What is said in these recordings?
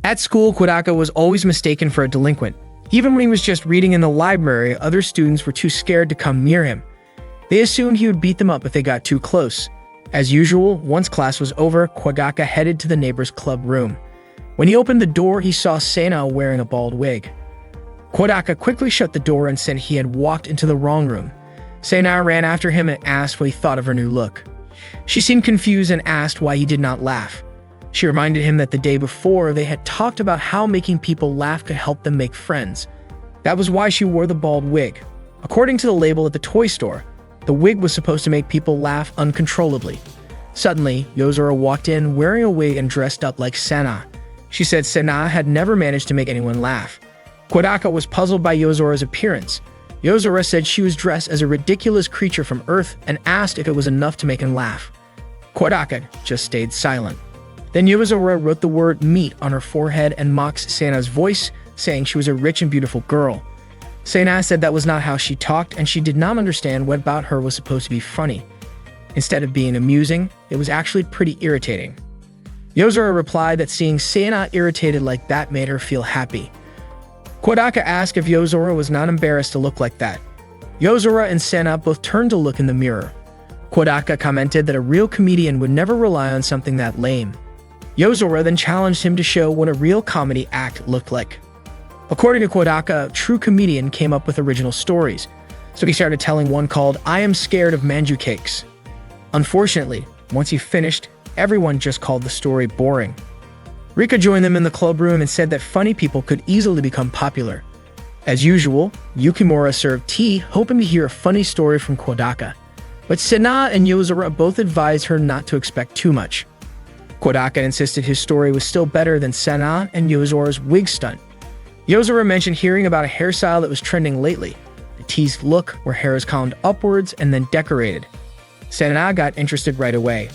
At school, Kodaka was always mistaken for a delinquent. Even when he was just reading in the library, other students were too scared to come near him. They assumed he would beat them up if they got too close. As usual, once class was over, Kodaka headed to the neighbor's club room. When he opened the door, he saw Sana wearing a bald wig. Kodaka quickly shut the door and said he had walked into the wrong room. Sana ran after him and asked what he thought of her new look. She seemed confused and asked why he did not laugh. She reminded him that the day before, they had talked about how making people laugh could help them make friends. That was why she wore the bald wig. According to the label at the toy store, the wig was supposed to make people laugh uncontrollably. Suddenly, Yozora walked in wearing a wig and dressed up like Sana. She said Sana had never managed to make anyone laugh. Kodaka was puzzled by Yozora's appearance. Yozora said she was dressed as a ridiculous creature from Earth and asked if it was enough to make him laugh. Kodaka just stayed silent. Then Yozora wrote the word meat on her forehead and mocked Sana's voice, saying she was a rich and beautiful girl. Sana said that was not how she talked, and she did not understand what about her was supposed to be funny. Instead of being amusing, it was actually pretty irritating. Yozora replied that seeing Sana irritated like that made her feel happy. Kodaka asked if Yozora was not embarrassed to look like that. Yozora and Sana both turned to look in the mirror. Kodaka commented that a real comedian would never rely on something that lame. Yozora then challenged him to show what a real comedy act looked like. According to Kodaka, a true comedian came up with original stories, so he started telling one called I Am Scared of Manju Cakes. Unfortunately, once he finished, everyone just called the story boring. Rika joined them in the club room and said that funny people could easily become popular. As usual, Yukimura served tea, hoping to hear a funny story from Kodaka. But Sana and Yozora both advised her not to expect too much. Kodaka insisted his story was still better than Sana and Yozora's wig stunt. Yozora mentioned hearing about a hairstyle that was trending lately, the teased look where hair is combed upwards and then decorated. Sana got interested right away.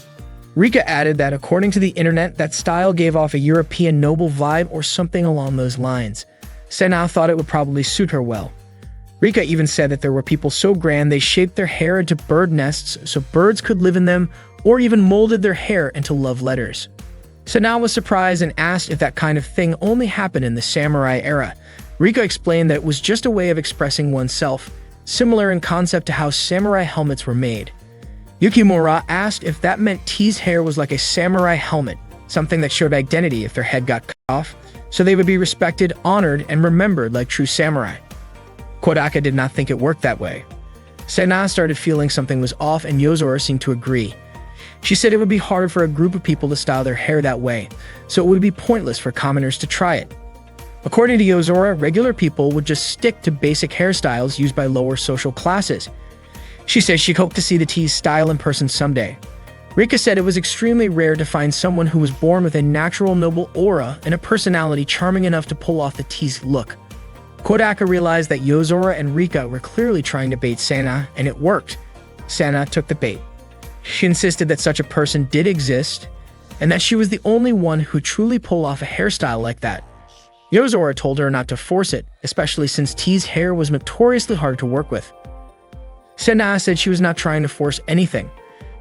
Rika added that according to the internet, that style gave off a European noble vibe or something along those lines. Sana thought it would probably suit her well. Rika even said that there were people so grand they shaped their hair into bird nests so birds could live in them, or even molded their hair into love letters. Sana was surprised and asked if that kind of thing only happened in the samurai era. Rika explained that it was just a way of expressing oneself, similar in concept to how samurai helmets were made. Yukimura asked if that meant T's hair was like a samurai helmet, something that showed identity if their head got cut off, so they would be respected, honored, and remembered like true samurai. Kodaka did not think it worked that way. Sana started feeling something was off, and Yozora seemed to agree. She said it would be hard for a group of people to style their hair that way, so it would be pointless for commoners to try it. According to Yozora, regular people would just stick to basic hairstyles used by lower social classes. She says she hoped to see the T's style in person someday. Rika said it was extremely rare to find someone who was born with a natural noble aura and a personality charming enough to pull off the T's look. Kodaka realized that Yozora and Rika were clearly trying to bait Sana, and it worked. Sana took the bait. She insisted that such a person did exist, and that she was the only one who truly pulled off a hairstyle like that. Yozora told her not to force it, especially since T's hair was notoriously hard to work with. Sana said she was not trying to force anything.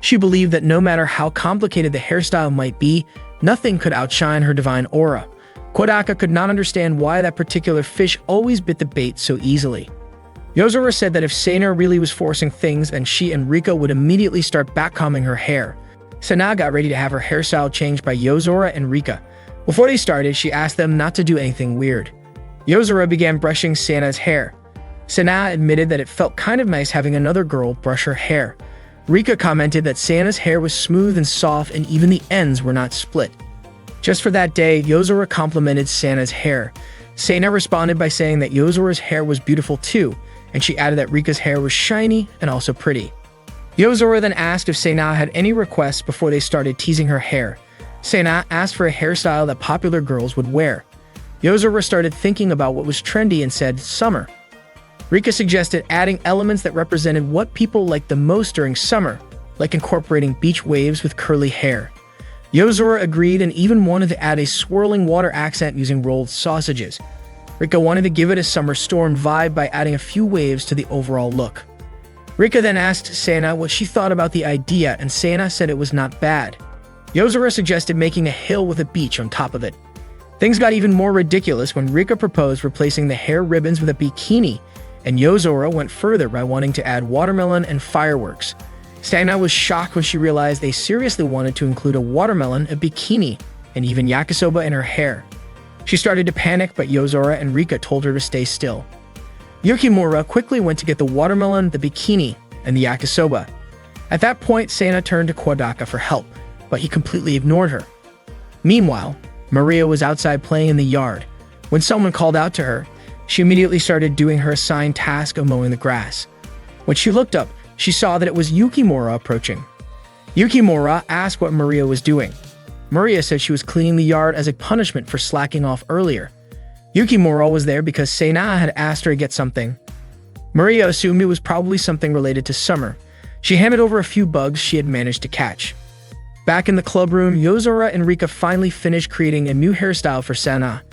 She believed that no matter how complicated the hairstyle might be, nothing could outshine her divine aura. Kodaka could not understand why that particular fish always bit the bait so easily. Yozora said that if Sana really was forcing things, then she and Rika would immediately start backcombing her hair. Sana got ready to have her hairstyle changed by Yozora and Rika. Before they started, she asked them not to do anything weird. Yozora began brushing Sana's hair. Sana admitted that it felt kind of nice having another girl brush her hair. Rika commented that Sana's hair was smooth and soft and even the ends were not split. Just for that day, Yozora complimented Sana's hair. Sana responded by saying that Yozora's hair was beautiful too, and she added that Rika's hair was shiny and also pretty. Yozora then asked if Sana had any requests before they started teasing her hair. Sana asked for a hairstyle that popular girls would wear. Yozora started thinking about what was trendy and said, summer. Rika suggested adding elements that represented what people liked the most during summer, like incorporating beach waves with curly hair. Yozora agreed and even wanted to add a swirling water accent using rolled sausages. Rika wanted to give it a summer storm vibe by adding a few waves to the overall look. Rika then asked Sana what she thought about the idea, and Sana said it was not bad. Yozora suggested making a hill with a beach on top of it. Things got even more ridiculous when Rika proposed replacing the hair ribbons with a bikini, and Yozora went further by wanting to add watermelon and fireworks. Sana was shocked when she realized they seriously wanted to include a watermelon, a bikini, and even yakisoba in her hair. She started to panic, but Yozora and Rika told her to stay still. Yukimura quickly went to get the watermelon, the bikini, and the yakisoba. At that point, Sana turned to Kodaka for help, but he completely ignored her. Meanwhile, Maria was outside playing in the yard. When someone called out to her, she immediately started doing her assigned task of mowing the grass. When she looked up, she saw that it was Yukimura approaching. Yukimura asked what Maria was doing. Maria said she was cleaning the yard as a punishment for slacking off earlier. Yukimura was there because Sana had asked her to get something. Maria assumed it was probably something related to summer. She handed over a few bugs she had managed to catch. Back in the club room, Yozora and Rika finally finished creating a new hairstyle for Sana.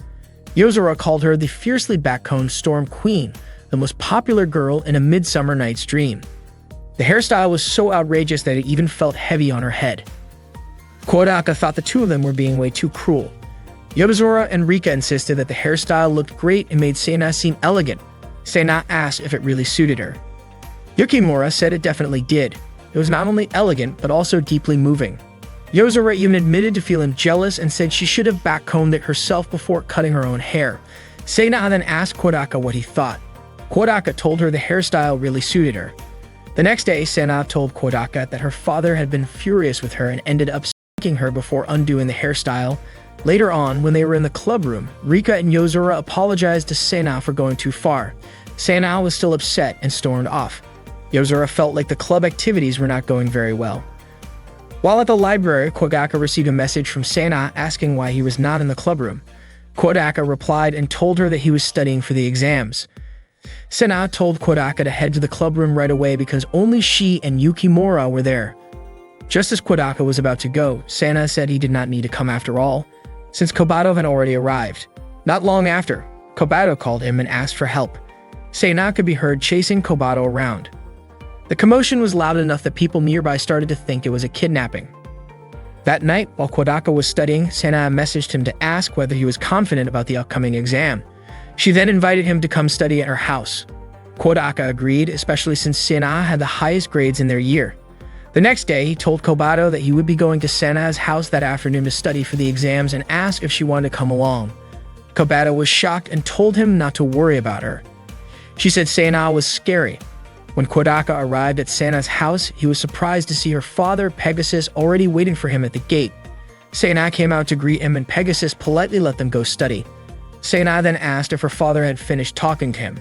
Yozora called her the fiercely backcombed Storm Queen, the most popular girl in A Midsummer Night's Dream. The hairstyle was so outrageous that it even felt heavy on her head. Kodaka thought the two of them were being way too cruel. Yozora and Rika insisted that the hairstyle looked great and made Sana seem elegant. Sana asked if it really suited her. Yukimura said it definitely did. It was not only elegant, but also deeply moving. Yozora even admitted to feeling jealous and said she should have backcombed it herself before cutting her own hair. Sana then asked Kodaka what he thought. Kodaka told her the hairstyle really suited her. The next day, Sana told Kodaka that her father had been furious with her and ended up spanking her before undoing the hairstyle. Later on, when they were in the club room, Rika and Yozora apologized to Sana for going too far. Sana was still upset and stormed off. Yozora felt like the club activities were not going very well. While at the library, Kodaka received a message from Sana asking why he was not in the club room. Kodaka replied and told her that he was studying for the exams. Sana told Kodaka to head to the club room right away because only she and Yukimura were there. Just as Kodaka was about to go, Sana said he did not need to come after all, since Kobato had already arrived. Not long after, Kobato called him and asked for help. Sana could be heard chasing Kobato around. The commotion was loud enough that people nearby started to think it was a kidnapping. That night, while Kodaka was studying, Sana messaged him to ask whether he was confident about the upcoming exam. She then invited him to come study at her house. Kodaka agreed, especially since Sana had the highest grades in their year. The next day, he told Kobato that he would be going to Sana's house that afternoon to study for the exams and asked if she wanted to come along. Kobato was shocked and told him not to worry about her. She said Sana was scary. When Kodaka arrived at Sana's house, he was surprised to see her father, Pegasus, already waiting for him at the gate. Sana came out to greet him and Pegasus politely let them go study. Sana then asked if her father had finished talking to him.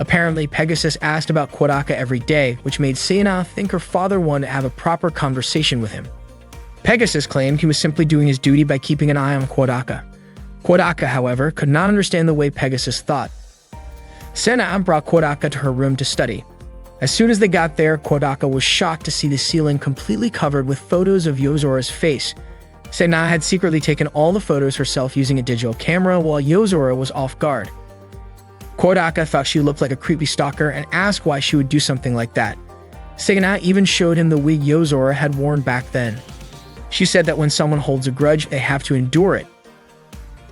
Apparently, Pegasus asked about Kodaka every day, which made Sana think her father wanted to have a proper conversation with him. Pegasus claimed he was simply doing his duty by keeping an eye on Kodaka. Kodaka, however, could not understand the way Pegasus thought. Sana brought Kodaka to her room to study. As soon as they got there, Kodaka was shocked to see the ceiling completely covered with photos of Yozora's face. Sana had secretly taken all the photos herself using a digital camera while Yozora was off guard. Kodaka thought she looked like a creepy stalker and asked why she would do something like that. Sana even showed him the wig Yozora had worn back then. She said that when someone holds a grudge, they have to endure it.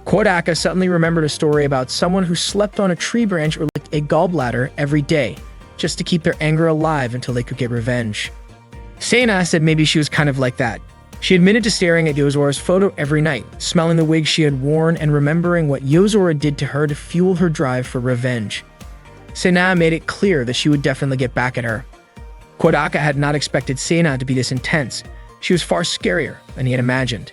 Kodaka suddenly remembered a story about someone who slept on a tree branch or licked a gallbladder every day, just to keep their anger alive until they could get revenge. Sana said maybe she was kind of like that. She admitted to staring at Yozora's photo every night, smelling the wig she had worn and remembering what Yozora did to her to fuel her drive for revenge. Sana made it clear that she would definitely get back at her. Kodaka had not expected Sana to be this intense. She was far scarier than he had imagined.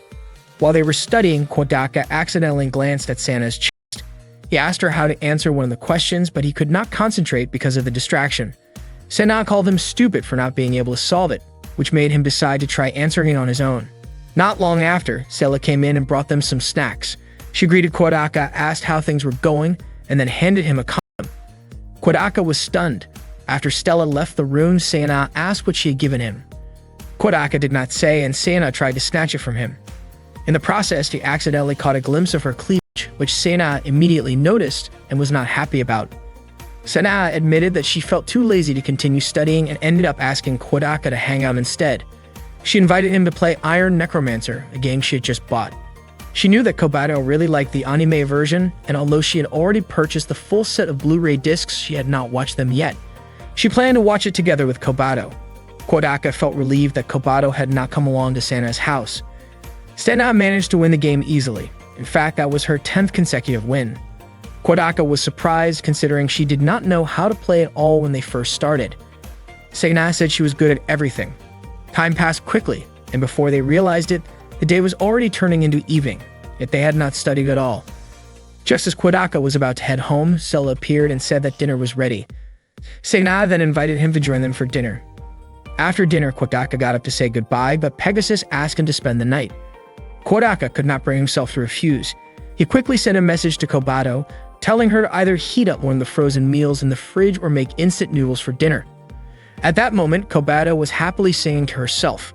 While they were studying, Kodaka accidentally glanced at Sana's chest. He asked her how to answer one of the questions, but he could not concentrate because of the distraction. Sana called him stupid for not being able to solve it, which made him decide to try answering it on his own. Not long after, Stella came in and brought them some snacks. She greeted Kodaka, asked how things were going, and then handed him a condom. Kodaka was stunned. After Stella left the room, Sana asked what she had given him. Kodaka did not say, and Sana tried to snatch it from him. In the process, he accidentally caught a glimpse of her cleavage, which Sana immediately noticed and was not happy about. Sana admitted that she felt too lazy to continue studying and ended up asking Kodaka to hang out instead. She invited him to play Iron Necromancer, a game she had just bought. She knew that Kobato really liked the anime version, and although she had already purchased the full set of Blu-ray discs, she had not watched them yet. She planned to watch it together with Kobato. Kodaka felt relieved that Kobato had not come along to Sana's house. Sana managed to win the game easily. In fact, that was her 10th consecutive win. Kodaka was surprised considering she did not know how to play at all when they first started. Sana said she was good at everything. Time passed quickly, and before they realized it, the day was already turning into evening, yet they had not studied at all. Just as Kodaka was about to head home, Sela appeared and said that dinner was ready. Sana then invited him to join them for dinner. After dinner, Kodaka got up to say goodbye, but Pegasus asked him to spend the night. Kodaka could not bring himself to refuse. He quickly sent a message to Kobato, telling her to either heat up one of the frozen meals in the fridge or make instant noodles for dinner. At that moment, Kobato was happily singing to herself.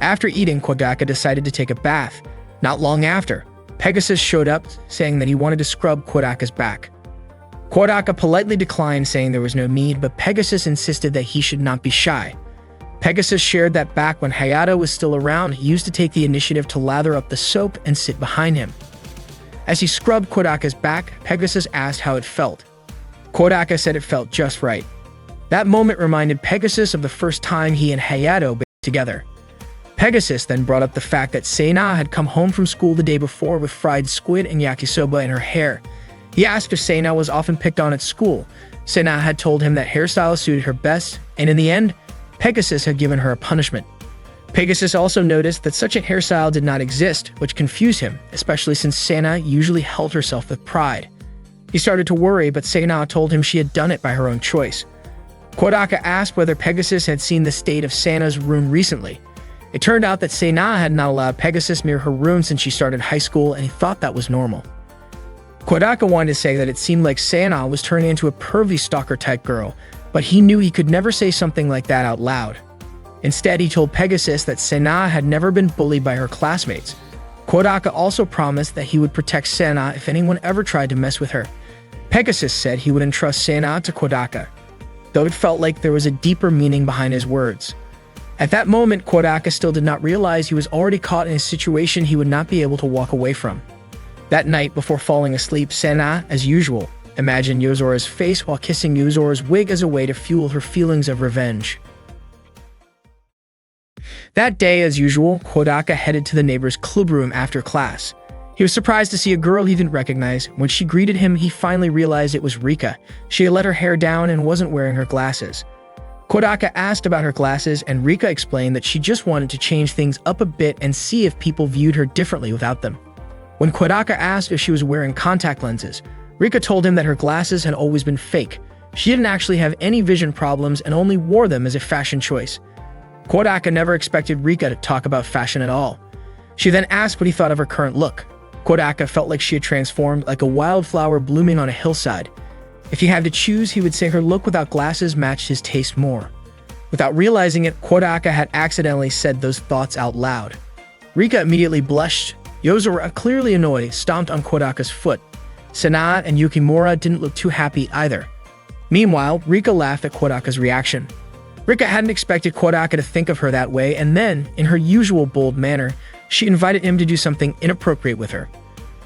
After eating, Kodaka decided to take a bath. Not long after, Pegasus showed up, saying that he wanted to scrub Kodaka's back. Kodaka politely declined, saying there was no need, but Pegasus insisted that he should not be shy. Pegasus shared that back when Hayato was still around, he used to take the initiative to lather up the soap and sit behind him. As he scrubbed Kodaka's back, Pegasus asked how it felt. Kodaka said it felt just right. That moment reminded Pegasus of the first time he and Hayato been together. Pegasus then brought up the fact that Sana had come home from school the day before with fried squid and yakisoba in her hair. He asked if Sana was often picked on at school. Sana had told him that hairstyle suited her best, and in the end, Pegasus had given her a punishment. Pegasus also noticed that such a hairstyle did not exist, which confused him, especially since Sana usually held herself with pride. He started to worry, but Sana told him she had done it by her own choice. Kodaka asked whether Pegasus had seen the state of Sana's room recently. It turned out that Sana had not allowed Pegasus near her room since she started high school, and he thought that was normal. Kodaka wanted to say that it seemed like Sana was turning into a pervy stalker-type girl, but he knew he could never say something like that out loud. Instead, he told Pegasus that Sana had never been bullied by her classmates. Kodaka also promised that he would protect Sana if anyone ever tried to mess with her. Pegasus said he would entrust Sana to Kodaka, though it felt like there was a deeper meaning behind his words. At that moment, Kodaka still did not realize he was already caught in a situation he would not be able to walk away from. That night, before falling asleep, Sana, as usual, imagined Yozora's face while kissing Yozora's wig as a way to fuel her feelings of revenge. That day, as usual, Kodaka headed to the neighbor's clubroom after class. He was surprised to see a girl he didn't recognize. When she greeted him, he finally realized it was Rika. She had let her hair down and wasn't wearing her glasses. Kodaka asked about her glasses, and Rika explained that she just wanted to change things up a bit and see if people viewed her differently without them. When Kodaka asked if she was wearing contact lenses, Rika told him that her glasses had always been fake. She didn't actually have any vision problems and only wore them as a fashion choice. Kodaka never expected Rika to talk about fashion at all. She then asked what he thought of her current look. Kodaka felt like she had transformed like a wildflower blooming on a hillside. If he had to choose, he would say her look without glasses matched his taste more. Without realizing it, Kodaka had accidentally said those thoughts out loud. Rika immediately blushed. Yozora, clearly annoyed, stomped on Kodaka's foot. Sana and Yukimura didn't look too happy either. Meanwhile, Rika laughed at Kodaka's reaction. Rika hadn't expected Kodaka to think of her that way, and then, in her usual bold manner, she invited him to do something inappropriate with her.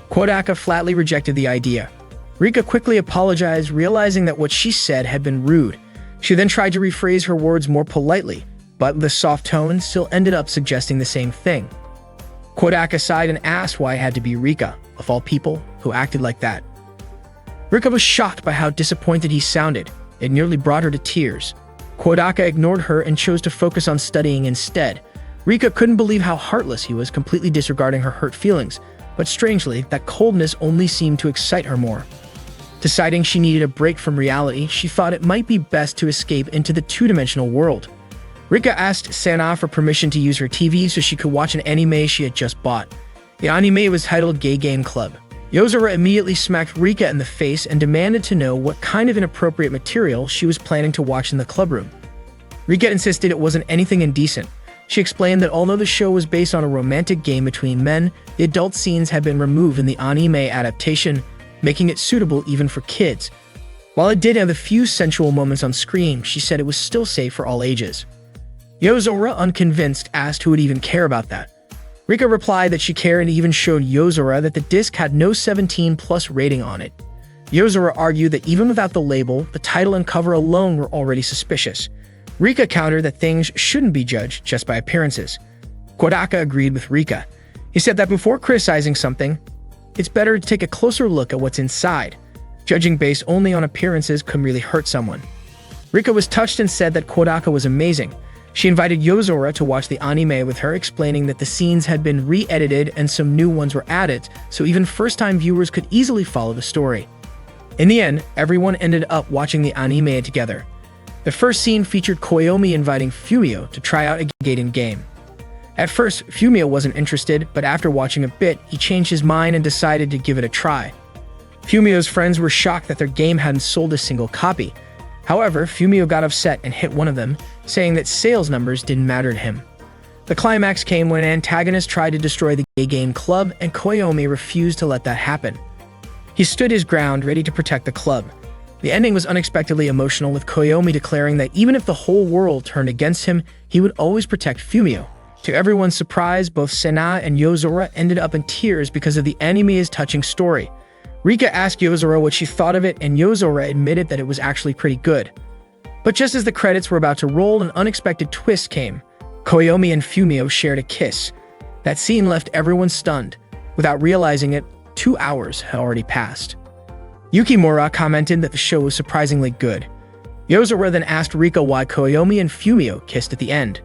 Kodaka flatly rejected the idea. Rika quickly apologized, realizing that what she said had been rude. She then tried to rephrase her words more politely, but the soft tone still ended up suggesting the same thing. Kodaka sighed and asked why it had to be Rika, of all people, who acted like that. Rika was shocked by how disappointed he sounded. It nearly brought her to tears. Kodaka ignored her and chose to focus on studying instead. Rika couldn't believe how heartless he was, completely disregarding her hurt feelings, but strangely, that coldness only seemed to excite her more. Deciding she needed a break from reality, she thought it might be best to escape into the two-dimensional world. Rika asked Sana for permission to use her TV so she could watch an anime she had just bought. The anime was titled Gay Game Club. Yozora immediately smacked Rika in the face and demanded to know what kind of inappropriate material she was planning to watch in the clubroom. Rika insisted it wasn't anything indecent. She explained that although the show was based on a romantic game between men, the adult scenes had been removed in the anime adaptation, making it suitable even for kids. While it did have a few sensual moments on screen, she said it was still safe for all ages. Yozora, unconvinced, asked who would even care about that. Rika replied that she cared and even showed Yozora that the disc had no 17+ rating on it. Yozora argued that even without the label, the title and cover alone were already suspicious. Rika countered that things shouldn't be judged just by appearances. Kodaka agreed with Rika. He said that before criticizing something, it's better to take a closer look at what's inside. Judging based only on appearances could really hurt someone. Rika was touched and said that Kodaka was amazing. She invited Yozora to watch the anime with her, explaining that the scenes had been re-edited and some new ones were added, so even first-time viewers could easily follow the story. In the end, everyone ended up watching the anime together. The first scene featured Koyomi inviting Fumio to try out a Gaiden game. At first, Fumio wasn't interested, but after watching a bit, he changed his mind and decided to give it a try. Fumio's friends were shocked that their game hadn't sold a single copy. However, Fumio got upset and hit one of them, saying that sales numbers didn't matter to him. The climax came when an antagonist tried to destroy the Gaiden club, and Koyomi refused to let that happen. He stood his ground, ready to protect the club. The ending was unexpectedly emotional, with Koyomi declaring that even if the whole world turned against him, he would always protect Fumio. To everyone's surprise, both Sena and Yozora ended up in tears because of the anime's touching story. Rika asked Yozora what she thought of it, and Yozora admitted that it was actually pretty good. But just as the credits were about to roll, an unexpected twist came. Koyomi and Fumio shared a kiss. That scene left everyone stunned. Without realizing it, 2 hours had already passed. Yukimura commented that the show was surprisingly good. Yozora then asked Rika why Koyomi and Fumio kissed at the end.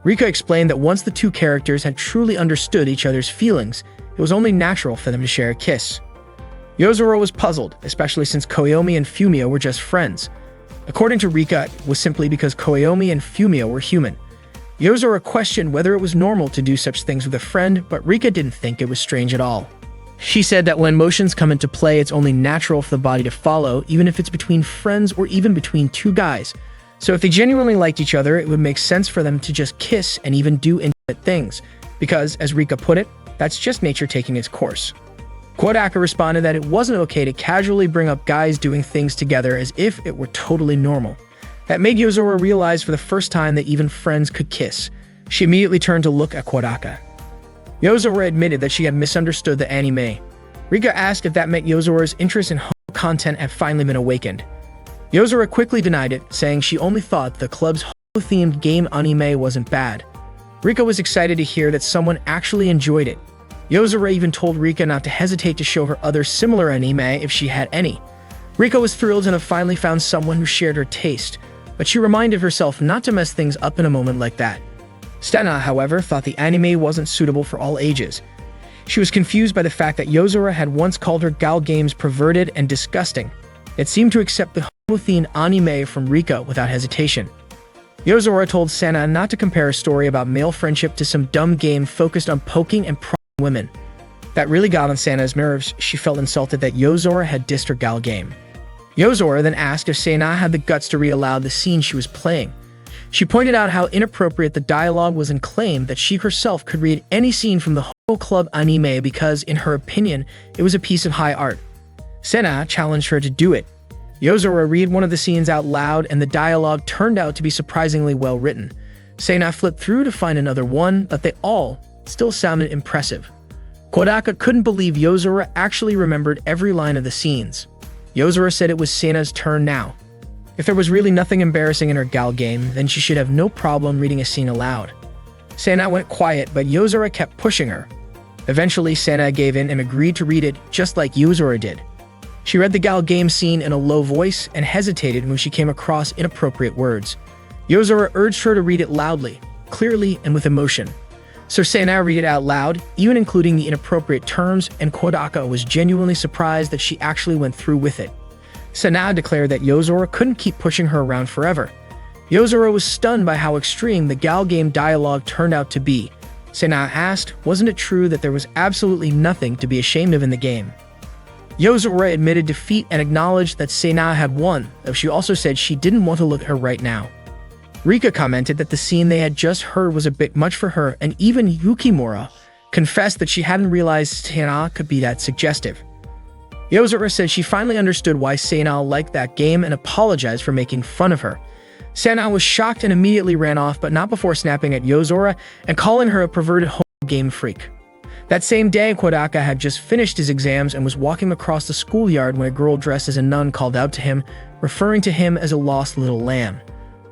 Rika explained that once the two characters had truly understood each other's feelings, it was only natural for them to share a kiss. Yozora was puzzled, especially since Koyomi and Fumio were just friends. According to Rika, it was simply because Koyomi and Fumio were human. Yozora questioned whether it was normal to do such things with a friend, but Rika didn't think it was strange at all. She said that when emotions come into play, it's only natural for the body to follow, even if it's between friends or even between two guys. So if they genuinely liked each other, it would make sense for them to just kiss and even do intimate things, because, as Rika put it, that's just nature taking its course. Kodaka responded that it wasn't okay to casually bring up guys doing things together as if it were totally normal. That made Yozora realize for the first time that even friends could kiss. She immediately turned to look at Kodaka. Yozora admitted that she had misunderstood the anime. Rika asked if that meant Yozora's interest in homo content had finally been awakened. Yozora quickly denied it, saying she only thought the club's homo-themed game anime wasn't bad. Rika was excited to hear that someone actually enjoyed it. Yozora even told Rika not to hesitate to show her other similar anime if she had any. Rika was thrilled to have finally found someone who shared her taste, but she reminded herself not to mess things up in a moment like that. Stena, however, thought the anime wasn't suitable for all ages. She was confused by the fact that Yozora had once called her gal games perverted and disgusting, yet seemed to accept the homo-themed anime from Rika without hesitation. Yozora told Sena not to compare a story about male friendship to some dumb game focused on poking and prodding women. That really got on Sena's nerves. She felt insulted that Yozora had dissed her gal game. Yozora then asked if Sena had the guts to read aloud the scene she was playing. She pointed out how inappropriate the dialogue was and claimed that she herself could read any scene from the Homo Club anime because, in her opinion, it was a piece of high art. Sena challenged her to do it. Yozora read one of the scenes out loud, and the dialogue turned out to be surprisingly well written. Sena flipped through to find another one, but they all still sounded impressive. Kodaka couldn't believe Yozora actually remembered every line of the scenes. Yozora said it was Sena's turn now. If there was really nothing embarrassing in her gal game, then she should have no problem reading a scene aloud. Sena went quiet, but Yozora kept pushing her. Eventually, Sena gave in and agreed to read it just like Yozora did. She read the gal game scene in a low voice and hesitated when she came across inappropriate words. Yozora urged her to read it loudly, clearly, and with emotion. So Sena read it out loud, even including the inappropriate terms, and Kodaka was genuinely surprised that she actually went through with it. Sena declared that Yozora couldn't keep pushing her around forever. Yozora was stunned by how extreme the gal game dialogue turned out to be. Sena asked, wasn't it true that there was absolutely nothing to be ashamed of in the game? Yozora admitted defeat and acknowledged that Sena had won, though she also said she didn't want to look at her right now. Rika commented that the scene they had just heard was a bit much for her, and even Yukimura confessed that she hadn't realized Sena could be that suggestive. Yozora said she finally understood why Sena liked that game and apologized for making fun of her. Sena was shocked and immediately ran off, but not before snapping at Yozora and calling her a perverted game freak. That same day, Kodaka had just finished his exams and was walking across the schoolyard when a girl dressed as a nun called out to him, referring to him as a lost little lamb.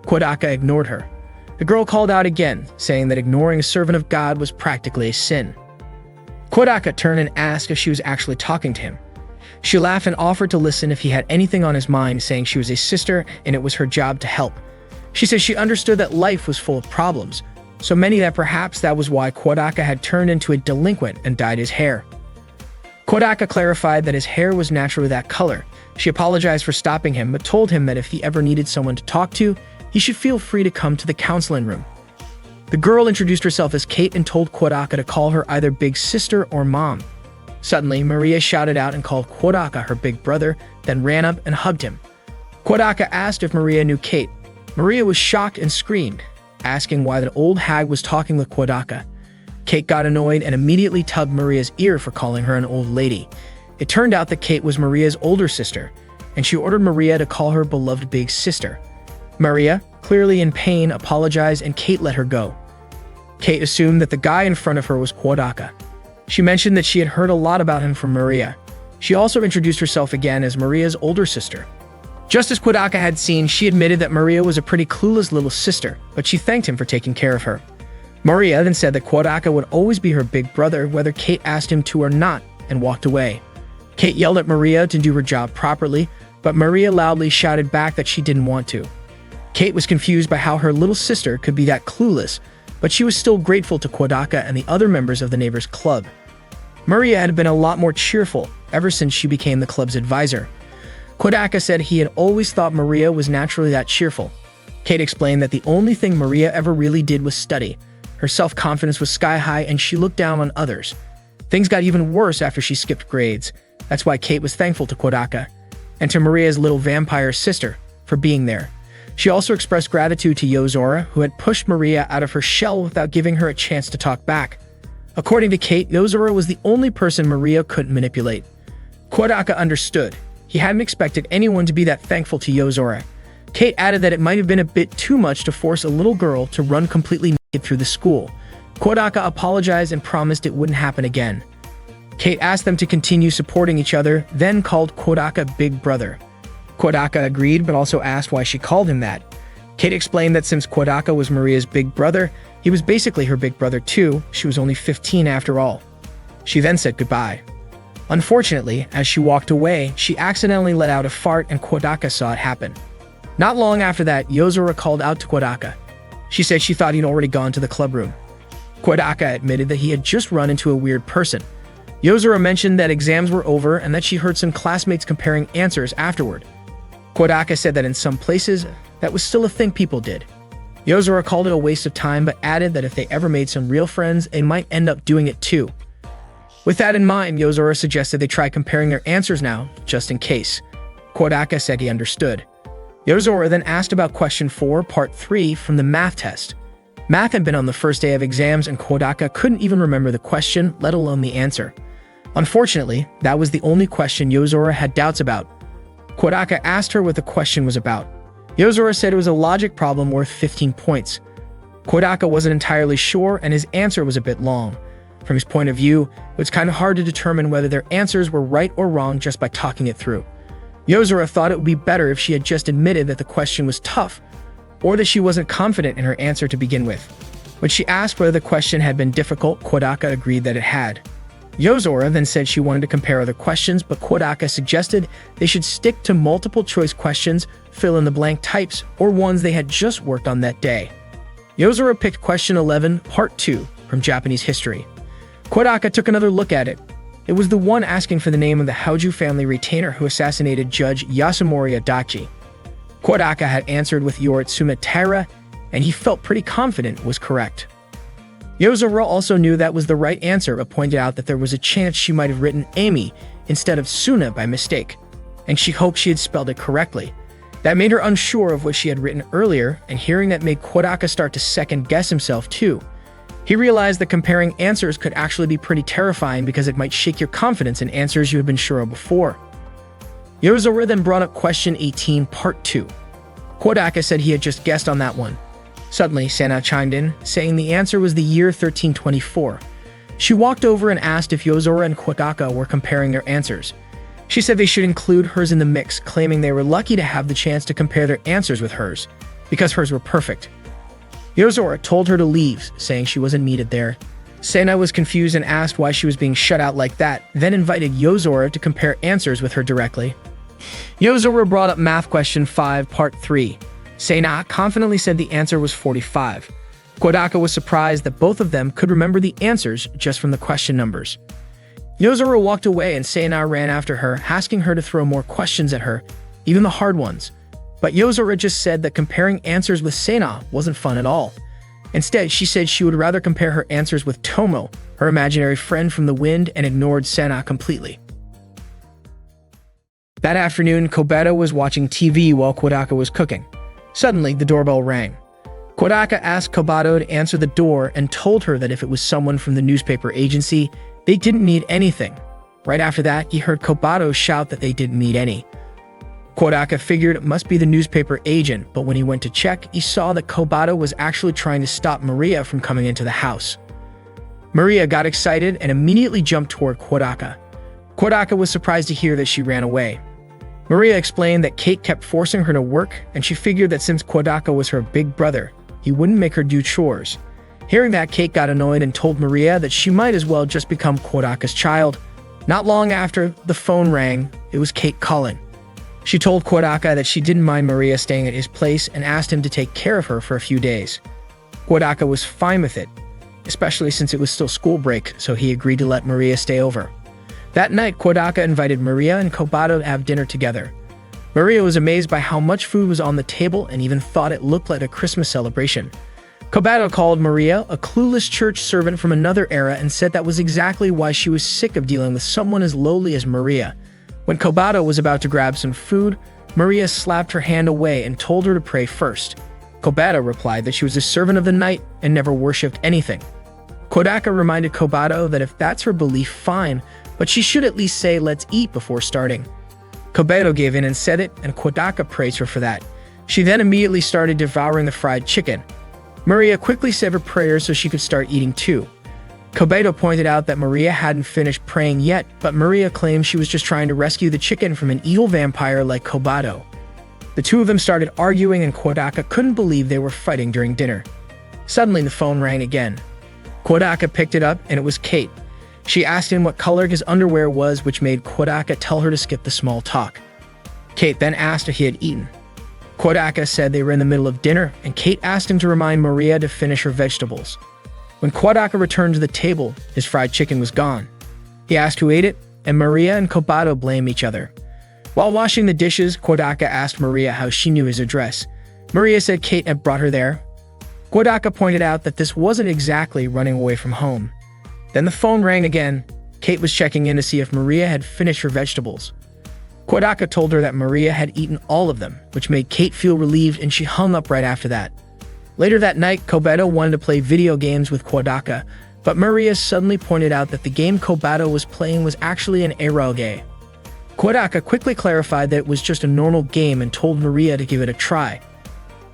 Kodaka ignored her. The girl called out again, saying that ignoring a servant of God was practically a sin. Kodaka turned and asked if she was actually talking to him. She laughed and offered to listen if he had anything on his mind, saying she was a sister and it was her job to help. She said she understood that life was full of problems, so many that perhaps that was why Kodaka had turned into a delinquent and dyed his hair. Kodaka clarified that his hair was naturally that color. She apologized for stopping him, but told him that if he ever needed someone to talk to, he should feel free to come to the counseling room. The girl introduced herself as Kate and told Kodaka to call her either big sister or mom. Suddenly, Maria shouted out and called Kodaka her big brother, then ran up and hugged him. Kodaka asked if Maria knew Kate. Maria was shocked and screamed, asking why the old hag was talking with Kodaka. Kate got annoyed and immediately tugged Maria's ear for calling her an old lady. It turned out that Kate was Maria's older sister, and she ordered Maria to call her beloved big sister. Maria, clearly in pain, apologized and Kate let her go. Kate assumed that the guy in front of her was Kodaka. She mentioned that she had heard a lot about him from Maria. She also introduced herself again as Maria's older sister. Just as Kodaka had seen, she admitted that Maria was a pretty clueless little sister, but she thanked him for taking care of her. Maria then said that Kodaka would always be her big brother whether Kate asked him to or not, and walked away. Kate yelled at Maria to do her job properly, but Maria loudly shouted back that she didn't want to. Kate was confused by how her little sister could be that clueless, but she was still grateful to Kodaka and the other members of the neighbors' club. Maria had been a lot more cheerful ever since she became the club's advisor. Kodaka said he had always thought Maria was naturally that cheerful. Kate explained that the only thing Maria ever really did was study. Her self-confidence was sky-high and she looked down on others. Things got even worse after she skipped grades. That's why Kate was thankful to Kodaka and to Maria's little vampire sister for being there. She also expressed gratitude to Yozora, who had pushed Maria out of her shell without giving her a chance to talk back. According to Kate, Yozora was the only person Maria couldn't manipulate. Kodaka understood. He hadn't expected anyone to be that thankful to Yozora. Kate added that it might have been a bit too much to force a little girl to run completely naked through the school. Kodaka apologized and promised it wouldn't happen again. Kate asked them to continue supporting each other, then called Kodaka Big Brother. Kodaka agreed, but also asked why she called him that. Kate explained that since Kodaka was Maria's big brother, he was basically her big brother too. She was only 15 after all. She then said goodbye. Unfortunately, as she walked away, she accidentally let out a fart and Kodaka saw it happen. Not long after that, Yozora called out to Kodaka. She said she thought he'd already gone to the club room. Kodaka admitted that he had just run into a weird person. Yozora mentioned that exams were over and that she heard some classmates comparing answers afterward. Kodaka said that in some places, that was still a thing people did. Yozora called it a waste of time, but added that if they ever made some real friends, they might end up doing it too. With that in mind, Yozora suggested they try comparing their answers now, just in case. Kodaka said he understood. Yozora then asked about question 4, part 3 from the math test. Math had been on the first day of exams and Kodaka couldn't even remember the question, let alone the answer. Unfortunately, that was the only question Yozora had doubts about. Kodaka asked her what the question was about. Yozora said it was a logic problem worth 15 points. Kodaka wasn't entirely sure and his answer was a bit long. From his point of view, it was kind of hard to determine whether their answers were right or wrong just by talking it through. Yozora thought it would be better if she had just admitted that the question was tough, or that she wasn't confident in her answer to begin with. When she asked whether the question had been difficult, Kodaka agreed that it had. Yozora then said she wanted to compare other questions, but Kodaka suggested they should stick to multiple choice questions, fill in the blank types, or ones they had just worked on that day. Yozora picked question 11, part 2, from Japanese history. Kodaka took another look at it. It was the one asking for the name of the Hauju family retainer who assassinated Judge Yasunori Adachi. Kodaka had answered with Yoritsuma Taira, and he felt pretty confident was correct. Yozora also knew that was the right answer, but pointed out that there was a chance she might have written Amy instead of Suna by mistake, and she hoped she had spelled it correctly. That made her unsure of what she had written earlier, and hearing that made Kodaka start to second-guess himself too. He realized that comparing answers could actually be pretty terrifying because it might shake your confidence in answers you had been sure of before. Yozora then brought up question 18, part 2. Kodaka said he had just guessed on that one. Suddenly, Sana chimed in, saying the answer was the year 1324. She walked over and asked if Yozora and Kodaka were comparing their answers. She said they should include hers in the mix, claiming they were lucky to have the chance to compare their answers with hers, because hers were perfect. Yozora told her to leave, saying she wasn't needed there. Sena was confused and asked why she was being shut out like that, then invited Yozora to compare answers with her directly. Yozora brought up math question 5, part 3. Sena confidently said the answer was 45. Kodaka was surprised that both of them could remember the answers just from the question numbers. Yozora walked away and Sena ran after her, asking her to throw more questions at her, even the hard ones. But Yozora just said that comparing answers with Sena wasn't fun at all. Instead, she said she would rather compare her answers with Tomo, her imaginary friend from the wind, and ignored Sena completely. That afternoon, Kobato was watching TV while Kodaka was cooking. Suddenly, the doorbell rang. Kodaka asked Kobato to answer the door and told her that if it was someone from the newspaper agency, they didn't need anything. Right after that, he heard Kobato shout that they didn't need any. Kodaka figured it must be the newspaper agent, but when he went to check, he saw that Kobato was actually trying to stop Maria from coming into the house. Maria got excited and immediately jumped toward Kodaka. Kodaka was surprised to hear that she ran away. Maria explained that Kate kept forcing her to work, and she figured that since Kodaka was her big brother, he wouldn't make her do chores. Hearing that, Kate got annoyed and told Maria that she might as well just become Kodaka's child. Not long after, the phone rang. It was Kate calling. She told Kodaka that she didn't mind Maria staying at his place and asked him to take care of her for a few days. Kodaka was fine with it, especially since it was still school break, so he agreed to let Maria stay over. That night, Kodaka invited Maria and Kobato to have dinner together. Maria was amazed by how much food was on the table and even thought it looked like a Christmas celebration. Kobato called Maria a clueless church servant from another era and said that was exactly why she was sick of dealing with someone as lowly as Maria. When Kobato was about to grab some food, Maria slapped her hand away and told her to pray first. Kobato replied that she was a servant of the night and never worshipped anything. Kodaka reminded Kobato that if that's her belief, fine, but she should at least say let's eat before starting. Kobato gave in and said it, and Kodaka praised her for that. She then immediately started devouring the fried chicken. Maria quickly said her prayers so she could start eating too. Kobato pointed out that Maria hadn't finished praying yet, but Maria claimed she was just trying to rescue the chicken from an evil vampire like Kobato. The two of them started arguing and Kodaka couldn't believe they were fighting during dinner. Suddenly the phone rang again. Kodaka picked it up and it was Kate. She asked him what color his underwear was, which made Kodaka tell her to skip the small talk. Kate then asked if he had eaten. Kodaka said they were in the middle of dinner, and Kate asked him to remind Maria to finish her vegetables. When Kodaka returned to the table, his fried chicken was gone. He asked who ate it, and Maria and Kobato blamed each other. While washing the dishes, Kodaka asked Maria how she knew his address. Maria said Kate had brought her there. Kodaka pointed out that this wasn't exactly running away from home. Then the phone rang again. Kate was checking in to see if Maria had finished her vegetables. Kodaka told her that Maria had eaten all of them, which made Kate feel relieved, and she hung up right after that. Later that night, Kobato wanted to play video games with Kodaka, but Maria suddenly pointed out that the game Kobato was playing was actually an eroge. Kodaka quickly clarified that it was just a normal game and told Maria to give it a try.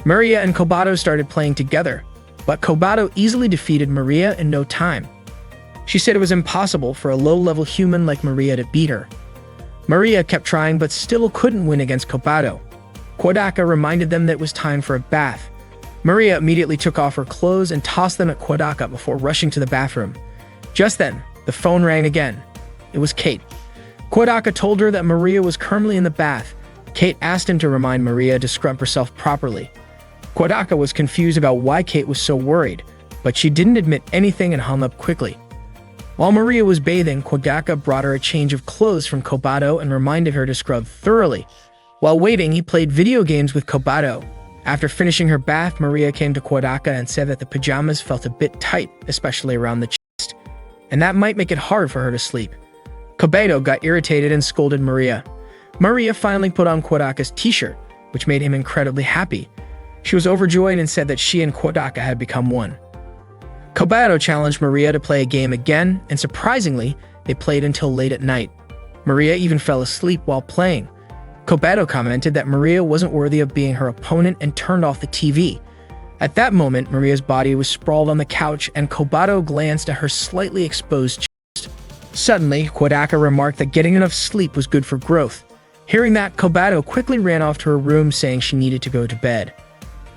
Maria and Kobato started playing together, but Kobato easily defeated Maria in no time. She said it was impossible for a low-level human like Maria to beat her. Maria kept trying but still couldn't win against Kobato. Kodaka reminded them that it was time for a bath. Maria immediately took off her clothes and tossed them at Kodaka before rushing to the bathroom. Just then, the phone rang again. It was Kate. Kodaka told her that Maria was currently in the bath. Kate asked him to remind Maria to scrub herself properly. Kodaka was confused about why Kate was so worried, but she didn't admit anything and hung up quickly. While Maria was bathing, Kodaka brought her a change of clothes from Kobato and reminded her to scrub thoroughly. While waiting, he played video games with Kobato. After finishing her bath, Maria came to Kodaka and said that the pajamas felt a bit tight, especially around the chest, and that might make it hard for her to sleep. Kobato got irritated and scolded Maria. Maria finally put on Kodaka's t-shirt, which made him incredibly happy. She was overjoyed and said that she and Kodaka had become one. Kobato challenged Maria to play a game again, and surprisingly, they played until late at night. Maria even fell asleep while playing. Kobato commented that Maria wasn't worthy of being her opponent and turned off the TV. At that moment, Maria's body was sprawled on the couch and Kobato glanced at her slightly exposed chest. Suddenly, Kodaka remarked that getting enough sleep was good for growth. Hearing that, Kobato quickly ran off to her room saying she needed to go to bed.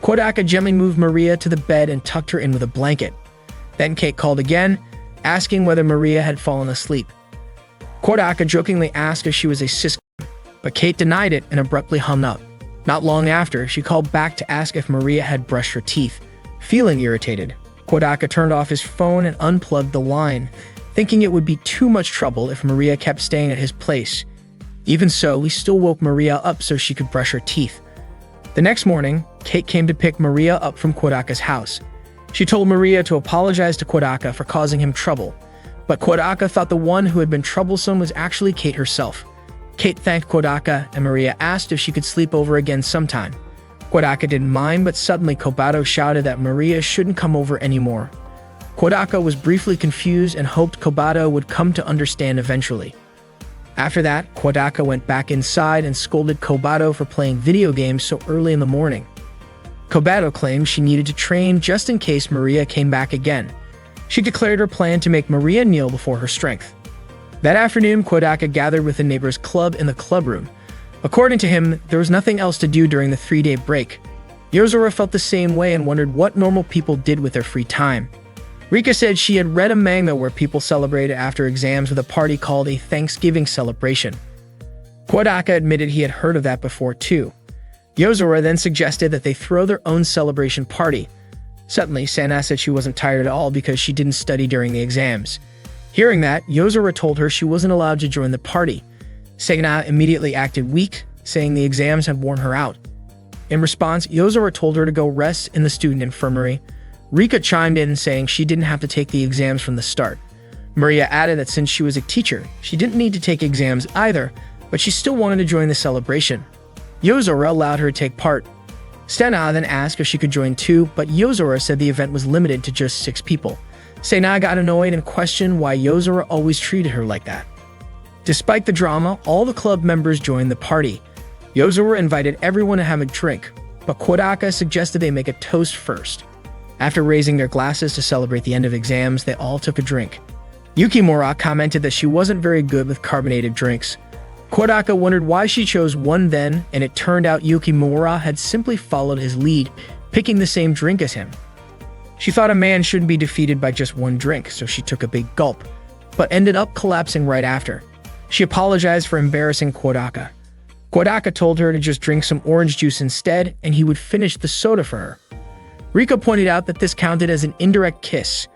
Kodaka gently moved Maria to the bed and tucked her in with a blanket. Then Kate called again, asking whether Maria had fallen asleep. Kodaka jokingly asked if she was a cis, but Kate denied it and abruptly hung up. Not long after, she called back to ask if Maria had brushed her teeth. Feeling irritated, Kodaka turned off his phone and unplugged the line, thinking it would be too much trouble if Maria kept staying at his place. Even so, he still woke Maria up so she could brush her teeth. The next morning, Kate came to pick Maria up from Kodaka's house. She told Maria to apologize to Kodaka for causing him trouble, but Kodaka thought the one who had been troublesome was actually Kate herself. Kate thanked Kodaka, and Maria asked if she could sleep over again sometime. Kodaka didn't mind, but suddenly Kobato shouted that Maria shouldn't come over anymore. Kodaka was briefly confused and hoped Kobato would come to understand eventually. After that, Kodaka went back inside and scolded Kobato for playing video games so early in the morning. Kobato claimed she needed to train just in case Maria came back again. She declared her plan to make Maria kneel before her strength. That afternoon, Kodaka gathered with the neighbor's club in the clubroom. According to him, there was nothing else to do during the 3-day break. Yozora felt the same way and wondered what normal people did with their free time. Rika said she had read a manga where people celebrated after exams with a party called a Thanksgiving celebration. Kodaka admitted he had heard of that before too. Yozora then suggested that they throw their own celebration party. Suddenly, Sana said she wasn't tired at all because she didn't study during the exams. Hearing that, Yozora told her she wasn't allowed to join the party. Sana immediately acted weak, saying the exams had worn her out. In response, Yozora told her to go rest in the student infirmary. Rika chimed in saying she didn't have to take the exams from the start. Maria added that since she was a teacher, she didn't need to take exams either, but she still wanted to join the celebration. Yozora allowed her to take part. Sana then asked if she could join too, but Yozora said the event was limited to just 6 people. Sana got annoyed and questioned why Yozora always treated her like that. Despite the drama, all the club members joined the party. Yozora invited everyone to have a drink, but Kodaka suggested they make a toast first. After raising their glasses to celebrate the end of exams, they all took a drink. Yukimura commented that she wasn't very good with carbonated drinks. Kodaka wondered why she chose one then, and it turned out Yukimura had simply followed his lead, picking the same drink as him. She thought a man shouldn't be defeated by just one drink, so she took a big gulp, but ended up collapsing right after. She apologized for embarrassing Kodaka. Kodaka told her to just drink some orange juice instead, and he would finish the soda for her. Rika pointed out that this counted as an indirect kiss.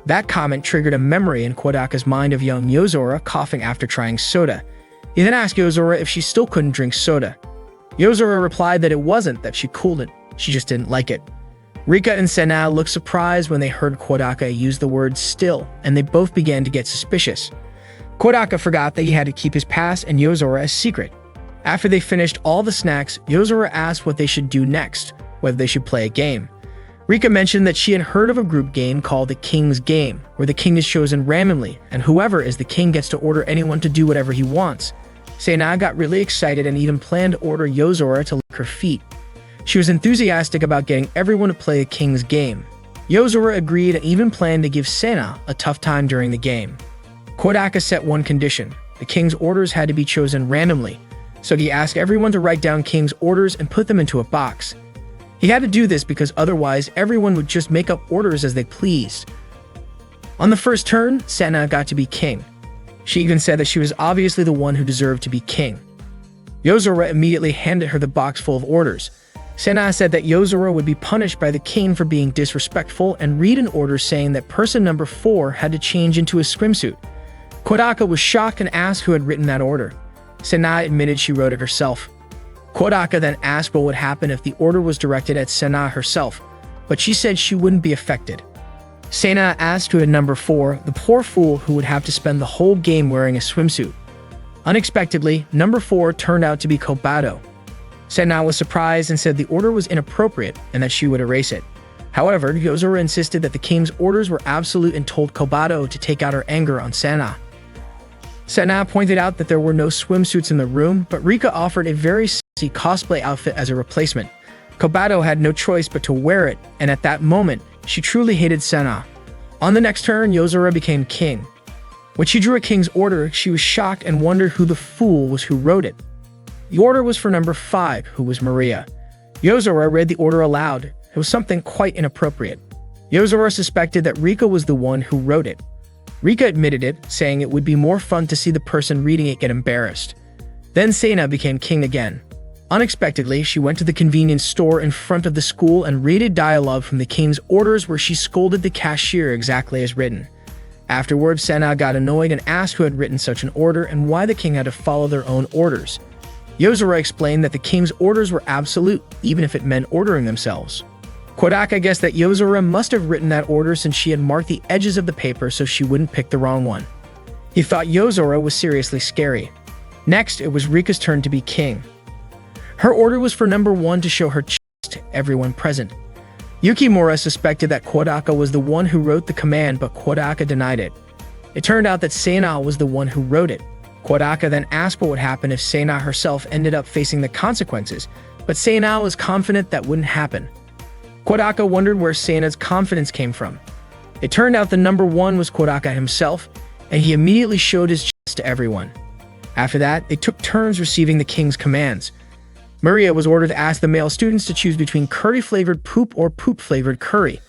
That comment triggered a memory in Kodaka's mind of young Yozora coughing after trying soda. He then asked Yozora if she still couldn't drink soda. Yozora replied that it wasn't that she couldn't, she just didn't like it. Rika and Sana looked surprised when they heard Kodaka use the word still, and they both began to get suspicious. Kodaka forgot that he had to keep his past and Yozora a secret. After they finished all the snacks, Yozora asked what they should do next, whether they should play a game. Rika mentioned that she had heard of a group game called the King's Game, where the king is chosen randomly, and whoever is the king gets to order anyone to do whatever he wants. Sana got really excited and even planned to order Yozora to lick her feet. She was enthusiastic about getting everyone to play the King's Game. Yozora agreed and even planned to give Sana a tough time during the game. Kodaka set one condition: the king's orders had to be chosen randomly, so he asked everyone to write down king's orders and put them into a box. He had to do this because otherwise everyone would just make up orders as they pleased. On the first turn, Sana got to be king. She even said that she was obviously the one who deserved to be king. Yozora immediately handed her the box full of orders. Sana said that Yozora would be punished by the king for being disrespectful and read an order saying that person number 4 had to change into a swimsuit. Kodaka was shocked and asked who had written that order. Sana admitted she wrote it herself. Kodaka then asked what would happen if the order was directed at Sana herself, but she said she wouldn't be affected. Sana asked who had number 4, the poor fool who would have to spend the whole game wearing a swimsuit. Unexpectedly, number 4 turned out to be Kobato. Sana was surprised and said the order was inappropriate and that she would erase it. However, Yozora insisted that the king's orders were absolute and told Kobato to take out her anger on Sana. Sana pointed out that there were no swimsuits in the room, but Rika offered a very sexy cosplay outfit as a replacement. Kobato had no choice but to wear it, and at that moment, she truly hated Senna. On the next turn, Yozora became king. When she drew a king's order, she was shocked and wondered who the fool was who wrote it. The order was for number 5, who was Maria. Yozora read the order aloud. It was something quite inappropriate. Yozora suspected that Rika was the one who wrote it. Rika admitted it, saying it would be more fun to see the person reading it get embarrassed. Then Senna became king again. Unexpectedly, she went to the convenience store in front of the school and read a dialogue from the king's orders where she scolded the cashier exactly as written. Afterwards, Senna got annoyed and asked who had written such an order and why the king had to follow their own orders. Yozora explained that the king's orders were absolute, even if it meant ordering themselves. Kodaka guessed that Yozora must have written that order since she had marked the edges of the paper so she wouldn't pick the wrong one. He thought Yozora was seriously scary. Next, it was Rika's turn to be king. Her order was for number 1 to show her chest to everyone present. Yukimura suspected that Kodaka was the one who wrote the command, but Kodaka denied it. It turned out that Senna was the one who wrote it. Kodaka then asked what would happen if Senna herself ended up facing the consequences, but Senna was confident that wouldn't happen. Kodaka wondered where Senna's confidence came from. It turned out the number 1 was Kodaka himself, and he immediately showed his chest to everyone. After that, they took turns receiving the king's commands. Maria was ordered to ask the male students to choose between curry-flavored poop or poop-flavored curry.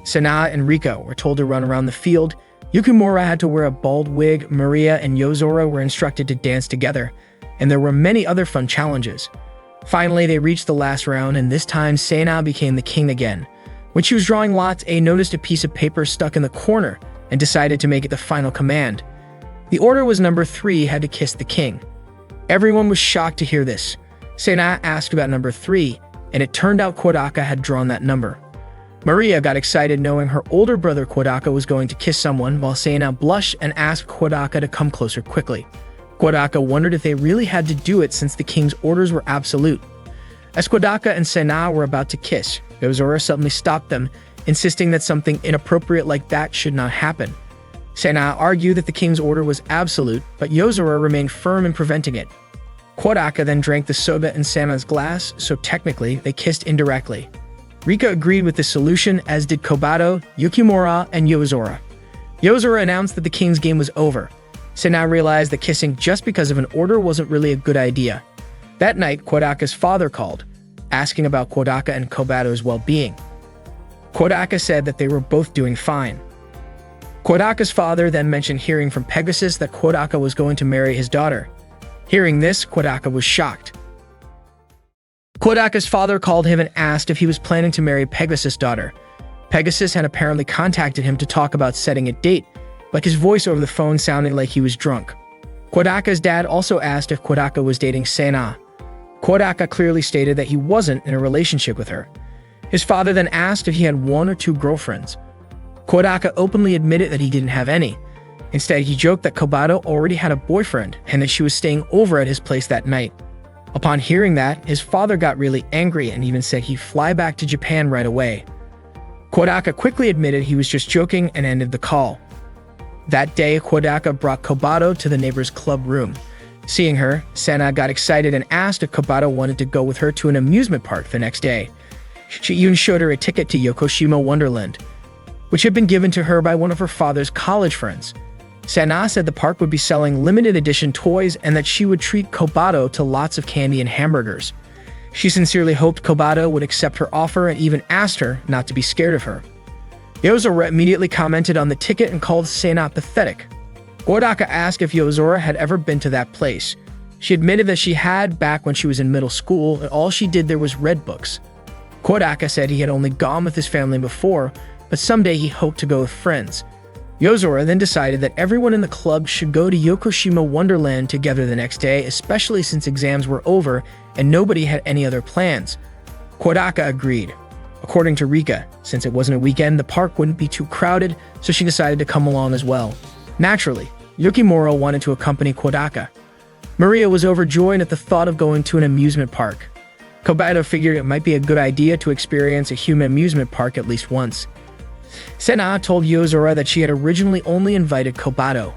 Senna and Rika were told to run around the field. Yukimura had to wear a bald wig. Maria and Yozora were instructed to dance together, and there were many other fun challenges. Finally, they reached the last round, and this time Senna became the king again. When she was drawing lots, A noticed a piece of paper stuck in the corner and decided to make it the final command. The order was number 3 had to kiss the king. Everyone was shocked to hear this. Senna asked about number 3, and it turned out Kodaka had drawn that number. Maria got excited knowing her older brother Kodaka was going to kiss someone, while Senna blushed and asked Kodaka to come closer quickly. Kodaka wondered if they really had to do it since the king's orders were absolute. As Kodaka and Senna were about to kiss, Yozora suddenly stopped them, insisting that something inappropriate like that should not happen. Senna argued that the king's order was absolute, but Yozora remained firm in preventing it. Kodaka then drank the soda in Senna's glass, so technically they kissed indirectly. Rika agreed with this solution, as did Kobato, Yukimura, and Yozora. Yozora announced that the king's game was over. Senna realized that kissing just because of an order wasn't really a good idea. That night, Kodaka's father called, asking about Kodaka and Kobato's well-being. Kodaka said that they were both doing fine. Kodaka's father then mentioned hearing from Pegasus that Kodaka was going to marry his daughter. Hearing this, Kodaka was shocked. Kodaka's father called him and asked if he was planning to marry Pegasus' daughter. Pegasus had apparently contacted him to talk about setting a date, but his voice over the phone sounded like he was drunk. Kodaka's dad also asked if Kodaka was dating Senna. Kodaka clearly stated that he wasn't in a relationship with her. His father then asked if he had 1 or 2 girlfriends. Kodaka openly admitted that he didn't have any. Instead, he joked that Kobato already had a boyfriend and that she was staying over at his place that night. Upon hearing that, his father got really angry and even said he'd fly back to Japan right away. Kodaka quickly admitted he was just joking and ended the call. That day, Kodaka brought Kobato to the neighbor's club room. Seeing her, Senna got excited and asked if Kobato wanted to go with her to an amusement park the next day. She even showed her a ticket to Yokoshima Wonderland, which had been given to her by one of her father's college friends. Senna said the park would be selling limited edition toys and that she would treat Kobato to lots of candy and hamburgers. She sincerely hoped Kobato would accept her offer and even asked her not to be scared of her. Yozora immediately commented on the ticket and called Senna pathetic. Kodaka asked if Yozora had ever been to that place. She admitted that she had back when she was in middle school, and all she did there was read books. Kodaka said he had only gone with his family before, but someday he hoped to go with friends. Yozora then decided that everyone in the club should go to Yokoshima Wonderland together the next day, especially since exams were over and nobody had any other plans. Kodaka agreed. According to Rika, since it wasn't a weekend, the park wouldn't be too crowded, so she decided to come along as well. Naturally, Yukimura wanted to accompany Kodaka. Maria was overjoyed at the thought of going to an amusement park. Kobato figured it might be a good idea to experience a human amusement park at least once. Senna told Yozora that she had originally only invited Kobato,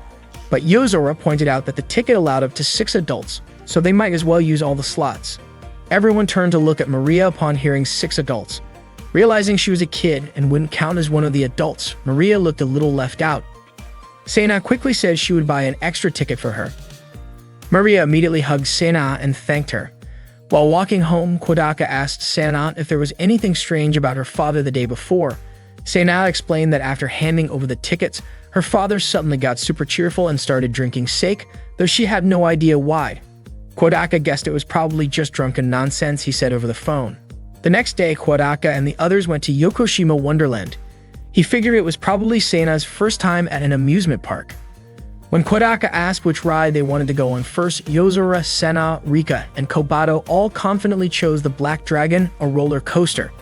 but Yozora pointed out that the ticket allowed up to 6 adults, so they might as well use all the slots. Everyone turned to look at Maria upon hearing 6 adults. Realizing she was a kid and wouldn't count as one of the adults, Maria looked a little left out. Sena quickly said she would buy an extra ticket for her. Maria immediately hugged Sena and thanked her. While walking home, Kodaka asked Sena if there was anything strange about her father the day before. Sena explained that after handing over the tickets, her father suddenly got super cheerful and started drinking sake, though she had no idea why. Kodaka guessed it was probably just drunken nonsense he said over the phone. The next day, Kodaka and the others went to Yokoshima Wonderland. He figured it was probably Sena's first time at an amusement park. When Kodaka asked which ride they wanted to go on first, Yozora, Sena, Rika, and Kobato all confidently chose the Black Dragon, a roller coaster.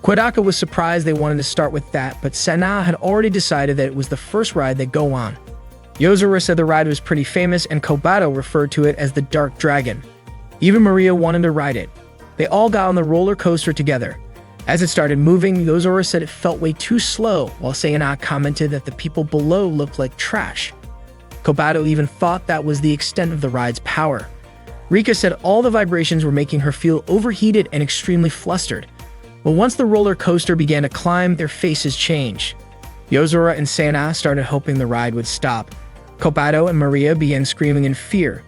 Kodaka was surprised they wanted to start with that, but Sena had already decided that it was the first ride they'd go on. Yozora said the ride was pretty famous, and Kobato referred to it as the Dark Dragon. Even Maria wanted to ride it. They all got on the roller coaster together. As it started moving, Yozora said it felt way too slow, while Sena commented that the people below looked like trash. Kobato even thought that was the extent of the ride's power. Rika said all the vibrations were making her feel overheated and extremely flustered. But once the roller coaster began to climb, their faces changed. Yozora and Sena started hoping the ride would stop. Kobato and Maria began screaming in fear,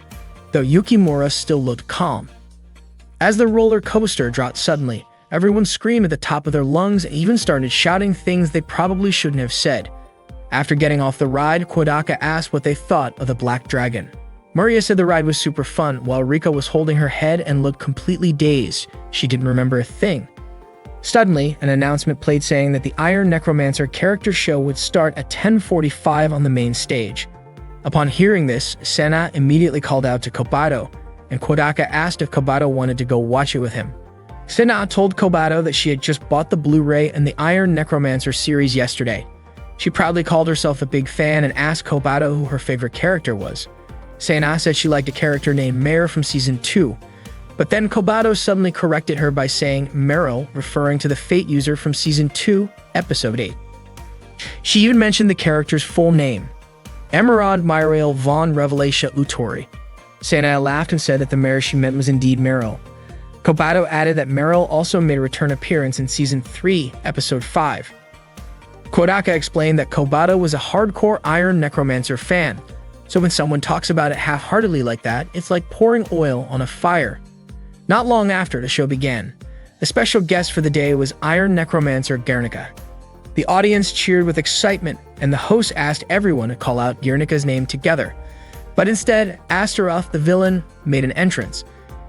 though Yukimura still looked calm. As the roller coaster dropped suddenly, everyone screamed at the top of their lungs and even started shouting things they probably shouldn't have said. After getting off the ride, Kodaka asked what they thought of the Black Dragon. Maria said the ride was super fun, while Rika was holding her head and looked completely dazed. She didn't remember a thing. Suddenly, an announcement played saying that the Iron Necromancer character show would start at 10:45 on the main stage. Upon hearing this, Sena immediately called out to Kobato, and Kodaka asked if Kobato wanted to go watch it with him. Sena told Kobato that she had just bought the Blu-ray and the Iron Necromancer series yesterday. She proudly called herself a big fan and asked Kobato who her favorite character was. Sena said she liked a character named Mare from Season 2, but then Kobato suddenly corrected her by saying Meryl, referring to the Fate user from Season 2, Episode 8. She even mentioned the character's full name, Emerald Myrael von Revelatia Utori. Sena laughed and said that the Mare she meant was indeed Meryl. Kobato added that Meryl also made a return appearance in Season 3, Episode 5. Kodaka explained that Kobato was a hardcore Iron Necromancer fan, so when someone talks about it half-heartedly like that, it's like pouring oil on a fire. Not long after the show began, the special guest for the day was Iron Necromancer Guernica. The audience cheered with excitement, and the host asked everyone to call out Guernica's name together. But instead, Astaroth, the villain, made an entrance.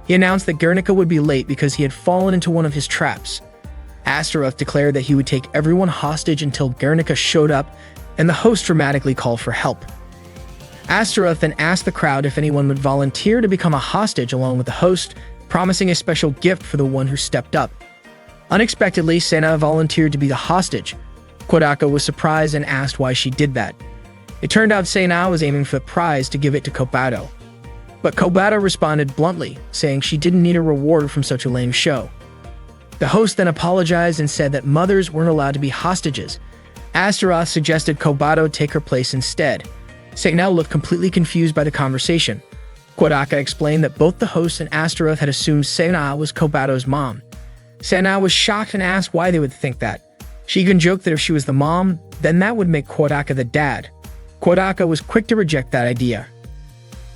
He announced that Guernica would be late because he had fallen into one of his traps. Astaroth declared that he would take everyone hostage until Guernica showed up, and the host dramatically called for help. Astaroth then asked the crowd if anyone would volunteer to become a hostage along with the host, promising a special gift for the one who stepped up. Unexpectedly, Sena volunteered to be the hostage. Kodaka was surprised and asked why she did that. It turned out Sena was aiming for the prize to give it to Kobato. But Kobato responded bluntly, saying she didn't need a reward from such a lame show. The host then apologized and said that mothers weren't allowed to be hostages. Astaroth suggested Kobato take her place instead. Sena looked completely confused by the conversation. Kodaka explained that both the host and Astaroth had assumed Sena was Kobato's mom. Sena was shocked and asked why they would think that. She even joked that if she was the mom, then that would make Kodaka the dad. Kodaka was quick to reject that idea.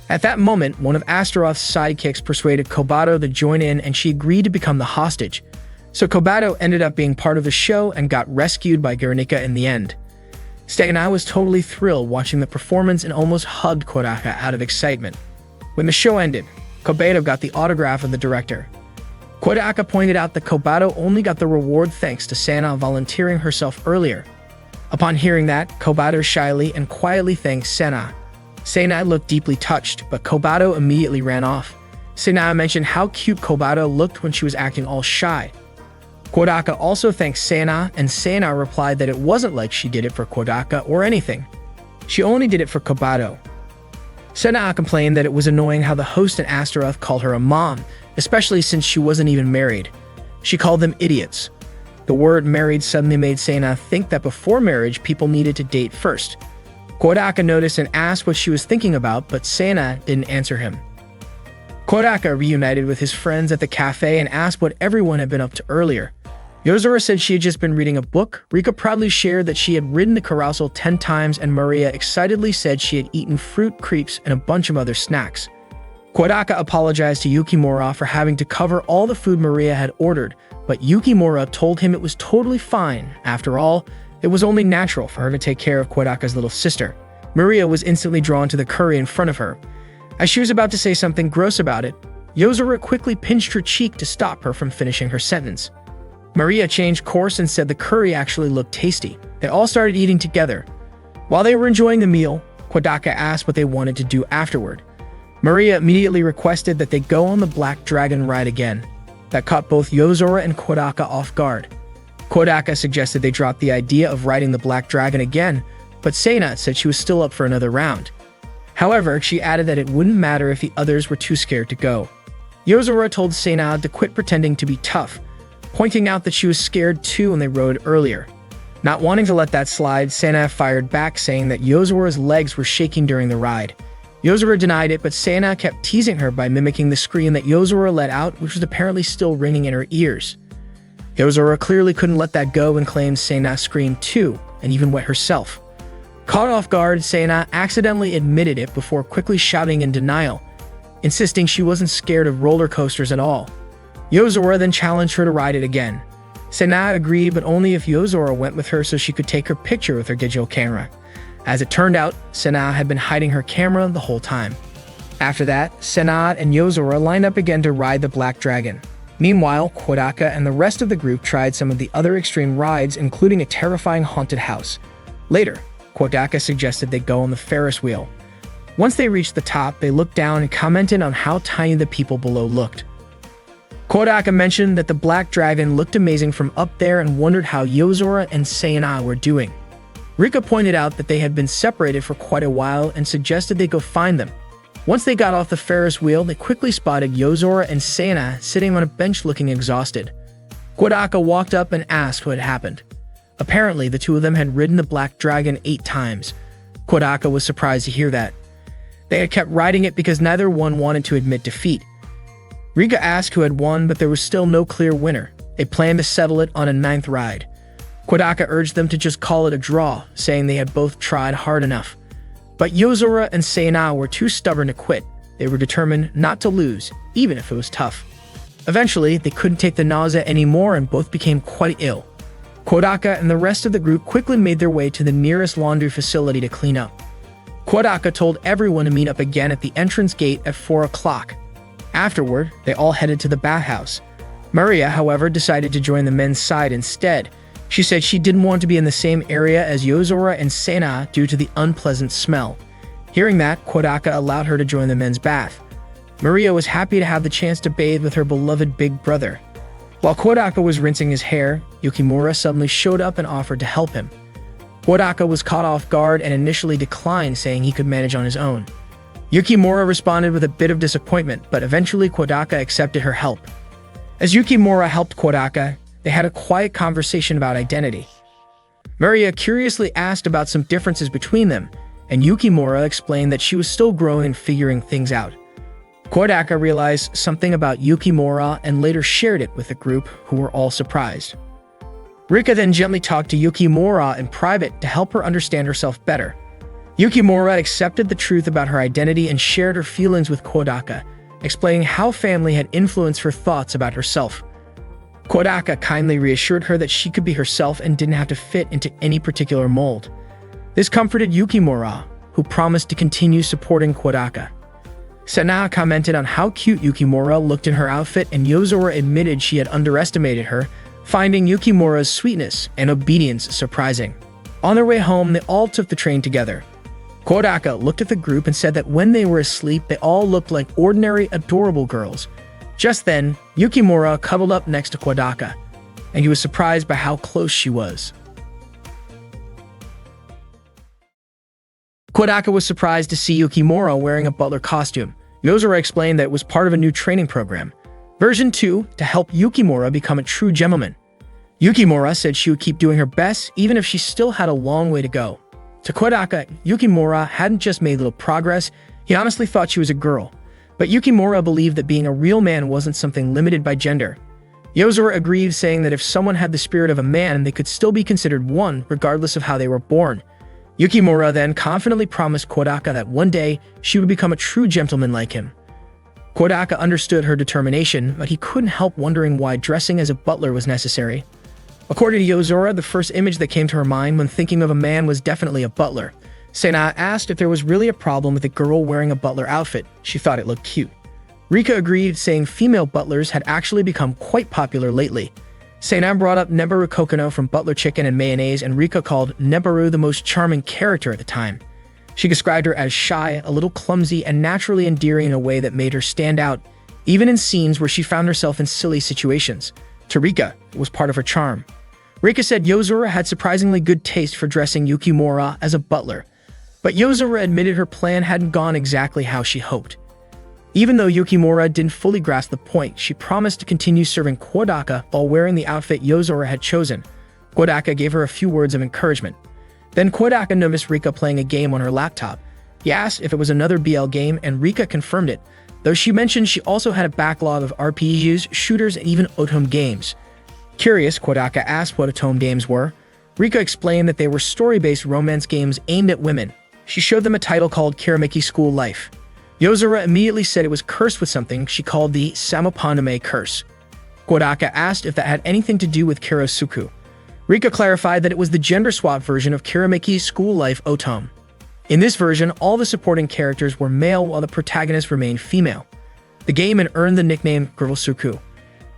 At that moment, one of Astaroth's sidekicks persuaded Kobato to join in, and she agreed to become the hostage. So Kobato ended up being part of the show and got rescued by Guernica in the end. Sena was totally thrilled watching the performance and almost hugged Kodaka out of excitement. When the show ended, Kobato got the autograph of the director. Kodaka pointed out that Kobato only got the reward thanks to Sena volunteering herself earlier. Upon hearing that, Kobato shyly and quietly thanked Sena. Sena looked deeply touched, but Kobato immediately ran off. Sena mentioned how cute Kobato looked when she was acting all shy. Kodaka also thanked Sena, and Sena replied that it wasn't like she did it for Kodaka or anything. She only did it for Kobato. Sena complained that it was annoying how the host and Astaroth called her a mom, especially since she wasn't even married. She called them idiots. The word married suddenly made Sena think that before marriage, people needed to date first. Kodaka noticed and asked what she was thinking about, but Sena didn't answer him. Kodaka reunited with his friends at the cafe and asked what everyone had been up to earlier. Yozora said she had just been reading a book. Rika proudly shared that she had ridden the carousel 10 times, and Maria excitedly said she had eaten fruit crepes and a bunch of other snacks. Kodaka apologized to Yukimura for having to cover all the food Maria had ordered, but Yukimura told him it was totally fine. After all, it was only natural for her to take care of Kodaka's little sister. Maria was instantly drawn to the curry in front of her. As she was about to say something gross about it, Yozora quickly pinched her cheek to stop her from finishing her sentence. Maria changed course and said the curry actually looked tasty. They all started eating together. While they were enjoying the meal, Kodaka asked what they wanted to do afterward. Maria immediately requested that they go on the Black Dragon ride again. That caught both Yozora and Kodaka off guard. Kodaka suggested they drop the idea of riding the Black Dragon again, but Seina said she was still up for another round. However, she added that it wouldn't matter if the others were too scared to go. Yozora told Seina to quit pretending to be tough, pointing out that she was scared too when they rode earlier. Not wanting to let that slide, Seina fired back, saying that Yozora's legs were shaking during the ride. Yozora denied it, but Seina kept teasing her by mimicking the scream that Yozora let out, which was apparently still ringing in her ears. Yozora clearly couldn't let that go and claimed Seina screamed too, and even wet herself. Caught off guard, Seina accidentally admitted it before quickly shouting in denial, insisting she wasn't scared of roller coasters at all. Yozora then challenged her to ride it again. Seina agreed, but only if Yozora went with her so she could take her picture with her digital camera. As it turned out, Seina had been hiding her camera the whole time. After that, Seina and Yozora lined up again to ride the Black Dragon. Meanwhile, Kodaka and the rest of the group tried some of the other extreme rides, including a terrifying haunted house. Later, Kodaka suggested they go on the Ferris wheel. Once they reached the top, they looked down and commented on how tiny the people below looked. Kodaka mentioned that the Black Dragon looked amazing from up there and wondered how Yozora and Seina were doing. Rika pointed out that they had been separated for quite a while and suggested they go find them. Once they got off the Ferris wheel, they quickly spotted Yozora and Seina sitting on a bench looking exhausted. Kodaka walked up and asked what had happened. Apparently, the two of them had ridden the Black Dragon 8 times. Kodaka was surprised to hear that. They had kept riding it because neither one wanted to admit defeat. Rika asked who had won, but there was still no clear winner. They planned to settle it on a 9th ride. Kodaka urged them to just call it a draw, saying they had both tried hard enough. But Yozora and Seina were too stubborn to quit. They were determined not to lose, even if it was tough. Eventually, they couldn't take the nausea anymore and both became quite ill. Kodaka and the rest of the group quickly made their way to the nearest laundry facility to clean up. Kodaka told everyone to meet up again at the entrance gate at 4 o'clock. Afterward, they all headed to the bathhouse. Maria, however, decided to join the men's side instead. She said she didn't want to be in the same area as Yozora and Seina due to the unpleasant smell. Hearing that, Kodaka allowed her to join the men's bath. Maria was happy to have the chance to bathe with her beloved big brother. While Kodaka was rinsing his hair, Yukimura suddenly showed up and offered to help him. Kodaka was caught off guard and initially declined, saying he could manage on his own. Yukimura responded with a bit of disappointment, but eventually Kodaka accepted her help. As Yukimura helped Kodaka, they had a quiet conversation about identity. Maria curiously asked about some differences between them, and Yukimura explained that she was still growing and figuring things out. Kodaka realized something about Yukimura and later shared it with the group, who were all surprised. Rika then gently talked to Yukimura in private to help her understand herself better. Yukimura accepted the truth about her identity and shared her feelings with Kodaka, explaining how family had influenced her thoughts about herself. Kodaka kindly reassured her that she could be herself and didn't have to fit into any particular mold. This comforted Yukimura, who promised to continue supporting Kodaka. Seina commented on how cute Yukimura looked in her outfit, and Yozora admitted she had underestimated her, finding Yukimura's sweetness and obedience surprising. On their way home, they all took the train together. Kodaka looked at the group and said that when they were asleep, they all looked like ordinary, adorable girls. Just then, Yukimura cuddled up next to Kodaka, and he was surprised by how close she was. Kodaka was surprised to see Yukimura wearing a butler costume. Yozora explained that it was part of a new training program, version 2, to help Yukimura become a true gentleman. Yukimura said she would keep doing her best even if she still had a long way to go. To Kodaka, Yukimura hadn't just made little progress, he honestly thought she was a girl. But Yukimura believed that being a real man wasn't something limited by gender. Yozora agreed, saying that if someone had the spirit of a man, they could still be considered one, regardless of how they were born. Yukimura then confidently promised Kodaka that one day she would become a true gentleman like him. Kodaka understood her determination, but he couldn't help wondering why dressing as a butler was necessary. According to Yozora, the first image that came to her mind when thinking of a man was definitely a butler. Sena asked if there was really a problem with a girl wearing a butler outfit. She thought it looked cute. Rika agreed, saying female butlers had actually become quite popular lately. Sena brought up Nebaru Kokono from Butler Chicken and Mayonnaise, and Rika called Nebaru the most charming character at the time. She described her as shy, a little clumsy, and naturally endearing in a way that made her stand out, even in scenes where she found herself in silly situations. To Rika, it was part of her charm. Rika said Yozora had surprisingly good taste for dressing Yukimura as a butler, but Yozora admitted her plan hadn't gone exactly how she hoped. Even though Yukimura didn't fully grasp the point, she promised to continue serving Kodaka while wearing the outfit Yozora had chosen. Kodaka gave her a few words of encouragement. Then Kodaka noticed Rika playing a game on her laptop. He asked if it was another BL game, and Rika confirmed it, though she mentioned she also had a backlog of RPGs, shooters, and even otome games. Curious, Kodaka asked what otome games were. Rika explained that they were story-based romance games aimed at women. She showed them a title called Kirameki School Life. Yozora immediately said it was cursed with something she called the Samapaname curse. Kodaka asked if that had anything to do with Kirosuku. Rika clarified that it was the gender-swap version of Kirameki School Life Otome. In this version, all the supporting characters were male while the protagonist remained female. The game had earned the nickname Girlsuku.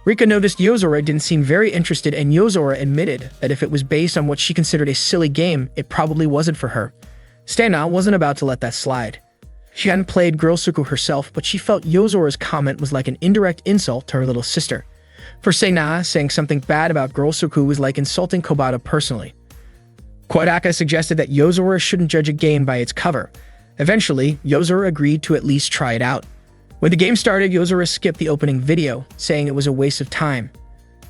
Rika noticed Yozora didn't seem very interested, and Yozora admitted that if it was based on what she considered a silly game, it probably wasn't for her. Stana wasn't about to let that slide. She hadn't played Girlsuku herself, but she felt Yozora's comment was like an indirect insult to her little sister. For Sena, saying something bad about Girlsuku was like insulting Kobata personally. Kodaka suggested that Yozora shouldn't judge a game by its cover. Eventually, Yozora agreed to at least try it out. When the game started, Yozora skipped the opening video, saying it was a waste of time.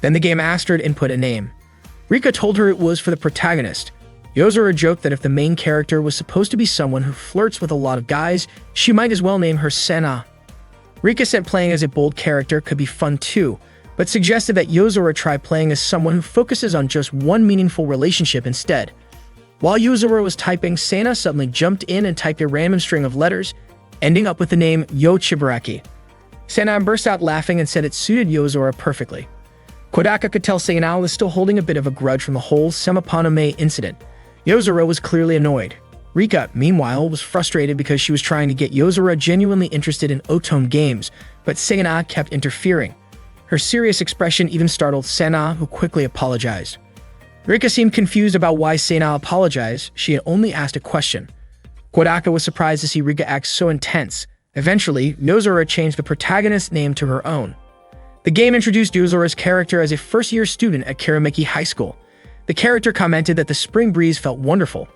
Then the game asked her to input a name. Rika told her it was for the protagonist. Yozora joked that if the main character was supposed to be someone who flirts with a lot of guys, she might as well name her Sena. Rika said playing as a bold character could be fun too, but suggested that Yozora try playing as someone who focuses on just one meaningful relationship instead. While Yozora was typing, Sena suddenly jumped in and typed a random string of letters, ending up with the name Yo Chibaraki. Sena burst out laughing and said it suited Yozora perfectly. Kodaka could tell Sena was still holding a bit of a grudge from the whole Semapaname incident. Yozora was clearly annoyed. Rika, meanwhile, was frustrated because she was trying to get Yozora genuinely interested in otome games, but Sena kept interfering. Her serious expression even startled Sena, who quickly apologized. Rika seemed confused about why Sena apologized. She had only asked a question. Kodaka was surprised to see Rika act so intense. Eventually, Yozora changed the protagonist's name to her own. The game introduced Yozora's character as a first-year student at Kirameki High School. The character commented that the spring breeze felt wonderful.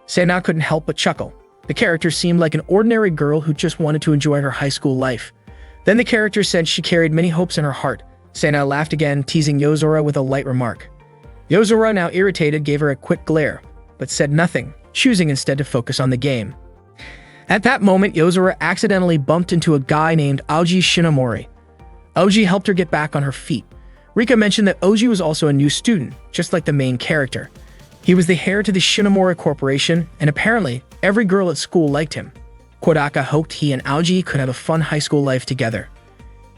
Sena couldn't help but chuckle. The character seemed like an ordinary girl who just wanted to enjoy her high school life. Then the character said she carried many hopes in her heart. Sena laughed again, teasing Yozora with a light remark. Yozora, now irritated, gave her a quick glare, but said nothing, choosing instead to focus on the game. At that moment, Yozora accidentally bumped into a guy named Aoji Shinomori. Aoji helped her get back on her feet. Rika mentioned that Oji was also a new student, just like the main character. He was the heir to the Shinomori Corporation, and apparently, every girl at school liked him. Kodaka hoped he and Aoji could have a fun high school life together.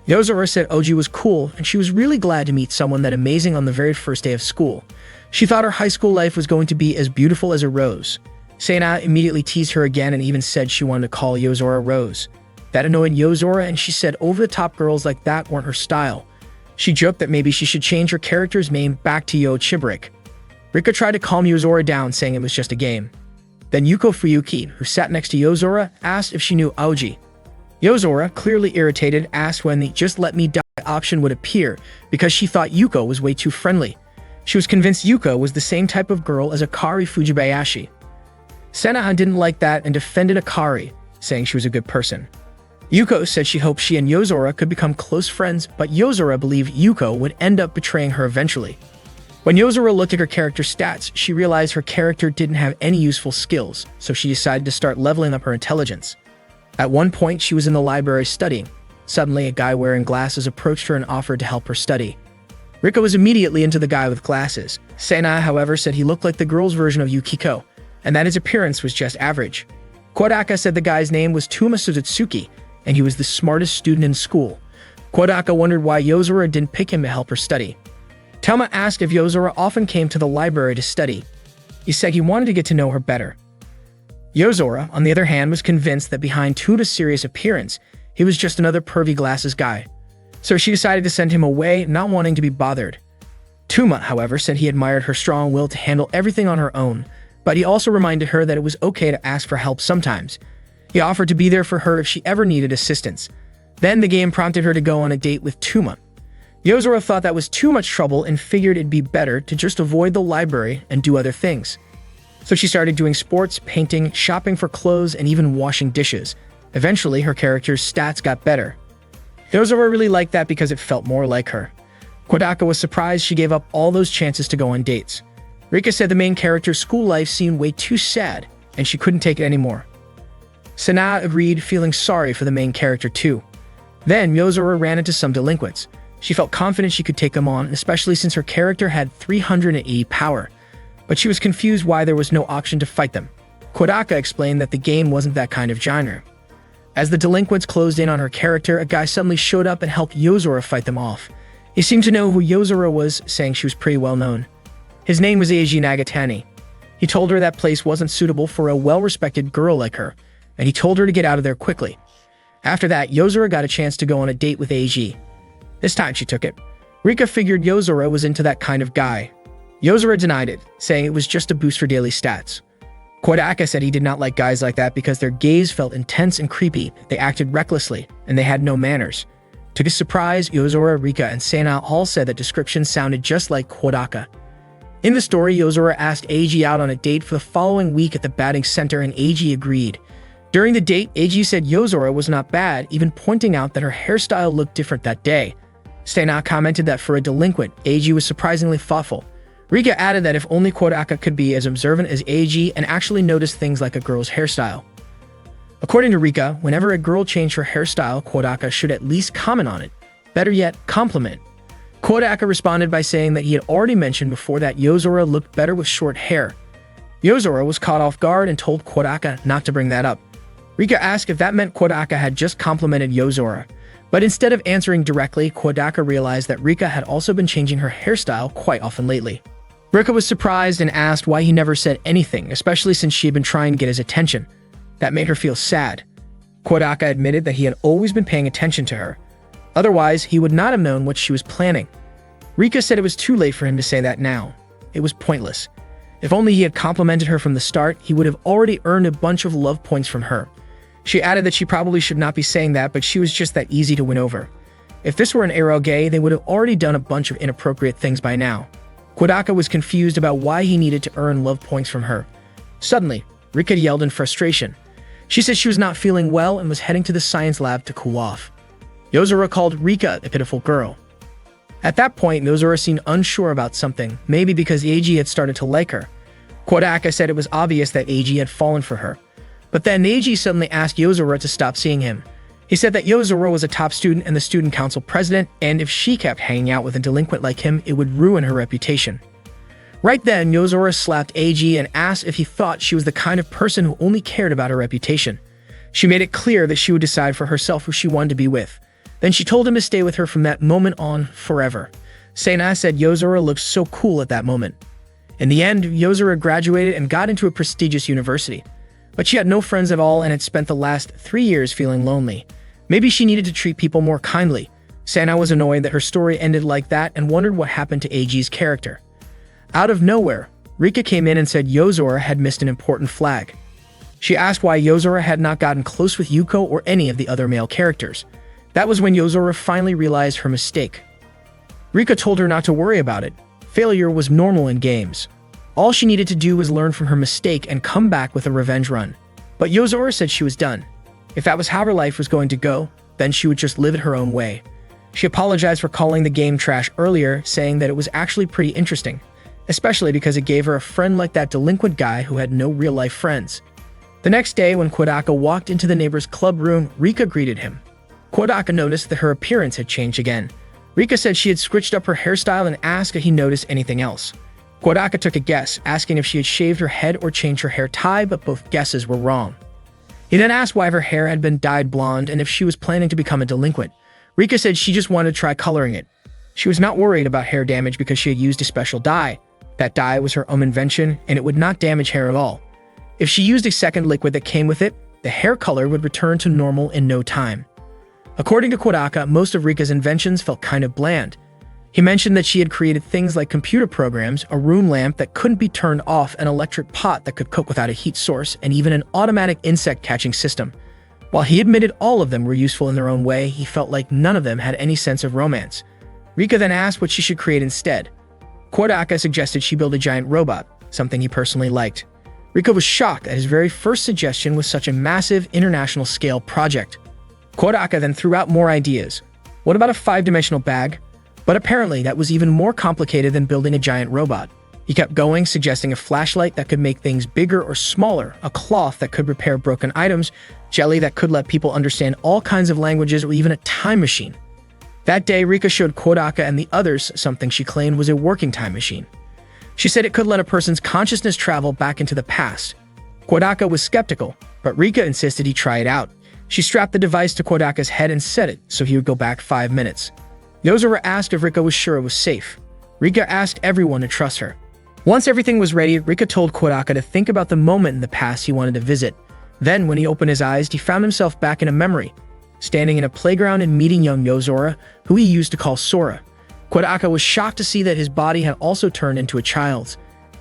Yozora said Oji was cool, and she was really glad to meet someone that amazing on the very first day of school. She thought her high school life was going to be as beautiful as a rose. Sena immediately teased her again and even said she wanted to call Yozora Rose. That annoyed Yozora, and she said over-the-top girls like that weren't her style. She joked that maybe she should change her character's name back to Yo Chibarik. Rika tried to calm Yozora down, saying it was just a game. Then Yuko Fuyuki, who sat next to Yozora, asked if she knew Aoji. Yozora, clearly irritated, asked when the "just let me die" option would appear because she thought Yuko was way too friendly. She was convinced Yuko was the same type of girl as Akari Fujibayashi. Senahan didn't like that and defended Akari, saying she was a good person. Yuko said she hoped she and Yozora could become close friends, but Yozora believed Yuko would end up betraying her eventually. When Yozora looked at her character's stats, she realized her character didn't have any useful skills, so she decided to start leveling up her intelligence. At one point, she was in the library studying. Suddenly, a guy wearing glasses approached her and offered to help her study. Rika was immediately into the guy with glasses. Sena, however, said he looked like the girl's version of Yukiko, and that his appearance was just average. Kodaka said the guy's name was Tuma Suzutsuki, and he was the smartest student in school. Kodaka wondered why Yozora didn't pick him to help her study. Toma asked if Yozora often came to the library to study. He said he wanted to get to know her better. Yozora, on the other hand, was convinced that behind Tuda's serious appearance, he was just another pervy glasses guy. So she decided to send him away, not wanting to be bothered. Tuma, however, said he admired her strong will to handle everything on her own, but he also reminded her that it was okay to ask for help sometimes. He offered to be there for her if she ever needed assistance. Then the game prompted her to go on a date with Tuma. Yozora thought that was too much trouble and figured it'd be better to just avoid the library and do other things. So she started doing sports, painting, shopping for clothes, and even washing dishes. Eventually, her character's stats got better. Yozora really liked that because it felt more like her. Kodaka was surprised she gave up all those chances to go on dates. Rika said the main character's school life seemed way too sad, and she couldn't take it anymore. Sana agreed, feeling sorry for the main character too. Then Yozora ran into some delinquents. She felt confident she could take them on, especially since her character had 380 power. But she was confused why there was no option to fight them. Kodaka explained that the game wasn't that kind of genre. As the delinquents closed in on her character, a guy suddenly showed up and helped Yozora fight them off. He seemed to know who Yozora was, saying she was pretty well known. His name was Eiji Nagatani. He told her that place wasn't suitable for a well-respected girl like her, and he told her to get out of there quickly. After that, Yozora got a chance to go on a date with Eiji. This time she took it. Rika figured Yozora was into that kind of guy. Yozora denied it, saying it was just a boost for daily stats. Kodaka said he did not like guys like that because their gaze felt intense and creepy, they acted recklessly, and they had no manners. To his surprise, Yozora, Rika, and Sena all said that descriptions sounded just like Kodaka. In the story, Yozora asked Eiji out on a date for the following week at the batting center, and Eiji agreed. During the date, Eiji said Yozora was not bad, even pointing out that her hairstyle looked different that day. Sena commented that for a delinquent, Eiji was surprisingly thoughtful. Rika added that if only Kodaka could be as observant as Eiji and actually notice things like a girl's hairstyle. According to Rika, whenever a girl changed her hairstyle, Kodaka should at least comment on it. Better yet, compliment. Kodaka responded by saying that he had already mentioned before that Yozora looked better with short hair. Yozora was caught off guard and told Kodaka not to bring that up. Rika asked if that meant Kodaka had just complimented Yozora. But instead of answering directly, Kodaka realized that Rika had also been changing her hairstyle quite often lately. Rika was surprised and asked why he never said anything, especially since she had been trying to get his attention. That made her feel sad. Kodaka admitted that he had always been paying attention to her. Otherwise, he would not have known what she was planning. Rika said it was too late for him to say that now. It was pointless. If only he had complimented her from the start, he would have already earned a bunch of love points from her. She added that she probably should not be saying that, but she was just that easy to win over. If this were an eroge, they would have already done a bunch of inappropriate things by now. Kodaka was confused about why he needed to earn love points from her. Suddenly, Rika yelled in frustration. She said she was not feeling well and was heading to the science lab to cool off. Yozora called Rika a pitiful girl. At that point, Yozora seemed unsure about something, maybe because Eiji had started to like her. Kodaka said it was obvious that Eiji had fallen for her. But then Eiji suddenly asked Yozora to stop seeing him. He said that Yozora was a top student and the student council president, and if she kept hanging out with a delinquent like him, it would ruin her reputation. Right then, Yozora slapped Eiji and asked if he thought she was the kind of person who only cared about her reputation. She made it clear that she would decide for herself who she wanted to be with. Then she told him to stay with her from that moment on forever. Sena said Yozora looked so cool at that moment. In the end, Yozora graduated and got into a prestigious university. But she had no friends at all and had spent the last 3 years feeling lonely. Maybe she needed to treat people more kindly. Sena was annoyed that her story ended like that and wondered what happened to Eiji's character. Out of nowhere, Rika came in and said Yozora had missed an important flag. She asked why Yozora had not gotten close with Yuko or any of the other male characters. That was when Yozora finally realized her mistake. Rika told her not to worry about it. Failure was normal in games. All she needed to do was learn from her mistake and come back with a revenge run. But Yozora said she was done. If that was how her life was going to go, then she would just live it her own way. She apologized for calling the game trash earlier, saying that it was actually pretty interesting, especially because it gave her a friend like that delinquent guy who had no real-life friends. The next day, when Kodaka walked into the neighbor's club room, Rika greeted him. Kodaka noticed that her appearance had changed again. Rika said she had switched up her hairstyle and asked if he noticed anything else. Kodaka took a guess, asking if she had shaved her head or changed her hair tie, but both guesses were wrong. He then asked why her hair had been dyed blonde and if she was planning to become a delinquent. Rika said she just wanted to try coloring it. She was not worried about hair damage because she had used a special dye. That dye was her own invention, and it would not damage hair at all. If she used a second liquid that came with it, the hair color would return to normal in no time. According to Kodaka, most of Rika's inventions felt kind of bland. He mentioned that she had created things like computer programs, a room lamp that couldn't be turned off, an electric pot that could cook without a heat source, and even an automatic insect catching system. While he admitted all of them were useful in their own way, he felt like none of them had any sense of romance. Rika then asked what she should create instead. Kodaka suggested she build a giant robot, something he personally liked. Rika was shocked that his very first suggestion was such a massive, international-scale project. Kodaka then threw out more ideas. What about a 5-dimensional bag? But apparently that was even more complicated than building a giant robot. He kept going, suggesting a flashlight that could make things bigger or smaller, a cloth that could repair broken items, jelly that could let people understand all kinds of languages, or even a time machine. That day, Rika showed Kodaka and the others something she claimed was a working time machine. She said it could let a person's consciousness travel back into the past. Kodaka was skeptical, but Rika insisted he try it out. She strapped the device to Kodaka's head and set it so he would go back 5 minutes. Yozora asked if Rika was sure it was safe. Rika asked everyone to trust her. Once everything was ready, Rika told Kodaka to think about the moment in the past he wanted to visit. Then, when he opened his eyes, he found himself back in a memory, standing in a playground and meeting young Yozora, who he used to call Sora. Kodaka was shocked to see that his body had also turned into a child's.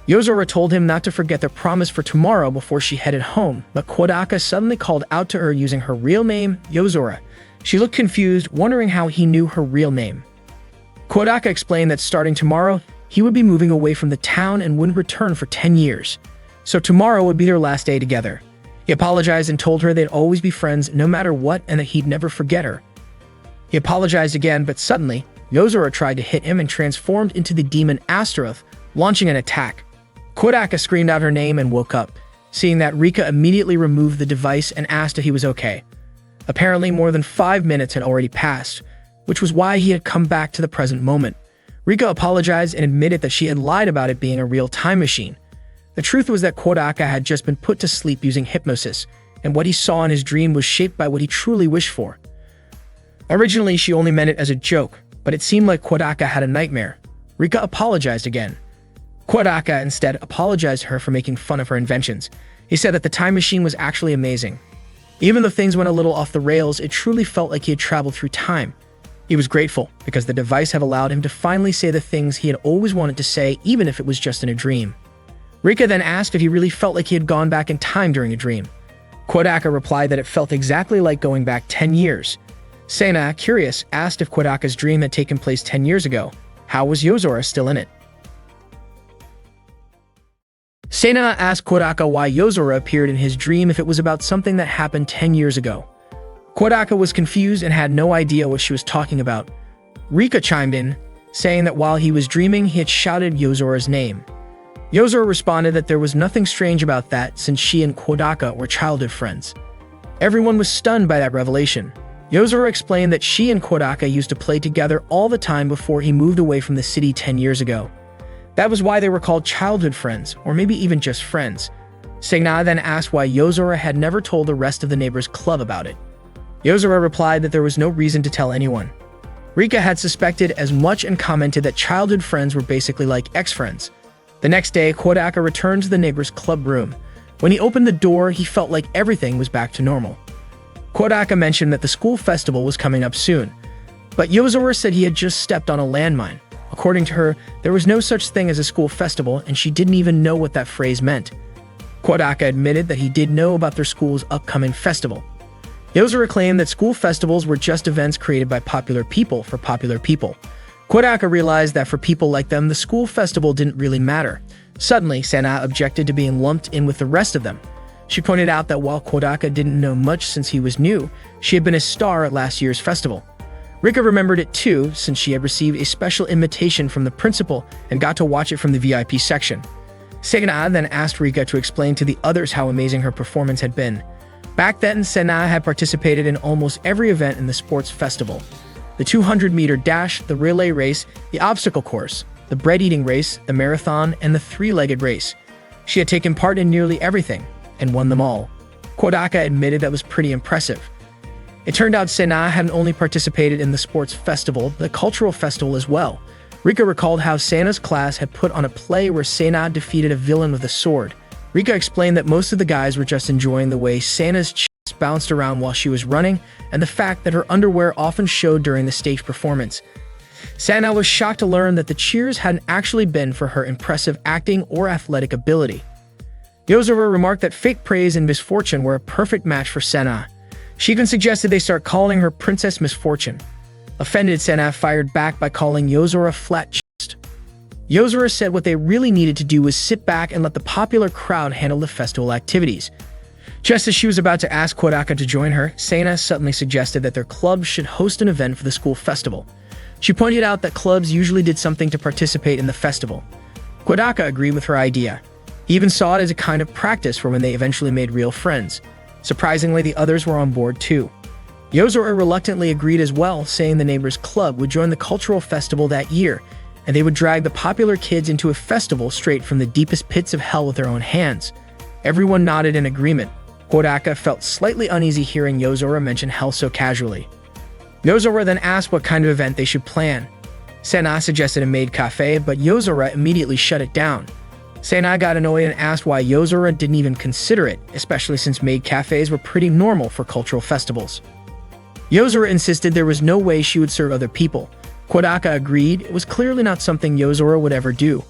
Yozora told him not to forget their promise for tomorrow before she headed home, but Kodaka suddenly called out to her using her real name, Yozora. She looked confused, wondering how he knew her real name. Kodaka explained that starting tomorrow, he would be moving away from the town and wouldn't return for 10 years. So tomorrow would be their last day together. He apologized and told her they'd always be friends no matter what and that he'd never forget her. He apologized again, but suddenly, Yozora tried to hit him and transformed into the demon Astaroth, launching an attack. Kodaka screamed out her name and woke up. Seeing that, Rika immediately removed the device and asked if he was okay. Apparently, more than 5 minutes had already passed, which was why he had come back to the present moment. Rika apologized and admitted that she had lied about it being a real time machine. The truth was that Kodaka had just been put to sleep using hypnosis, and what he saw in his dream was shaped by what he truly wished for. Originally, she only meant it as a joke, but it seemed like Kodaka had a nightmare. Rika apologized again. Kodaka instead apologized to her for making fun of her inventions. He said that the time machine was actually amazing. Even though things went a little off the rails, it truly felt like he had traveled through time. He was grateful because the device had allowed him to finally say the things he had always wanted to say, even if it was just in a dream. Rika then asked if he really felt like he had gone back in time during a dream. Kodaka replied that it felt exactly like going back 10 years. Sena, curious, asked if Kodaka's dream had taken place 10 years ago. How was Yozora still in it? Sena asked Kodaka why Yozora appeared in his dream if it was about something that happened 10 years ago. Kodaka was confused and had no idea what she was talking about. Rika chimed in, saying that while he was dreaming, he had shouted Yozora's name. Yozora responded that there was nothing strange about that since she and Kodaka were childhood friends. Everyone was stunned by that revelation. Yozora explained that she and Kodaka used to play together all the time before he moved away from the city 10 years ago. That was why they were called childhood friends, or maybe even just friends. Segna then asked why Yozora had never told the rest of the neighbors' club about it. Yozora replied that there was no reason to tell anyone. Rika had suspected as much and commented that childhood friends were basically like ex-friends. The next day, Kodaka returned to the neighbor's club room. When he opened the door, he felt like everything was back to normal. Kodaka mentioned that the school festival was coming up soon, but Yozora said he had just stepped on a landmine. According to her, there was no such thing as a school festival, and she didn't even know what that phrase meant. Kodaka admitted that he did know about their school's upcoming festival. Yozora claimed that school festivals were just events created by popular people for popular people. Kodaka realized that for people like them, the school festival didn't really matter. Suddenly, Sena objected to being lumped in with the rest of them. She pointed out that while Kodaka didn't know much since he was new, she had been a star at last year's festival. Rika remembered it too, since she had received a special invitation from the principal and got to watch it from the VIP section. Sena then asked Rika to explain to the others how amazing her performance had been. Back then, Sena had participated in almost every event in the sports festival. The 200-meter dash, the relay race, the obstacle course, the bread-eating race, the marathon, and the three-legged race. She had taken part in nearly everything, and won them all. Kodaka admitted that was pretty impressive. It turned out Sena hadn't only participated in the sports festival, but the cultural festival as well. Rika recalled how Sena's class had put on a play where Sena defeated a villain with a sword. Rika explained that most of the guys were just enjoying the way Sena's chest bounced around while she was running, and the fact that her underwear often showed during the stage performance. Sena was shocked to learn that the cheers hadn't actually been for her impressive acting or athletic ability. Yozora remarked that fake praise and misfortune were a perfect match for Sena. She even suggested they start calling her Princess Misfortune. Offended, Sena fired back by calling Yozora flat chest. Yozora said what they really needed to do was sit back and let the popular crowd handle the festival activities. Just as she was about to ask Kodaka to join her, Sena suddenly suggested that their club should host an event for the school festival. She pointed out that clubs usually did something to participate in the festival. Kodaka agreed with her idea. He even saw it as a kind of practice for when they eventually made real friends. Surprisingly, the others were on board too. Yozora reluctantly agreed as well, saying the neighbors' club would join the cultural festival that year, and they would drag the popular kids into a festival straight from the deepest pits of hell with their own hands. Everyone nodded in agreement. Kodaka felt slightly uneasy hearing Yozora mention hell so casually. Yozora then asked what kind of event they should plan. Sena suggested a maid cafe, but Yozora immediately shut it down. Sena got annoyed and asked why Yozora didn't even consider it, especially since maid cafes were pretty normal for cultural festivals. Yozora insisted there was no way she would serve other people. Kodaka agreed it was clearly not something Yozora would ever do.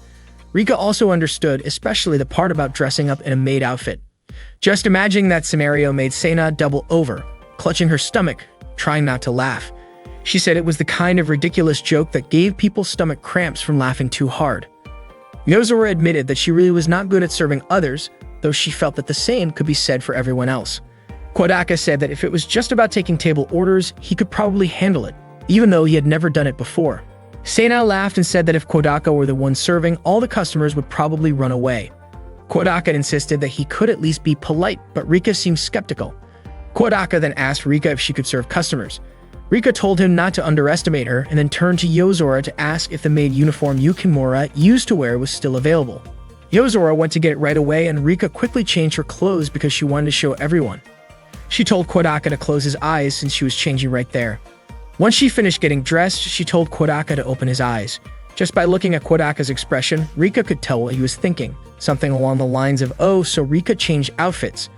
Rika also understood, especially the part about dressing up in a maid outfit. Just imagining that scenario made Sena double over, clutching her stomach, trying not to laugh. She said it was the kind of ridiculous joke that gave people stomach cramps from laughing too hard. Yozora admitted that she really was not good at serving others, though she felt that the same could be said for everyone else. Kodaka said that if it was just about taking table orders, he could probably handle it, even though he had never done it before. Sena laughed and said that if Kodaka were the one serving, all the customers would probably run away. Kodaka insisted that he could at least be polite, but Rika seemed skeptical. Kodaka then asked Rika if she could serve customers. Rika told him not to underestimate her and then turned to Yozora to ask if the maid uniform Yukimura used to wear was still available. Yozora went to get it right away and Rika quickly changed her clothes because she wanted to show everyone. She told Kodaka to close his eyes since she was changing right there. Once she finished getting dressed, she told Kodaka to open his eyes. Just by looking at Kodaka's expression, Rika could tell what he was thinking, something along the lines of, "Oh, so Rika changed outfits."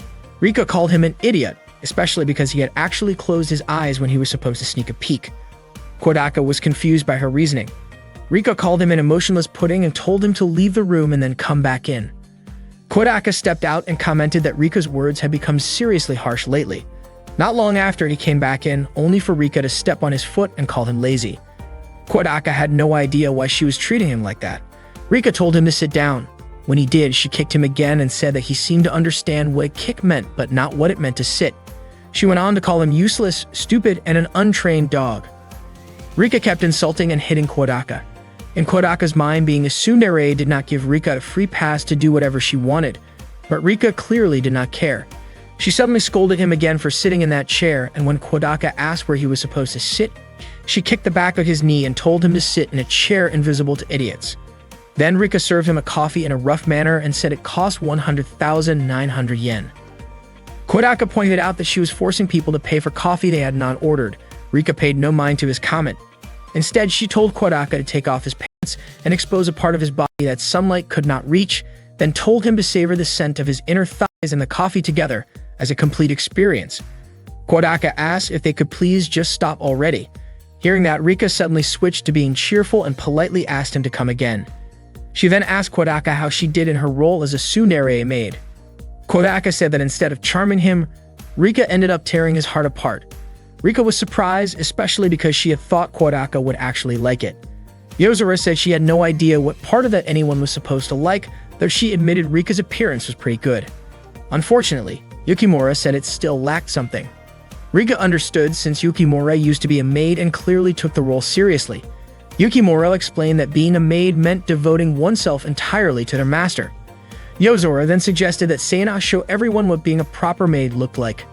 Rika called him an idiot, especially because he had actually closed his eyes when he was supposed to sneak a peek. Kodaka was confused by her reasoning. Rika called him an emotionless pudding and told him to leave the room and then come back in. Kodaka stepped out and commented that Rika's words had become seriously harsh lately. Not long after, he came back in, only for Rika to step on his foot and call him lazy. Kodaka had no idea why she was treating him like that. Rika told him to sit down. When he did, she kicked him again and said that he seemed to understand what a kick meant, but not what it meant to sit. She went on to call him useless, stupid, and an untrained dog. Rika kept insulting and hitting Kodaka. In Kodaka's mind, being a tsundere did not give Rika a free pass to do whatever she wanted, but Rika clearly did not care. She suddenly scolded him again for sitting in that chair, and when Kodaka asked where he was supposed to sit, she kicked the back of his knee and told him to sit in a chair invisible to idiots. Then Rika served him a coffee in a rough manner and said it cost 100,900 yen. Kodaka pointed out that she was forcing people to pay for coffee they had not ordered. Rika paid no mind to his comment. Instead, she told Kodaka to take off his pants and expose a part of his body that sunlight could not reach, then told him to savor the scent of his inner thighs and the coffee together as a complete experience. Kodaka asked if they could please just stop already. Hearing that, Rika suddenly switched to being cheerful and politely asked him to come again. She then asked Kodaka how she did in her role as a tsundere maid. Kodaka said that instead of charming him, Rika ended up tearing his heart apart. Rika was surprised, especially because she had thought Kodaka would actually like it. Yozora said she had no idea what part of that anyone was supposed to like, though she admitted Rika's appearance was pretty good. Unfortunately, Yukimura said it still lacked something. Rika understood since Yukimura used to be a maid and clearly took the role seriously. Yukimura explained that being a maid meant devoting oneself entirely to their master. Yozora then suggested that Sana show everyone what being a proper maid looked like.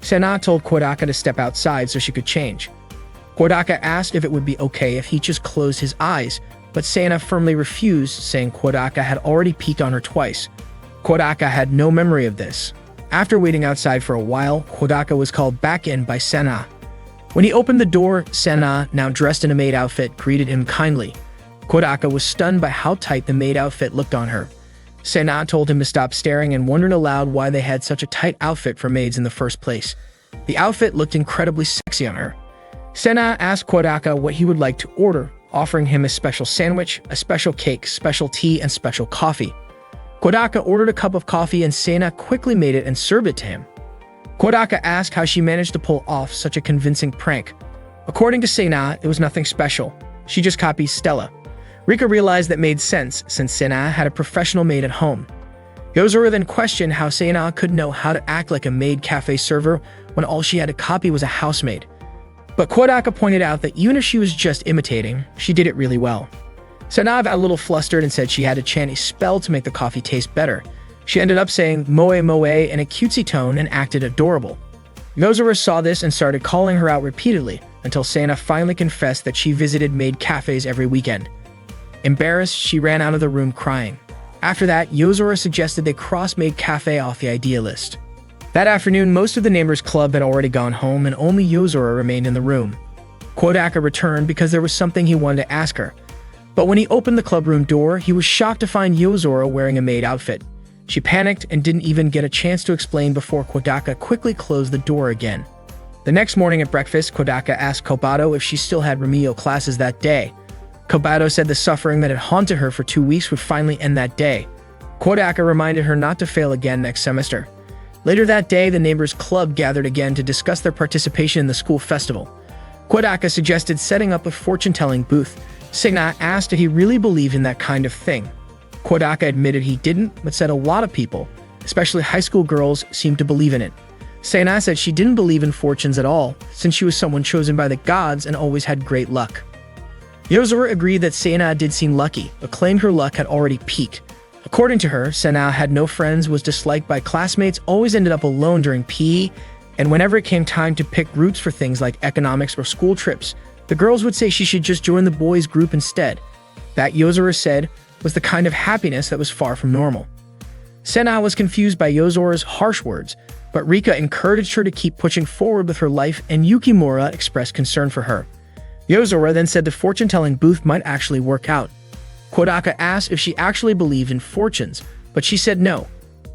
Sana told Kodaka to step outside so she could change. Kodaka asked if it would be okay if he just closed his eyes, but Sana firmly refused, saying Kodaka had already peeked on her twice. Kodaka had no memory of this. After waiting outside for a while, Kodaka was called back in by Sana. When he opened the door, Sana, now dressed in a maid outfit, greeted him kindly. Kodaka was stunned by how tight the maid outfit looked on her. Sana told him to stop staring and wondered aloud why they had such a tight outfit for maids in the first place. The outfit looked incredibly sexy on her. Sana asked Kodaka what he would like to order, offering him a special sandwich, a special cake, special tea, and special coffee. Kodaka ordered a cup of coffee and Sana quickly made it and served it to him. Kodaka asked how she managed to pull off such a convincing prank. According to Sana, it was nothing special. She just copied Stella. Rika realized that made sense since Sana had a professional maid at home. Yozora then questioned how Sana could know how to act like a maid cafe server when all she had to copy was a housemaid. But Kodaka pointed out that even if she was just imitating, she did it really well. Sana got a little flustered and said she had to chant a spell to make the coffee taste better. She ended up saying moe moe in a cutesy tone and acted adorable. Yozora saw this and started calling her out repeatedly until Sana finally confessed that she visited maid cafes every weekend. Embarrassed, she ran out of the room crying. After that, Yozora suggested they cross maid cafe off the idea list. That afternoon, most of the neighbors' club had already gone home and only Yozora remained in the room. Kodaka returned because there was something he wanted to ask her. But when he opened the club room door, he was shocked to find Yozora wearing a maid outfit. She panicked and didn't even get a chance to explain before Kodaka quickly closed the door again. The next morning at breakfast, Kodaka asked Kobato if she still had remedial classes that day. Kobato said the suffering that had haunted her for 2 weeks would finally end that day. Kodaka reminded her not to fail again next semester. Later that day, the neighbors' club gathered again to discuss their participation in the school festival. Kodaka suggested setting up a fortune-telling booth. Sana asked if he really believed in that kind of thing. Kodaka admitted he didn't, but said a lot of people, especially high school girls, seemed to believe in it. Sana said she didn't believe in fortunes at all, since she was someone chosen by the gods and always had great luck. Yozora agreed that Sana did seem lucky, but claimed her luck had already peaked. According to her, Sana had no friends, was disliked by classmates, always ended up alone during PE, and whenever it came time to pick groups for things like economics or school trips, the girls would say she should just join the boys' group instead. That, Yozora said, was the kind of happiness that was far from normal. Sana was confused by Yozora's harsh words, but Rika encouraged her to keep pushing forward with her life, and Yukimura expressed concern for her. Yozora then said the fortune-telling booth might actually work out. Kodaka asked if she actually believed in fortunes, but she said no.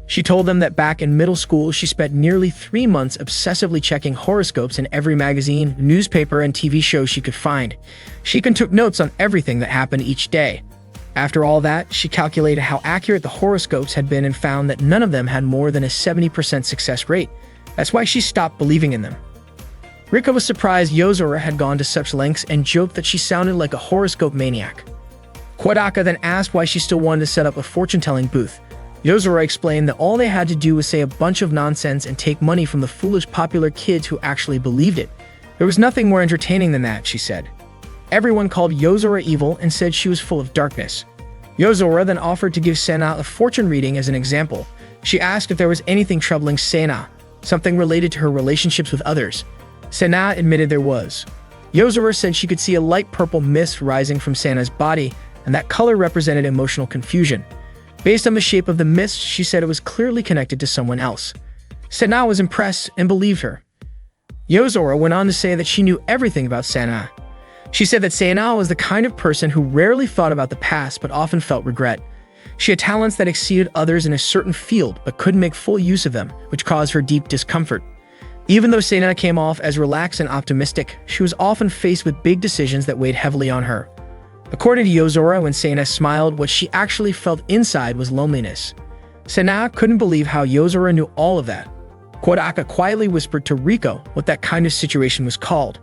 She told them that back in middle school, she spent nearly 3 months obsessively checking horoscopes in every magazine, newspaper, and TV show she could find. She even took notes on everything that happened each day. After all that, she calculated how accurate the horoscopes had been and found that none of them had more than a 70% success rate. That's why she stopped believing in them. Rika was surprised Yozora had gone to such lengths and joked that she sounded like a horoscope maniac. Kodaka then asked why she still wanted to set up a fortune-telling booth. Yozora explained that all they had to do was say a bunch of nonsense and take money from the foolish popular kids who actually believed it. There was nothing more entertaining than that, she said. Everyone called Yozora evil and said she was full of darkness. Yozora then offered to give Sana a fortune reading as an example. She asked if there was anything troubling Sana, something related to her relationships with others. Sana admitted there was. Yozora said she could see a light purple mist rising from Sana's body, and that color represented emotional confusion. Based on the shape of the mist, she said it was clearly connected to someone else. Sana was impressed and believed her. Yozora went on to say that she knew everything about Sana. She said that Sana was the kind of person who rarely thought about the past but often felt regret. She had talents that exceeded others in a certain field but couldn't make full use of them, which caused her deep discomfort. Even though Sana came off as relaxed and optimistic, she was often faced with big decisions that weighed heavily on her. According to Yozora, when Sana smiled, what she actually felt inside was loneliness. Sana couldn't believe how Yozora knew all of that. Kodaka quietly whispered to Riko what that kind of situation was called.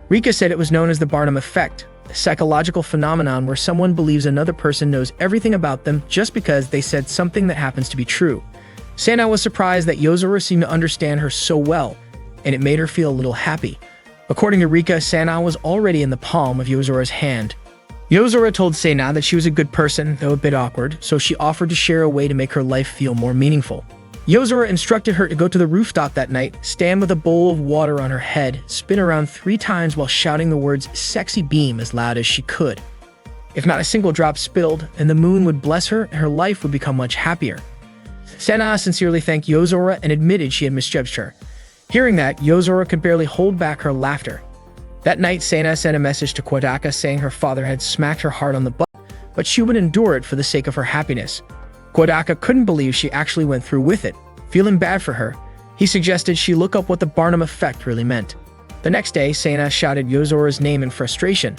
Rika said it was known as the Barnum effect, a psychological phenomenon where someone believes another person knows everything about them just because they said something that happens to be true. Sana was surprised that Yozora seemed to understand her so well, and it made her feel a little happy. According to Rika, Sana was already in the palm of Yozora's hand. Yozora told Sena that she was a good person, though a bit awkward, so she offered to share a way to make her life feel more meaningful. Yozora instructed her to go to the rooftop that night, stand with a bowl of water on her head, spin around 3 times while shouting the words "sexy beam" as loud as she could. If not a single drop spilled, then the moon would bless her and her life would become much happier. Sena sincerely thanked Yozora and admitted she had misjudged her. Hearing that, Yozora could barely hold back her laughter. That night, Sena sent a message to Kodaka saying her father had smacked her hard on the butt, but she would endure it for the sake of her happiness. Kodaka couldn't believe she actually went through with it. Feeling bad for her, he suggested she look up what the Barnum effect really meant. The next day, Sena shouted Yozora's name in frustration.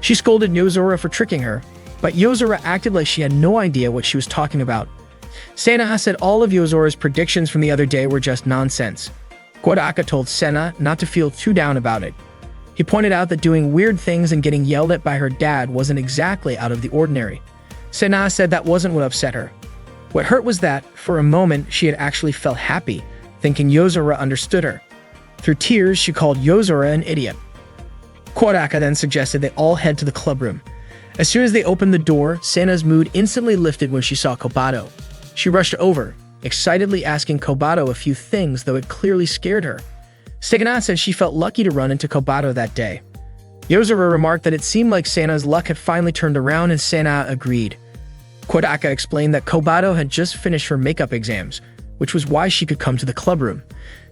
She scolded Yozora for tricking her, but Yozora acted like she had no idea what she was talking about. Sena said all of Yozora's predictions from the other day were just nonsense. Kodaka told Sena not to feel too down about it. He pointed out that doing weird things and getting yelled at by her dad wasn't exactly out of the ordinary. Sena said that wasn't what upset her. What hurt was that, for a moment, she had actually felt happy, thinking Yozora understood her. Through tears, she called Yozora an idiot. Kodaka then suggested they all head to the clubroom. As soon as they opened the door, Sena's mood instantly lifted when she saw Kobato. She rushed over, excitedly asking Kobato a few things, though it clearly scared her. Sena said she felt lucky to run into Kobato that day. Yozora remarked that it seemed like Sena's luck had finally turned around, and Sena agreed. Kodaka explained that Kobato had just finished her makeup exams, which was why she could come to the clubroom.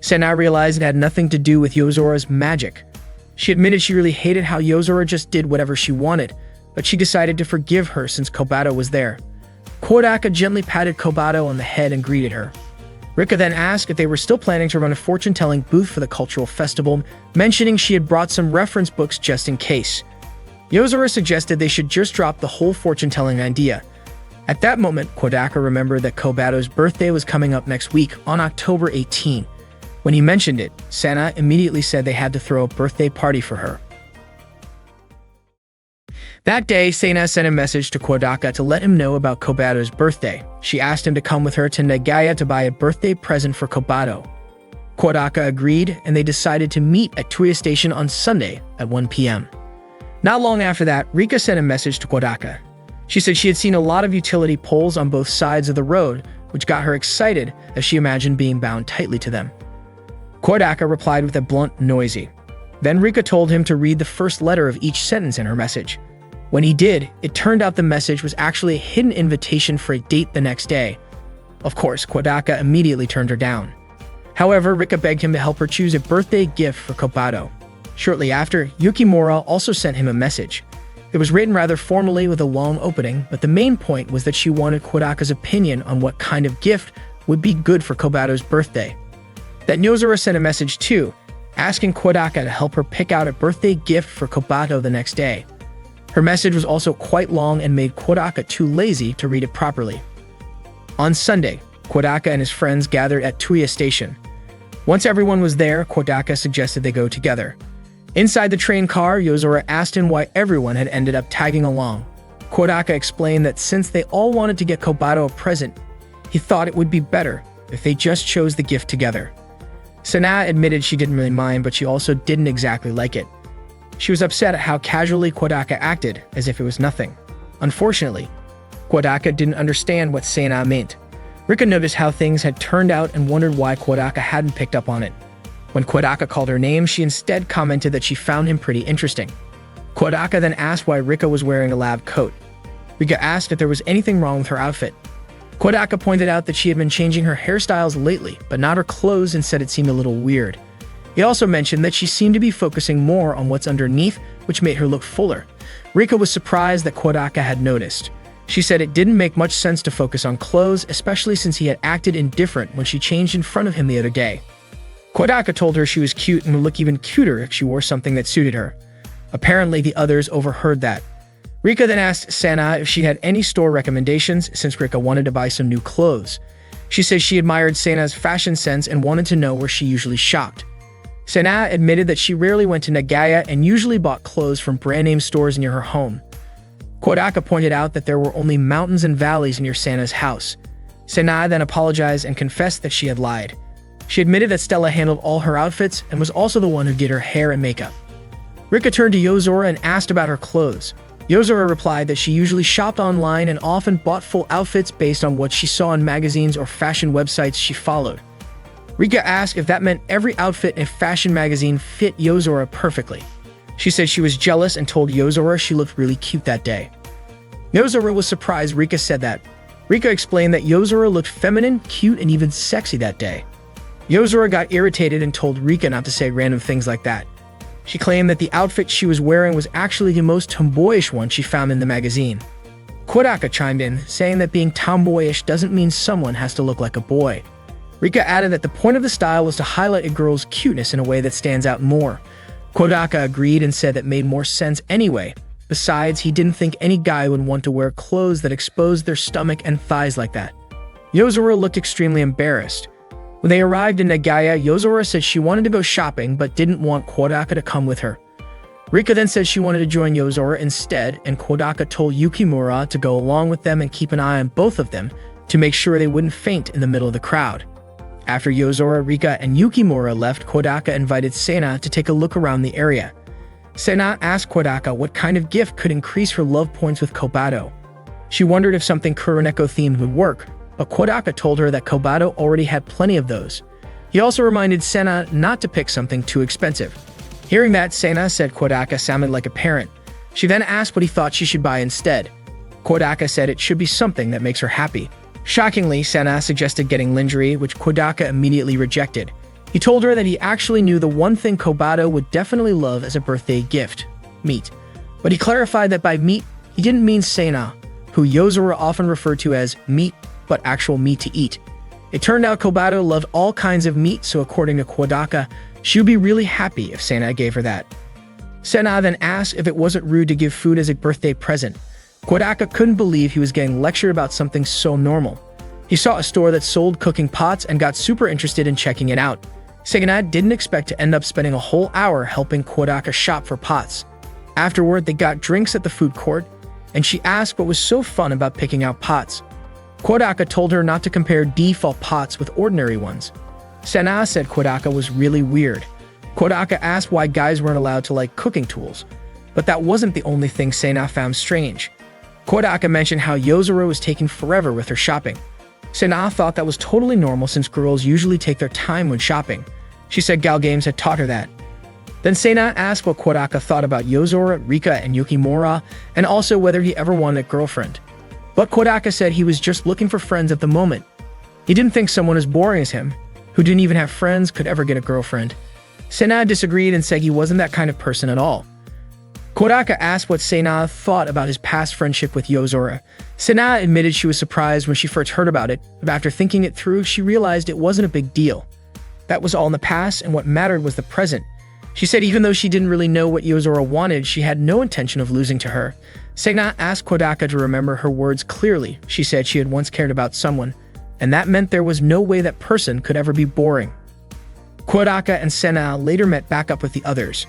Sena realized it had nothing to do with Yozora's magic. She admitted she really hated how Yozora just did whatever she wanted, but she decided to forgive her since Kobato was there. Kodaka gently patted Kobato on the head and greeted her. Rika then asked if they were still planning to run a fortune-telling booth for the cultural festival, mentioning she had brought some reference books just in case. Yozora suggested they should just drop the whole fortune-telling idea. At that moment, Kodaka remembered that Kobato's birthday was coming up next week on October 18. When he mentioned it, Sena immediately said they had to throw a birthday party for her. That day, Sena sent a message to Kodaka to let him know about Kobato's birthday. She asked him to come with her to Nagaya to buy a birthday present for Kobato. Kodaka agreed, and they decided to meet at Tuya Station on Sunday at 1 p.m. Not long after that, Rika sent a message to Kodaka. She said she had seen a lot of utility poles on both sides of the road, which got her excited as she imagined being bound tightly to them. Kodaka replied with a blunt, noisy. Then Rika told him to read the first letter of each sentence in her message. When he did, it turned out the message was actually a hidden invitation for a date the next day. Of course, Kodaka immediately turned her down. However, Rika begged him to help her choose a birthday gift for Kobato. Shortly after, Yukimura also sent him a message. It was written rather formally with a long opening, but the main point was that she wanted Kodaka's opinion on what kind of gift would be good for Kobato's birthday. That Yozora sent a message too, asking Kodaka to help her pick out a birthday gift for Kobato the next day. Her message was also quite long and made Kodaka too lazy to read it properly. On Sunday, Kodaka and his friends gathered at Tuya Station. Once everyone was there, Kodaka suggested they go together. Inside the train car, Yozora asked him why everyone had ended up tagging along. Kodaka explained that since they all wanted to get Kobato a present, he thought it would be better if they just chose the gift together. Sena admitted she didn't really mind, but she also didn't exactly like it. She was upset at how casually Kodaka acted, as if it was nothing. Unfortunately, Kodaka didn't understand what Sena meant. Rika noticed how things had turned out and wondered why Kodaka hadn't picked up on it. When Kodaka called her name, she instead commented that she found him pretty interesting. Kodaka then asked why Rika was wearing a lab coat. Rika asked if there was anything wrong with her outfit. Kodaka pointed out that she had been changing her hairstyles lately, but not her clothes, and said it seemed a little weird. He also mentioned that she seemed to be focusing more on what's underneath, which made her look fuller. Rika was surprised that Kodaka had noticed. She said it didn't make much sense to focus on clothes, especially since he had acted indifferent when she changed in front of him the other day. Kodaka told her she was cute and would look even cuter if she wore something that suited her. Apparently, the others overheard that. Rika then asked Sena if she had any store recommendations since Rika wanted to buy some new clothes. She said she admired Sena's fashion sense and wanted to know where she usually shopped. Sena admitted that she rarely went to Nagaya and usually bought clothes from brand-name stores near her home. Kodaka pointed out that there were only mountains and valleys near Sena's house. Sena then apologized and confessed that she had lied. She admitted that Stella handled all her outfits and was also the one who did her hair and makeup. Rika turned to Yozora and asked about her clothes. Yozora replied that she usually shopped online and often bought full outfits based on what she saw in magazines or fashion websites she followed. Rika asked if that meant every outfit in a fashion magazine fit Yozora perfectly. She said she was jealous and told Yozora she looked really cute that day. Yozora was surprised Rika said that. Rika explained that Yozora looked feminine, cute, and even sexy that day. Yozora got irritated and told Rika not to say random things like that. She claimed that the outfit she was wearing was actually the most tomboyish one she found in the magazine. Kodaka chimed in, saying that being tomboyish doesn't mean someone has to look like a boy. Rika added that the point of the style was to highlight a girl's cuteness in a way that stands out more. Kodaka agreed and said that made more sense anyway. Besides, he didn't think any guy would want to wear clothes that exposed their stomach and thighs like that. Yozora looked extremely embarrassed. When they arrived in Nagaya, Yozora said she wanted to go shopping but didn't want Kodaka to come with her. Rika then said she wanted to join Yozora instead, and Kodaka told Yukimura to go along with them and keep an eye on both of them to make sure they wouldn't faint in the middle of the crowd. After Yozora, Rika, and Yukimura left, Kodaka invited Sena to take a look around the area. Sena asked Kodaka what kind of gift could increase her love points with Kobato. She wondered if something Kuroneko-themed would work, but Kodaka told her that Kobato already had plenty of those. He also reminded Sena not to pick something too expensive. Hearing that, Sena said Kodaka sounded like a parent. She then asked what he thought she should buy instead. Kodaka said it should be something that makes her happy. Shockingly, Sena suggested getting lingerie, which Kodaka immediately rejected. He told her that he actually knew the one thing Kobato would definitely love as a birthday gift: meat. But he clarified that by meat, he didn't mean Sena, who Yozora often referred to as meat, but actual meat to eat. It turned out Kobato loved all kinds of meat, so according to Kodaka, she would be really happy if Sena gave her that. Sena then asked if it wasn't rude to give food as a birthday present. Kodaka couldn't believe he was getting lectured about something so normal. He saw a store that sold cooking pots and got super interested in checking it out. Sena didn't expect to end up spending a whole hour helping Kodaka shop for pots. Afterward, they got drinks at the food court, and she asked what was so fun about picking out pots. Kodaka told her not to compare default pots with ordinary ones. Sena said Kodaka was really weird. Kodaka asked why guys weren't allowed to like cooking tools, but that wasn't the only thing Sena found strange. Kodaka mentioned how Yozora was taking forever with her shopping. Sena thought that was totally normal since girls usually take their time when shopping. She said Gal Games had taught her that. Then Sena asked what Kodaka thought about Yozora, Rika, and Yukimura, and also whether he ever wanted a girlfriend. But Kodaka said he was just looking for friends at the moment. He didn't think someone as boring as him, who didn't even have friends, could ever get a girlfriend. Sena disagreed and said he wasn't that kind of person at all. Kodaka asked what Sena thought about his past friendship with Yozora. Sena admitted she was surprised when she first heard about it, but after thinking it through, she realized it wasn't a big deal. That was all in the past, and what mattered was the present. She said even though she didn't really know what Yozora wanted, she had no intention of losing to her. Sena asked Kodaka to remember her words clearly. She said she had once cared about someone, and that meant there was no way that person could ever be boring. Kodaka and Sena later met back up with the others.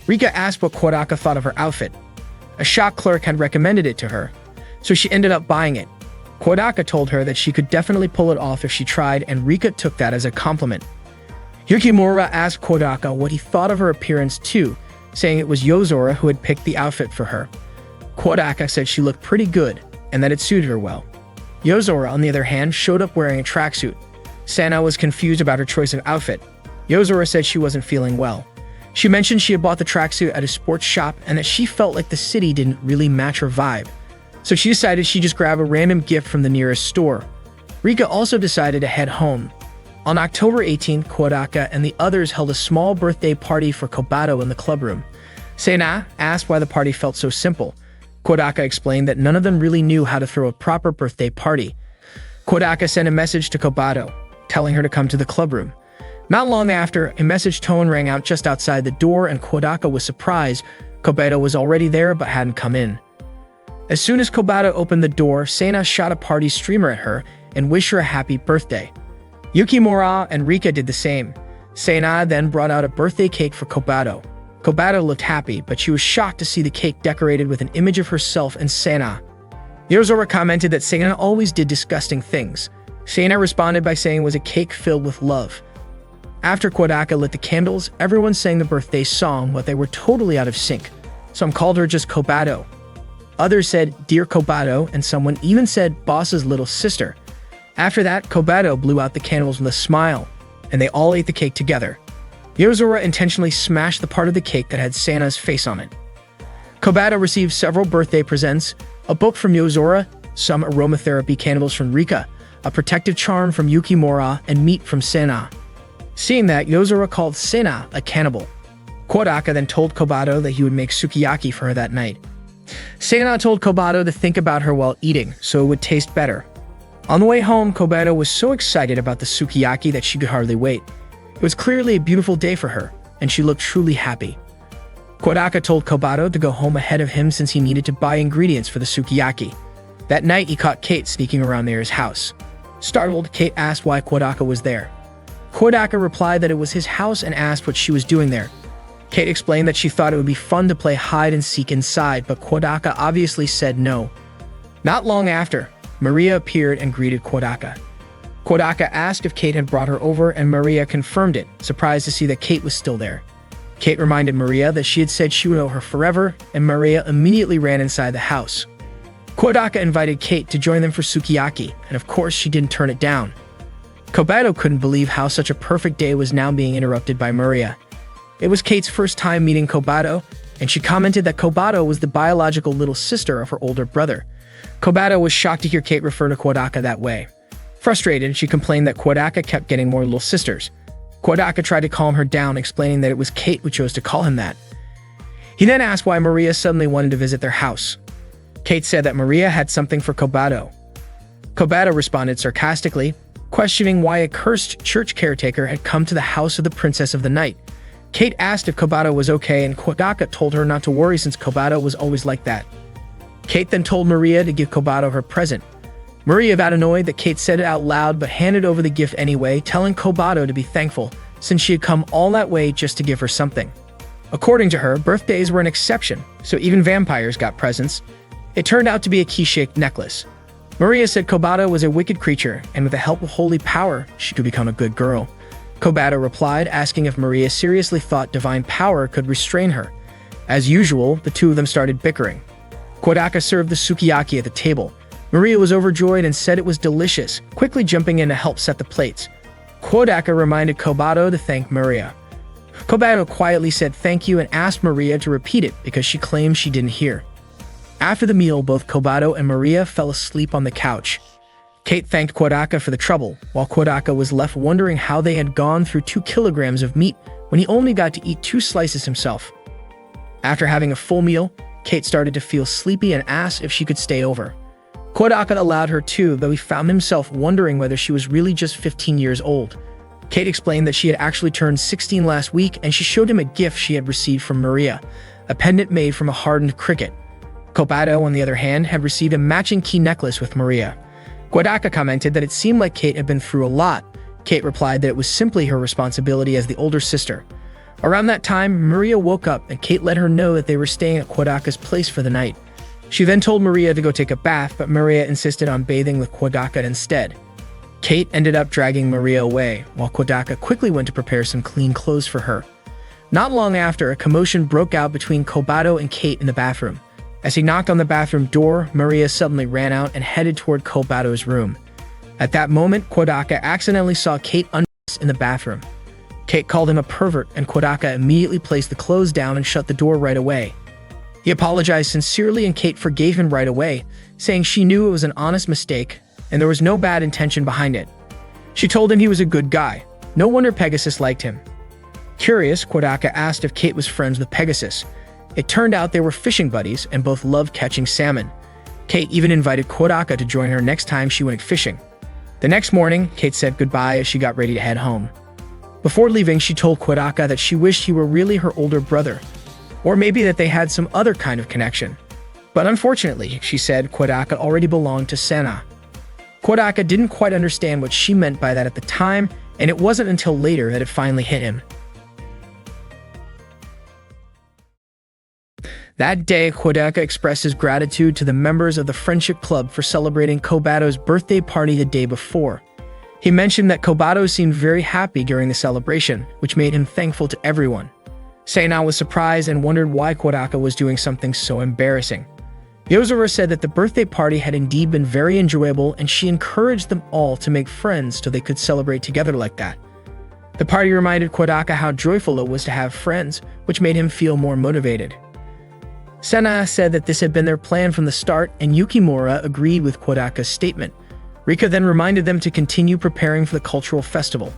Rika asked what Kodaka thought of her outfit. A shop clerk had recommended it to her, so she ended up buying it. Kodaka told her that she could definitely pull it off if she tried, and Rika took that as a compliment. Yukimura asked Kodaka what he thought of her appearance too, saying it was Yozora who had picked the outfit for her. Kodaka said she looked pretty good, and that it suited her well. Yozora, on the other hand, showed up wearing a tracksuit. Sena was confused about her choice of outfit. Yozora said she wasn't feeling well. She mentioned she had bought the tracksuit at a sports shop and that she felt like the city didn't really match her vibe. So she decided she'd just grab a random gift from the nearest store. Rika also decided to head home. On October 18th, Kodaka and the others held a small birthday party for Kobato in the clubroom. Sena asked why the party felt so simple. Kodaka explained that none of them really knew how to throw a proper birthday party. Kodaka sent a message to Kobato, telling her to come to the clubroom. Not long after, a message tone rang out just outside the door, and Kodaka was surprised. Kobato was already there but hadn't come in. As soon as Kobato opened the door, Sena shot a party streamer at her and wished her a happy birthday. Yukimura and Rika did the same. Sena then brought out a birthday cake for Kobato. Kobato looked happy, but she was shocked to see the cake decorated with an image of herself and Sena. Yozora commented that Sena always did disgusting things. Sena responded by saying it was a cake filled with love. After Kodaka lit the candles, everyone sang the birthday song, but they were totally out of sync. Some called her just Kobato. Others said, "Dear Kobato," and someone even said, "Boss's little sister." After that, Kobato blew out the candles with a smile, and they all ate the cake together. Yozora intentionally smashed the part of the cake that had Santa's face on it. Kobato received several birthday presents: a book from Yozora, some aromatherapy candles from Rika, a protective charm from Yukimura, and meat from Sena. Seeing that, Yozora called Sena a cannibal. Kodaka then told Kobato that he would make sukiyaki for her that night. Sena told Kobato to think about her while eating, so it would taste better. On the way home, Kobato was so excited about the sukiyaki that she could hardly wait. It was clearly a beautiful day for her, and she looked truly happy. Kodaka told Kobato to go home ahead of him since he needed to buy ingredients for the sukiyaki. That night, he caught Kate sneaking around near his house. Startled, Kate asked why Kodaka was there. Kodaka replied that it was his house and asked what she was doing there. Kate explained that she thought it would be fun to play hide and seek inside, but Kodaka obviously said no. Not long after, Maria appeared and greeted Kodaka. Kodaka asked if Kate had brought her over, and Maria confirmed it, surprised to see that Kate was still there. Kate reminded Maria that she had said she would owe her forever, and Maria immediately ran inside the house. Kodaka invited Kate to join them for sukiyaki, and of course she didn't turn it down. Kobato couldn't believe how such a perfect day was now being interrupted by Maria. It was Kate's first time meeting Kobato, and she commented that Kobato was the biological little sister of her older brother. Kobato was shocked to hear Kate refer to Kodaka that way. Frustrated, she complained that Kodaka kept getting more little sisters. Kodaka tried to calm her down, explaining that it was Kate who chose to call him that. He then asked why Maria suddenly wanted to visit their house. Kate said that Maria had something for Kobato. Kobato responded sarcastically, questioning why a cursed church caretaker had come to the house of the Princess of the Night. Kate asked if Kobato was okay, and Kodaka told her not to worry since Kobato was always like that. Kate then told Maria to give Kobato her present. Maria got annoyed that Kate said it out loud but handed over the gift anyway, telling Kobato to be thankful since she had come all that way just to give her something. According to her, birthdays were an exception, so even vampires got presents. It turned out to be a key-shaped necklace. Maria said Kobato was a wicked creature, and with the help of holy power, she could become a good girl. Kobato replied, asking if Maria seriously thought divine power could restrain her. As usual, the two of them started bickering. Kodaka served the sukiyaki at the table. Maria was overjoyed and said it was delicious, quickly jumping in to help set the plates. Kodaka reminded Kobato to thank Maria. Kobato quietly said thank you and asked Maria to repeat it because she claimed she didn't hear. After the meal, both Kobato and Maria fell asleep on the couch. Kate thanked Kodaka for the trouble, while Kodaka was left wondering how they had gone through 2 kilograms of meat when he only got to eat 2 slices himself. After having a full meal, Kate started to feel sleepy and asked if she could stay over. Kodaka allowed her to, though he found himself wondering whether she was really just 15 years old. Kate explained that she had actually turned 16 last week, and she showed him a gift she had received from Maria, a pendant made from a hardened cricket. Kobato, on the other hand, had received a matching key necklace with Maria. Kodaka commented that it seemed like Kate had been through a lot. Kate replied that it was simply her responsibility as the older sister. Around that time, Maria woke up, and Kate let her know that they were staying at Kodaka's place for the night. She then told Maria to go take a bath, but Maria insisted on bathing with Kodaka instead. Kate ended up dragging Maria away, while Kodaka quickly went to prepare some clean clothes for her. Not long after, a commotion broke out between Kobato and Kate in the bathroom. As he knocked on the bathroom door, Maria suddenly ran out and headed toward Kobato's room. At that moment, Kodaka accidentally saw Kate undressed in the bathroom. Kate called him a pervert, and Kodaka immediately placed the clothes down and shut the door right away. He apologized sincerely, and Kate forgave him right away, saying she knew it was an honest mistake and there was no bad intention behind it. She told him he was a good guy. No wonder Pegasus liked him. Curious, Kodaka asked if Kate was friends with Pegasus. It turned out they were fishing buddies and both loved catching salmon. Kate even invited Kodaka to join her next time she went fishing. The next morning, Kate said goodbye as she got ready to head home. Before leaving, she told Kodaka that she wished he were really her older brother, or maybe that they had some other kind of connection. But unfortunately, she said, Kodaka already belonged to Sena. Kodaka didn't quite understand what she meant by that at the time, and it wasn't until later that it finally hit him. That day, Kodaka expressed his gratitude to the members of the Friendship Club for celebrating Kobato's birthday party the day before. He mentioned that Kobato seemed very happy during the celebration, which made him thankful to everyone. Sena was surprised and wondered why Kodaka was doing something so embarrassing. Yozora said that the birthday party had indeed been very enjoyable and she encouraged them all to make friends so they could celebrate together like that. The party reminded Kodaka how joyful it was to have friends, which made him feel more motivated. Sena said that this had been their plan from the start, and Yukimura agreed with Kodaka's statement. Rika then reminded them to continue preparing for the cultural festival.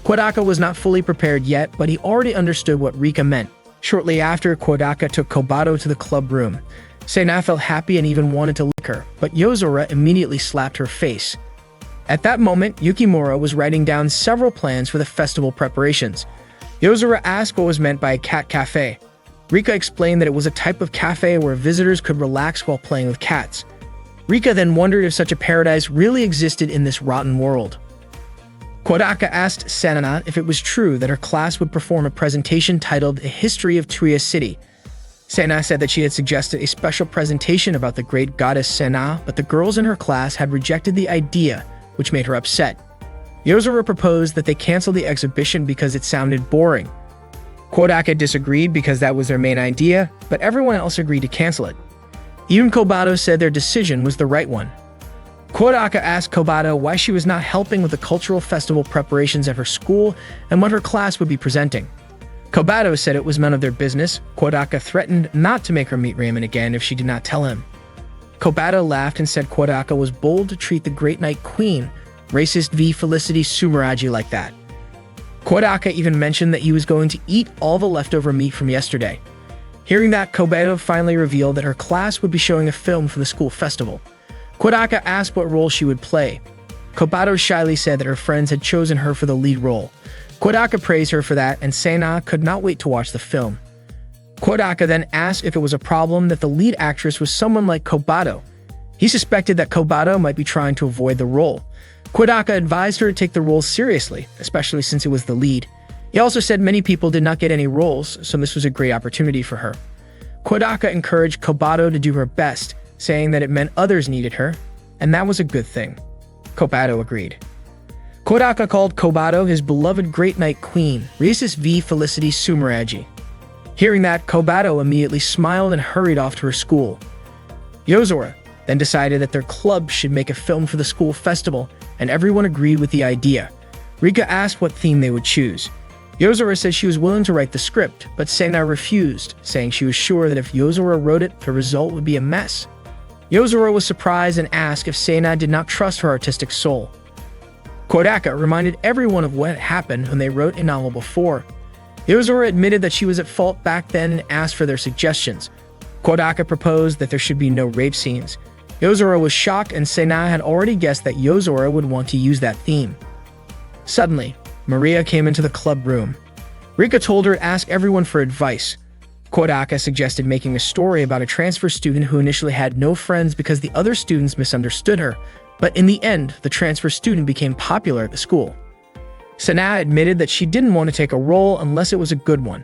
Kodaka was not fully prepared yet, but he already understood what Rika meant. Shortly after, Kodaka took Kobato to the club room. Sena felt happy and even wanted to lick her, but Yozora immediately slapped her face. At that moment, Yukimura was writing down several plans for the festival preparations. Yozora asked what was meant by a cat cafe. Rika explained that it was a type of cafe where visitors could relax while playing with cats. Rika then wondered if such a paradise really existed in this rotten world. Kodaka asked Sena if it was true that her class would perform a presentation titled A History of Tuya City. Sena said that she had suggested a special presentation about the great goddess Sena, but the girls in her class had rejected the idea, which made her upset. Yozora proposed that they cancel the exhibition because it sounded boring. Kodaka disagreed because that was their main idea, but everyone else agreed to cancel it. Even Kobato said their decision was the right one. Kodaka asked Kobato why she was not helping with the cultural festival preparations at her school and what her class would be presenting. Kobato said it was none of their business. Kodaka threatened not to make her meet Raymond again if she did not tell him. Kobato laughed and said Kodaka was bold to treat the Great Night Queen, racist v. Felicity Sumeragi, like that. Kodaka even mentioned that he was going to eat all the leftover meat from yesterday. Hearing that, Kobato finally revealed that her class would be showing a film for the school festival. Kodaka asked what role she would play. Kobato shyly said that her friends had chosen her for the lead role. Kodaka praised her for that, and Sena could not wait to watch the film. Kodaka then asked if it was a problem that the lead actress was someone like Kobato. He suspected that Kobato might be trying to avoid the role. Kodaka advised her to take the role seriously, especially since it was the lead. He also said many people did not get any roles, so this was a great opportunity for her. Kodaka encouraged Kobato to do her best, saying that it meant others needed her, and that was a good thing. Kobato agreed. Kodaka called Kobato his beloved Great Night Queen, racist v. Felicity Sumeragi. Hearing that, Kobato immediately smiled and hurried off to her school. Yozora then decided that their club should make a film for the school festival, and everyone agreed with the idea. Rika asked what theme they would choose. Yozora said she was willing to write the script, but Sena refused, saying she was sure that if Yozora wrote it, the result would be a mess. Yozora was surprised and asked if Sena did not trust her artistic soul. Kodaka reminded everyone of what had happened when they wrote a novel before. Yozora admitted that she was at fault back then and asked for their suggestions. Kodaka proposed that there should be no rape scenes. Yozora was shocked, and Sena had already guessed that Yozora would want to use that theme. Suddenly, Maria came into the club room. Rika told her to ask everyone for advice. Kodaka suggested making a story about a transfer student who initially had no friends because the other students misunderstood her, but in the end, the transfer student became popular at the school. Sena admitted that she didn't want to take a role unless it was a good one.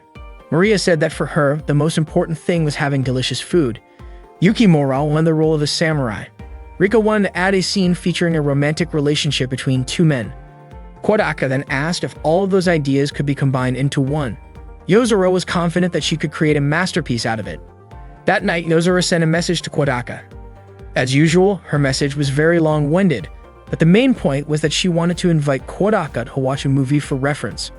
Maria said that for her, the most important thing was having delicious food. Yukimura won the role of a samurai. Rika wanted to add a scene featuring a romantic relationship between two men. Kodaka then asked if all of those ideas could be combined into one. Yozora was confident that she could create a masterpiece out of it. That night, Yozora sent a message to Kodaka. As usual, her message was very long-winded, but the main point was that she wanted to invite Kodaka to watch a movie for reference.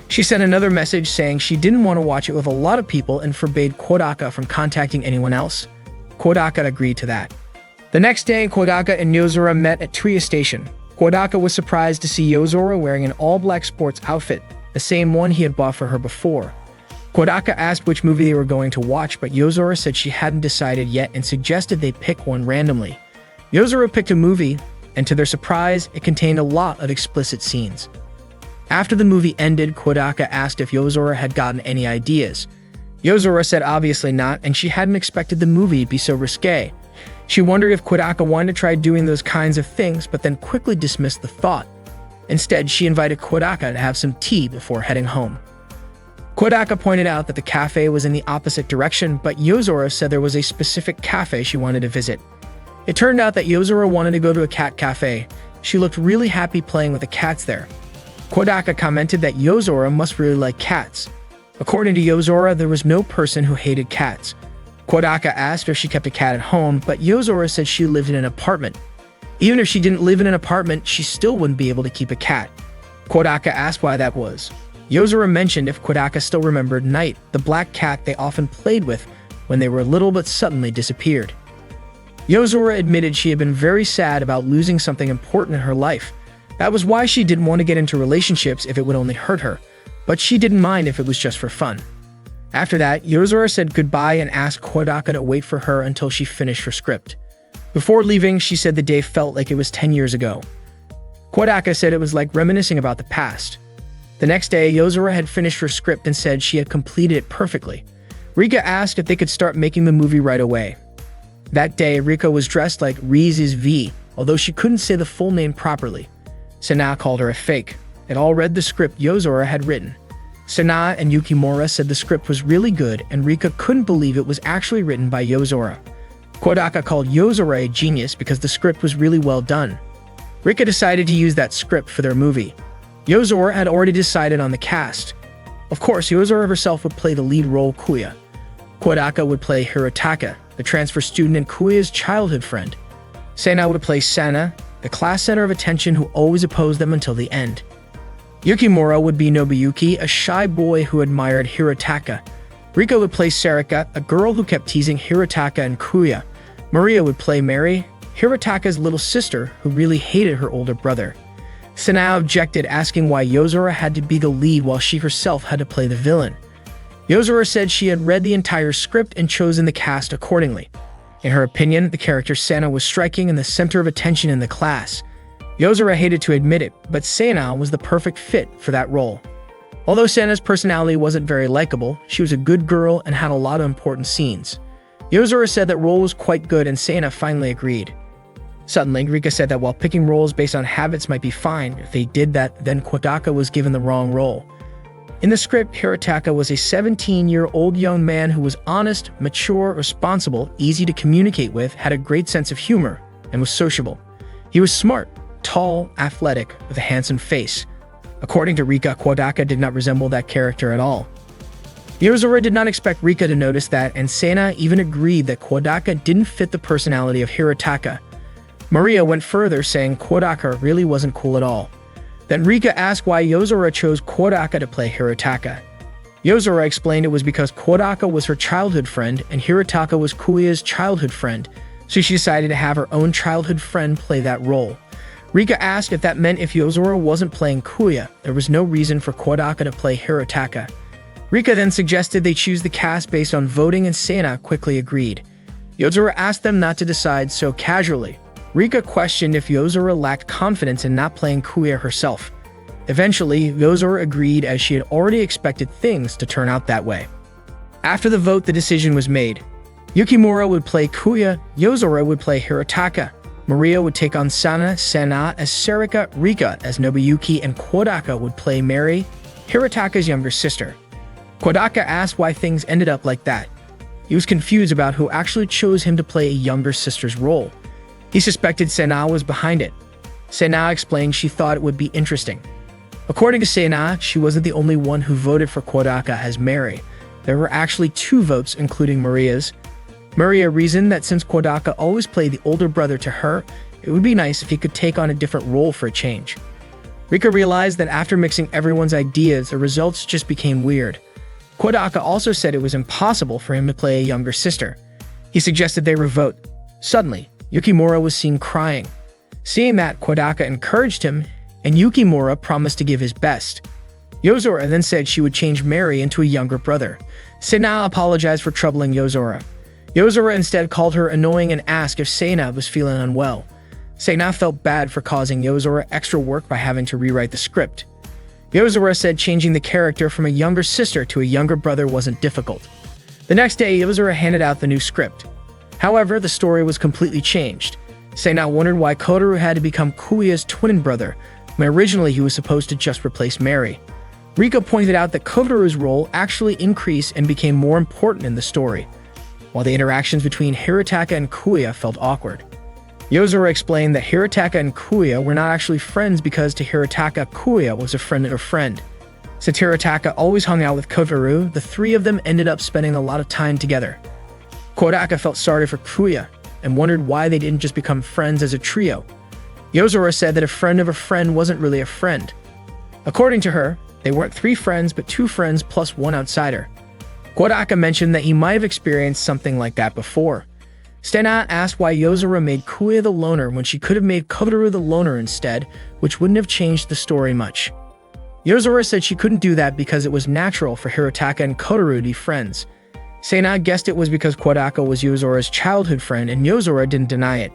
She sent another message saying she didn't want to watch it with a lot of people and forbade Kodaka from contacting anyone else. Kodaka agreed to that. The next day, Kodaka and Yozora met at Tuya Station. Kodaka was surprised to see Yozora wearing an all-black sports outfit, the same one he had bought for her before. Kodaka asked which movie they were going to watch, but Yozora said she hadn't decided yet and suggested they pick one randomly. Yozora picked a movie, and to their surprise, it contained a lot of explicit scenes. After the movie ended, Kodaka asked if Yozora had gotten any ideas. Yozora said obviously not, and she hadn't expected the movie to be so risque. She wondered if Kodaka wanted to try doing those kinds of things, but then quickly dismissed the thought. Instead, she invited Kodaka to have some tea before heading home. Kodaka pointed out that the cafe was in the opposite direction, but Yozora said there was a specific cafe she wanted to visit. It turned out that Yozora wanted to go to a cat cafe. She looked really happy playing with the cats there. Kodaka commented that Yozora must really like cats. According to Yozora, there was no person who hated cats. Kodaka asked if she kept a cat at home, but Yozora said she lived in an apartment. Even if she didn't live in an apartment, she still wouldn't be able to keep a cat. Kodaka asked why that was. Yozora mentioned if Kodaka still remembered Knight, the black cat they often played with when they were little but suddenly disappeared. Yozora admitted she had been very sad about losing something important in her life. That was why she didn't want to get into relationships if it would only hurt her, but she didn't mind if it was just for fun. After that, Yozora said goodbye and asked Kodaka to wait for her until she finished her script. Before leaving, she said the day felt like it was 10 years ago. Kodaka said it was like reminiscing about the past. The next day, Yozora had finished her script and said she had completed it perfectly. Rika asked if they could start making the movie right away. That day, Rika was dressed like Reese's V, although she couldn't say the full name properly. Sana called her a fake. They all read the script Yozora had written. Sana and Yukimura said the script was really good, and Rika couldn't believe it was actually written by Yozora. Kodaka called Yozora a genius because the script was really well done. Rika decided to use that script for their movie. Yozora had already decided on the cast. Of course, Yozora herself would play the lead role Kuya. Kodaka would play Hirotaka, the transfer student and Kuya's childhood friend. Sana would play Sana, the class center of attention who always opposed them until the end. Yukimura would be Nobuyuki, a shy boy who admired Hirotaka. Rika would play Sarika, a girl who kept teasing Hirotaka and Kuya. Maria would play Mary, Hirotaka's little sister who really hated her older brother. Sana objected, asking why Yozora had to be the lead while she herself had to play the villain. Yozora said she had read the entire script and chosen the cast accordingly. In her opinion, the character Sana was striking and the center of attention in the class. Yozora hated to admit it, but Sana was the perfect fit for that role. Although Sana's personality wasn't very likable, she was a good girl and had a lot of important scenes. Yozora said that role was quite good and Sana finally agreed. Suddenly, Rika said that while picking roles based on habits might be fine, if they did that, then Kodaka was given the wrong role. In the script, Hirotaka was a 17-year-old young man who was honest, mature, responsible, easy to communicate with, had a great sense of humor, and was sociable. He was smart, tall, athletic, with a handsome face. According to Rika, Kodaka did not resemble that character at all. Yozora did not expect Rika to notice that, and Sana even agreed that Kodaka didn't fit the personality of Hirotaka. Maria went further, saying Kodaka really wasn't cool at all. Then Rika asked why Yozora chose Kodaka to play Hirotaka. Yozora explained it was because Kodaka was her childhood friend and Hirotaka was Kuya's childhood friend, so she decided to have her own childhood friend play that role. Rika asked if that meant if Yozora wasn't playing Kuya, there was no reason for Kodaka to play Hirotaka. Rika then suggested they choose the cast based on voting and Sana quickly agreed. Yozora asked them not to decide so casually. Rika questioned if Yozora lacked confidence in not playing Kuya herself. Eventually, Yozora agreed as she had already expected things to turn out that way. After the vote, the decision was made. Yukimura would play Kuya, Yozora would play Hirotaka, Maria would take on Sana as Sarika, Rika as Nobuyuki, and Kodaka would play Mary, Hirotaka's younger sister. Kodaka asked why things ended up like that. He was confused about who actually chose him to play a younger sister's role. He suspected Sana was behind it. Sana explained she thought it would be interesting. According to Sana, she wasn't the only one who voted for Kodaka as Mary. There were actually 2 votes, including Maria's. Maria reasoned that since Kodaka always played the older brother to her, it would be nice if he could take on a different role for a change. Rika realized that after mixing everyone's ideas, the results just became weird. Kodaka also said it was impossible for him to play a younger sister. He suggested they revote. Suddenly, Yukimura was seen crying. Seeing that, Kodaka encouraged him, and Yukimura promised to give his best. Yozora then said she would change Mary into a younger brother. Sana apologized for troubling Yozora. Yozora instead called her annoying and asked if Sana was feeling unwell. Sana felt bad for causing Yozora extra work by having to rewrite the script. Yozora said changing the character from a younger sister to a younger brother wasn't difficult. The next day, Yozora handed out the new script. However, the story was completely changed. Sana wondered why Kotaru had to become Kuya's twin brother, when originally he was supposed to just replace Mary. Rika pointed out that Kotaru's role actually increased and became more important in the story, while the interactions between Hirotaka and Kuya felt awkward. Yozora explained that Hirotaka and Kuya were not actually friends because to Hirotaka, Kuya was a friend of a friend. Since Hirotaka always hung out with Kotaru, the 3 of them ended up spending a lot of time together. Kodaka felt sorry for Kuya and wondered why they didn't just become friends as a trio. Yozora said that a friend of a friend wasn't really a friend. According to her, they weren't 3 friends but 2 friends plus 1 outsider. Kodaka mentioned that he might have experienced something like that before. Sena asked why Yozora made Kuya the loner when she could have made Kotaru the loner instead, which wouldn't have changed the story much. Yozora said she couldn't do that because it was natural for Hirotaka and Kotaru to be friends. Sena guessed it was because Kodaka was Yozora's childhood friend and Yozora didn't deny it.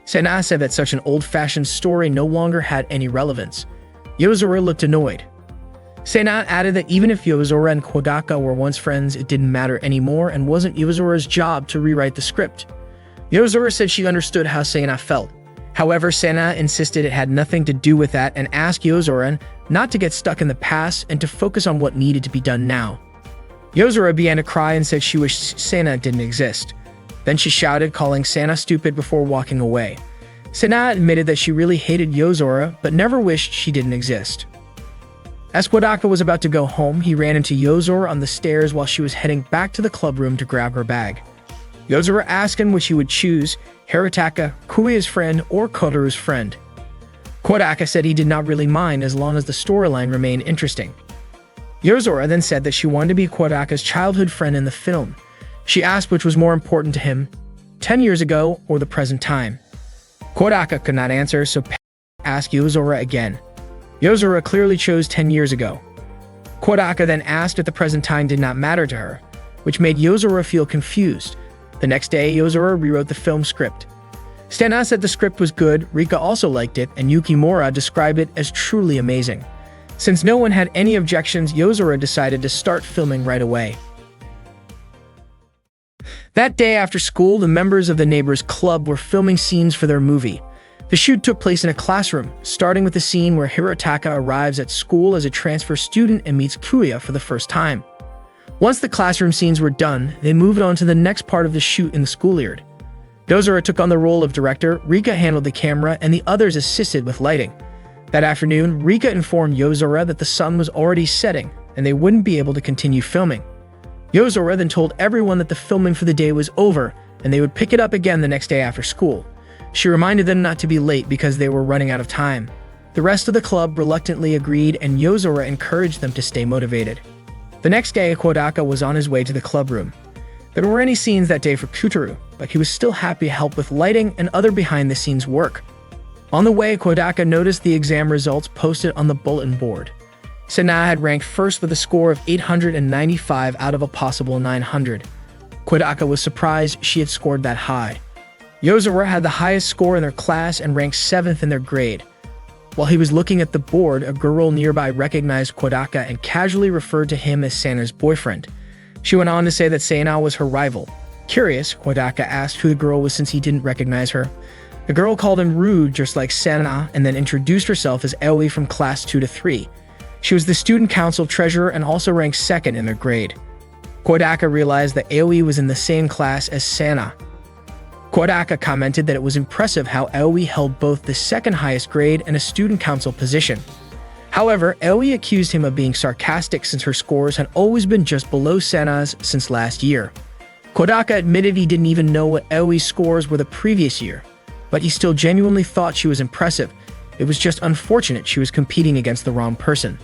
Sena said that such an old-fashioned story no longer had any relevance. Yozora looked annoyed. Sena added that even if Yozora and Kodaka were once friends, it didn't matter anymore and wasn't Yozora's job to rewrite the script. Yozora said she understood how Sena felt. However, Sena insisted it had nothing to do with that and asked Yozora not to get stuck in the past and to focus on what needed to be done now. Yozora began to cry and said she wished Sena didn't exist. Then she shouted, calling Sena stupid before walking away. Sena admitted that she really hated Yozora, but never wished she didn't exist. As Kodaka was about to go home, he ran into Yozora on the stairs while she was heading back to the club room to grab her bag. Yozora asked him which he would choose, Hirotaka, Kuya's friend, or Kotaru's friend. Kodaka said he did not really mind as long as the storyline remained interesting. Yozora then said that she wanted to be Kodaka's childhood friend in the film. She asked which was more important to him, 10 years ago or the present time. Kodaka could not answer, so asked Yozora again. Yozora clearly chose 10 years ago. Kodaka then asked if the present time did not matter to her, which made Yozora feel confused. The next day, Yozora rewrote the film script. Sena said the script was good, Rika also liked it, and Yukimura described it as truly amazing. Since no one had any objections, Yozora decided to start filming right away. That day after school, the members of the Neighbors Club were filming scenes for their movie. The shoot took place in a classroom, starting with the scene where Hirotaka arrives at school as a transfer student and meets Kuya for the first time. Once the classroom scenes were done, they moved on to the next part of the shoot in the schoolyard. Yozora took on the role of director, Rika handled the camera, and the others assisted with lighting. That afternoon, Rika informed Yozora that the sun was already setting, and they wouldn't be able to continue filming. Yozora then told everyone that the filming for the day was over, and they would pick it up again the next day after school. She reminded them not to be late because they were running out of time. The rest of the club reluctantly agreed, and Yozora encouraged them to stay motivated. The next day, Kodaka was on his way to the club room. There weren't any scenes that day for Kotaru, but he was still happy to help with lighting and other behind-the-scenes work. On the way, Kodaka noticed the exam results posted on the bulletin board. Sena had ranked first with a score of 895 out of a possible 900. Kodaka was surprised she had scored that high. Yozora had the highest score in their class and ranked 7th in their grade. While he was looking at the board, a girl nearby recognized Kodaka and casually referred to him as Sena's boyfriend. She went on to say that Sena was her rival. Curious, Kodaka asked who the girl was since he didn't recognize her. The girl called him rude just like Sena and then introduced herself as Aoi from class 2 to 3. She was the student council treasurer and also ranked 2nd in their grade. Kodaka realized that Aoi was in the same class as Sena. Kodaka commented that it was impressive how Aoi held both the 2nd highest grade and a student council position. However, Aoi accused him of being sarcastic since her scores had always been just below Sena's since last year. Kodaka admitted he didn't even know what Aoi's scores were the previous year, but he still genuinely thought she was impressive. It was just unfortunate she was competing against the wrong person.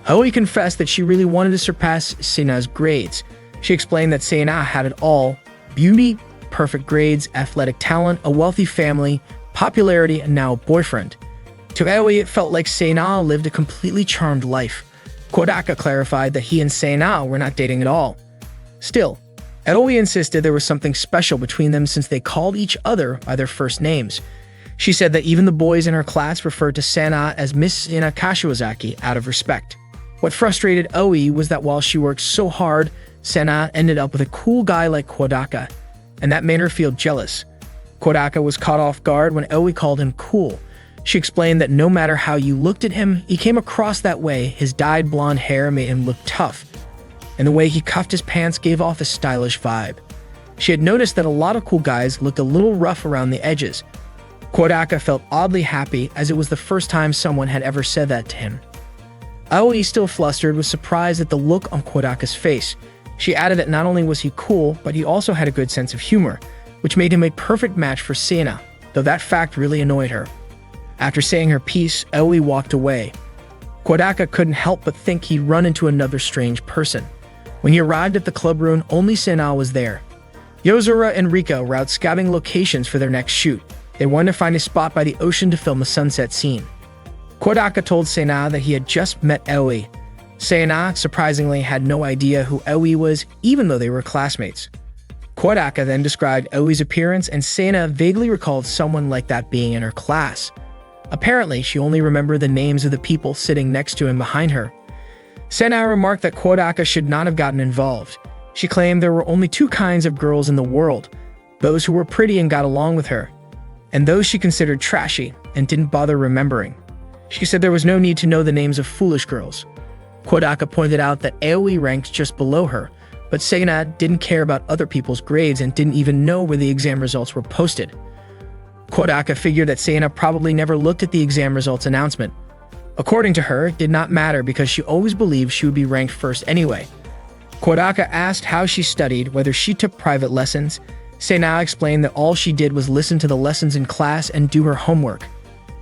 Aoi confessed that she really wanted to surpass Sena's grades. She explained that Sena had it all: beauty, perfect grades, athletic talent, a wealthy family, popularity, and now a boyfriend. To Aoi, it felt like Sena lived a completely charmed life. Kodaka clarified that he and Sena were not dating at all. Still, Aoi insisted there was something special between them since they called each other by their first names. She said that even the boys in her class referred to Sena as Miss Sena Kashiwazaki out of respect. What frustrated Aoi was that while she worked so hard, Sena ended up with a cool guy like Kodaka, and that made her feel jealous. Kodaka was caught off guard when Aoi called him cool. She explained that no matter how you looked at him, he came across that way. His dyed blonde hair made him look tough, and the way he cuffed his pants gave off a stylish vibe. She had noticed that a lot of cool guys looked a little rough around the edges. Kodaka felt oddly happy as it was the first time someone had ever said that to him. Aoi, still flustered, was surprised at the look on Kodaka's face. She added that not only was he cool, but he also had a good sense of humor, which made him a perfect match for Sena, though that fact really annoyed her. After saying her piece, Aoi walked away. Kodaka couldn't help but think he'd run into another strange person. When he arrived at the club room, only Sena was there. Yozora and Rika were out scouting locations for their next shoot. They wanted to find a spot by the ocean to film a sunset scene. Kodaka told Sena that he had just met Aoi. Sena, surprisingly, had no idea who Aoi was, even though they were classmates. Kodaka then described Aoi's appearance, and Sena vaguely recalled someone like that being in her class. Apparently, she only remembered the names of the people sitting next to and behind her. Sena remarked that Kodaka should not have gotten involved. She claimed there were only two kinds of girls in the world: those who were pretty and got along with her, and those she considered trashy and didn't bother remembering. She said there was no need to know the names of foolish girls. Kodaka pointed out that Aoi ranked just below her, but Sena didn't care about other people's grades and didn't even know where the exam results were posted. Kodaka figured that Sena probably never looked at the exam results announcement. According to her, it did not matter because she always believed she would be ranked first anyway. Kodaka asked how she studied, whether she took private lessons. Sena explained that all she did was listen to the lessons in class and do her homework.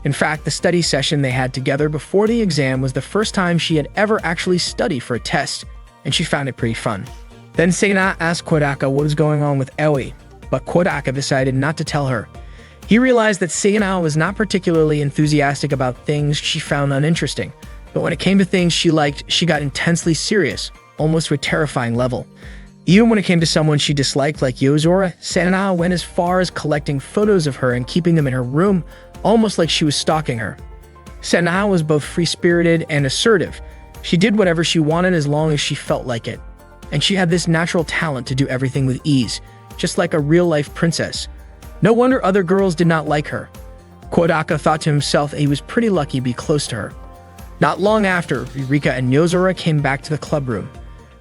In fact, the study session they had together before the exam was the first time she had ever actually studied for a test, and she found it pretty fun. Then Sena asked Kodaka what was going on with Aoi, but Kodaka decided not to tell her. He realized that Sena was not particularly enthusiastic about things she found uninteresting, but when it came to things she liked, she got intensely serious, almost to a terrifying level. Even when it came to someone she disliked like Yozora, Sena went as far as collecting photos of her and keeping them in her room, almost like she was stalking her. Sena was both free-spirited and assertive. She did whatever she wanted as long as she felt like it. And she had this natural talent to do everything with ease, just like a real-life princess. No wonder other girls did not like her. Kodaka thought to himself that he was pretty lucky to be close to her. Not long after, Rika and Yozora came back to the club room.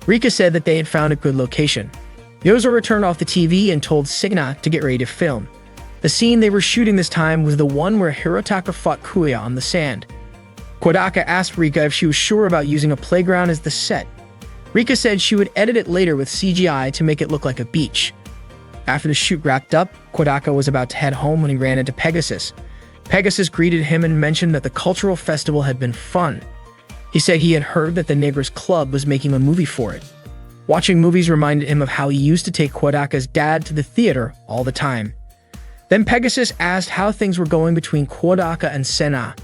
Rika said that they had found a good location. Yozora turned off the TV and told Sena to get ready to film. The scene they were shooting this time was the one where Hirotaka fought Kuya on the sand. Kodaka asked Rika if she was sure about using a playground as the set. Rika said she would edit it later with CGI to make it look like a beach. After the shoot wrapped up, Kodaka was about to head home when he ran into Pegasus. Pegasus greeted him and mentioned that the cultural festival had been fun. He said he had heard that the Negros Club was making a movie for it. Watching movies reminded him of how he used to take Kodaka's dad to the theater all the time. Then Pegasus asked how things were going between Kodaka and Sena.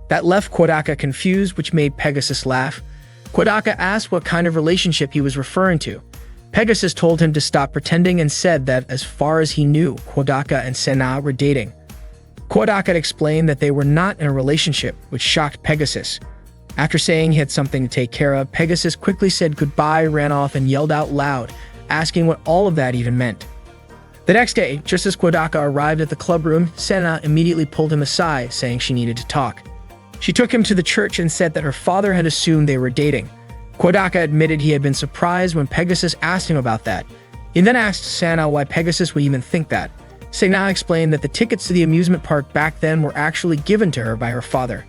That left Kodaka confused, which made Pegasus laugh. Kodaka asked what kind of relationship he was referring to. Pegasus told him to stop pretending and said that, as far as he knew, Kodaka and Sena were dating. Kodaka explained that they were not in a relationship, which shocked Pegasus. After saying he had something to take care of, Pegasus quickly said goodbye, ran off, and yelled out loud, asking what all of that even meant. The next day, just as Kodaka arrived at the club room, Sena immediately pulled him aside, saying she needed to talk. She took him to the church and said that her father had assumed they were dating. Kodaka admitted he had been surprised when Pegasus asked him about that. He then asked Sena why Pegasus would even think that. Sena explained that the tickets to the amusement park back then were actually given to her by her father.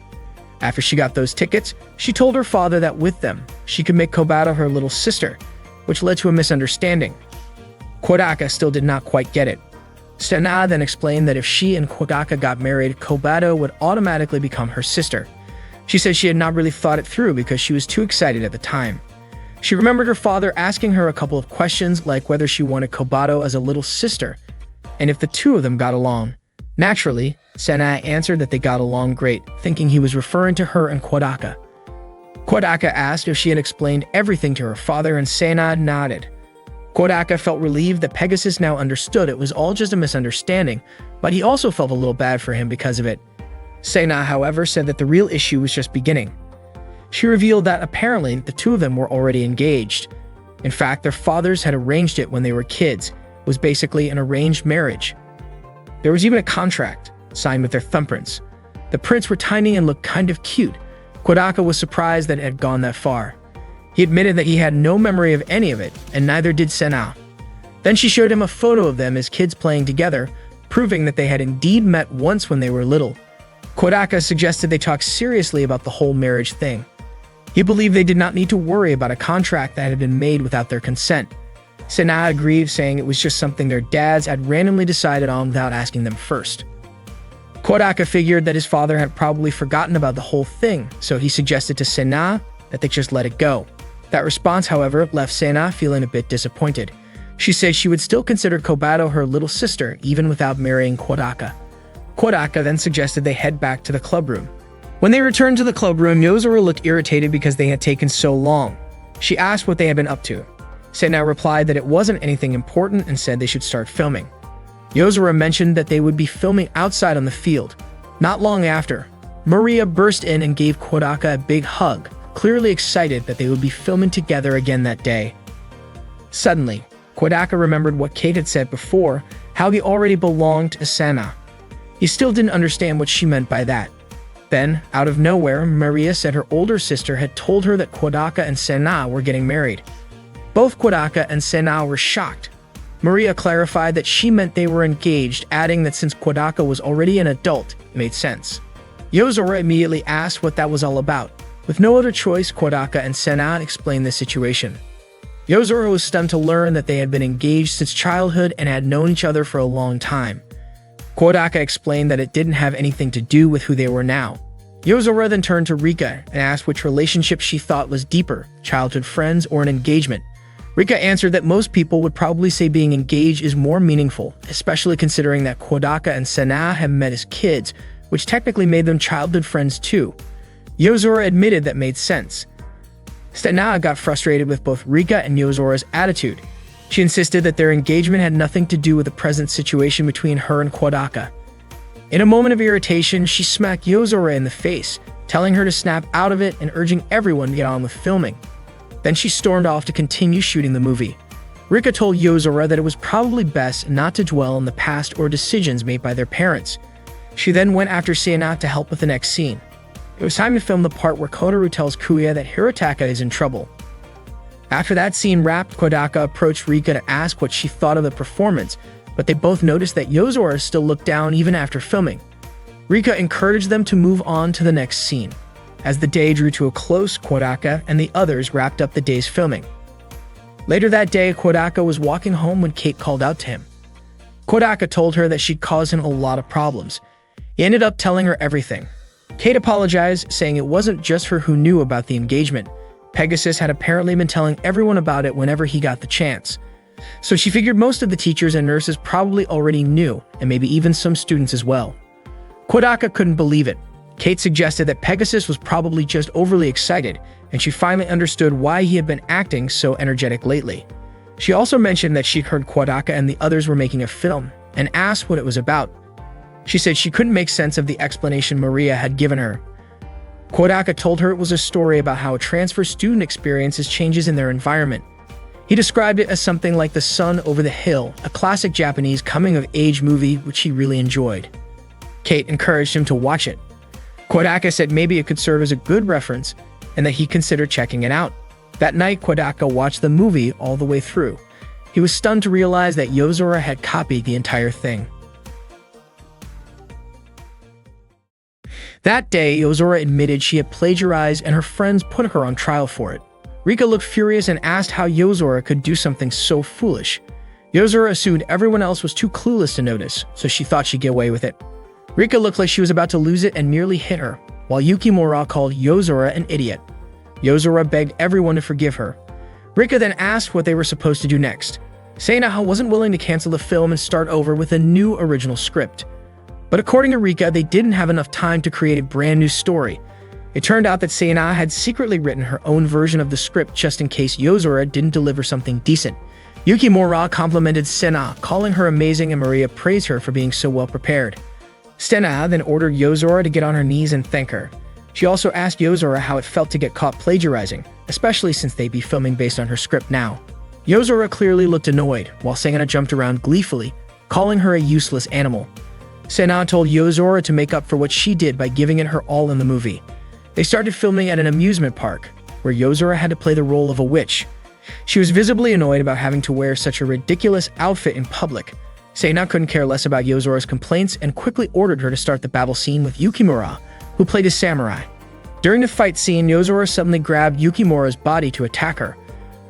After she got those tickets, she told her father that with them, she could make Kobato her little sister, which led to a misunderstanding. Kodaka still did not quite get it. Sena then explained that if she and Kodaka got married, Kobato would automatically become her sister. She said she had not really thought it through because she was too excited at the time. She remembered her father asking her a couple of questions like whether she wanted Kobato as a little sister, and if the two of them got along. Naturally, Sena answered that they got along great, thinking he was referring to her and Kodaka. Kodaka asked if she had explained everything to her father, and Sena nodded. Kodaka felt relieved that Pegasus now understood it was all just a misunderstanding, but he also felt a little bad for him because of it. Sena, however, said that the real issue was just beginning. She revealed that apparently the two of them were already engaged. In fact, their fathers had arranged it when they were kids. It was basically an arranged marriage. There was even a contract signed with their thumbprints. The prints were tiny and looked kind of cute. Kodaka was surprised that it had gone that far. He admitted that he had no memory of any of it, and neither did Sena. Then she showed him a photo of them as kids playing together, proving that they had indeed met once when they were little. Kodaka suggested they talk seriously about the whole marriage thing. He believed they did not need to worry about a contract that had been made without their consent. Sena agreed, saying it was just something their dads had randomly decided on without asking them first. Kodaka figured that his father had probably forgotten about the whole thing, so he suggested to Sena that they just let it go. That response, however, left Sena feeling a bit disappointed. She said she would still consider Kobato her little sister even without marrying Kodaka. Kodaka then suggested they head back to the club room. When they returned to the club room, Yozora looked irritated because they had taken so long. She asked what they had been up to. Sena replied that it wasn't anything important and said they should start filming. Yozora mentioned that they would be filming outside on the field. Not long after, Maria burst in and gave Kodaka a big hug, clearly excited that they would be filming together again that day. Suddenly, Kodaka remembered what Kate had said before, how he already belonged to Sena. He still didn't understand what she meant by that. Then, out of nowhere, Maria said her older sister had told her that Kodaka and Sena were getting married. Both Kodaka and Sena were shocked. Maria clarified that she meant they were engaged, adding that since Kodaka was already an adult, it made sense. Yozora immediately asked what that was all about. With no other choice, Kodaka and Sena explained the situation. Yozora was stunned to learn that they had been engaged since childhood and had known each other for a long time. Kodaka explained that it didn't have anything to do with who they were now. Yozora then turned to Rika and asked which relationship she thought was deeper, childhood friends or an engagement. Rika answered that most people would probably say being engaged is more meaningful, especially considering that Kodaka and Sena have met as kids, which technically made them childhood friends too. Yozora admitted that made sense. Sena got frustrated with both Rika and Yozora's attitude. She insisted that their engagement had nothing to do with the present situation between her and Kodaka. In a moment of irritation, she smacked Yozora in the face, telling her to snap out of it and urging everyone to get on with filming. Then she stormed off to continue shooting the movie. Rika told Yozora that it was probably best not to dwell on the past or decisions made by their parents. She then went after Sena to help with the next scene. It was time to film the part where Kotaru tells Kuya that Hirotaka is in trouble. After that scene wrapped, Kodaka approached Rika to ask what she thought of the performance, but they both noticed that Yozora still looked down even after filming. Rika encouraged them to move on to the next scene. As the day drew to a close, Kodaka and the others wrapped up the day's filming. Later that day, Kodaka was walking home when Kate called out to him. Kodaka told her that she'd caused him a lot of problems. He ended up telling her everything. Kate apologized, saying it wasn't just her who knew about the engagement. Pegasus had apparently been telling everyone about it whenever he got the chance. So she figured most of the teachers and nurses probably already knew, and maybe even some students as well. Kodaka couldn't believe it. Kate suggested that Pegasus was probably just overly excited, and she finally understood why he had been acting so energetic lately. She also mentioned that she heard Kodaka and the others were making a film, and asked what it was about. She said she couldn't make sense of the explanation Maria had given her. Kodaka told her it was a story about how a transfer student experiences changes in their environment. He described it as something like The Sun Over the Hill, a classic Japanese coming-of-age movie which he really enjoyed. Kate encouraged him to watch it. Kodaka said maybe it could serve as a good reference and that he considered checking it out. That night, Kodaka watched the movie all the way through. He was stunned to realize that Yozora had copied the entire thing. That day, Yozora admitted she had plagiarized and her friends put her on trial for it. Rika looked furious and asked how Yozora could do something so foolish. Yozora assumed everyone else was too clueless to notice, so she thought she'd get away with it. Rika looked like she was about to lose it and nearly hit her, while Yukimura called Yozora an idiot. Yozora begged everyone to forgive her. Rika then asked what they were supposed to do next. Sena wasn't willing to cancel the film and start over with a new original script. But according to Rika, they didn't have enough time to create a brand new story. It turned out that Sena had secretly written her own version of the script just in case Yozora didn't deliver something decent. Yukimura complimented Sena, calling her amazing, and Maria praised her for being so well prepared. Sena then ordered Yozora to get on her knees and thank her. She also asked Yozora how it felt to get caught plagiarizing, especially since they'd be filming based on her script now. Yozora clearly looked annoyed, while Sena jumped around gleefully, calling her a useless animal. Sena told Yozora to make up for what she did by giving it her all in the movie. They started filming at an amusement park, where Yozora had to play the role of a witch. She was visibly annoyed about having to wear such a ridiculous outfit in public. Sena couldn't care less about Yozora's complaints and quickly ordered her to start the battle scene with Yukimura, who played a samurai. During the fight scene, Yozora suddenly grabbed Yukimura's body to attack her.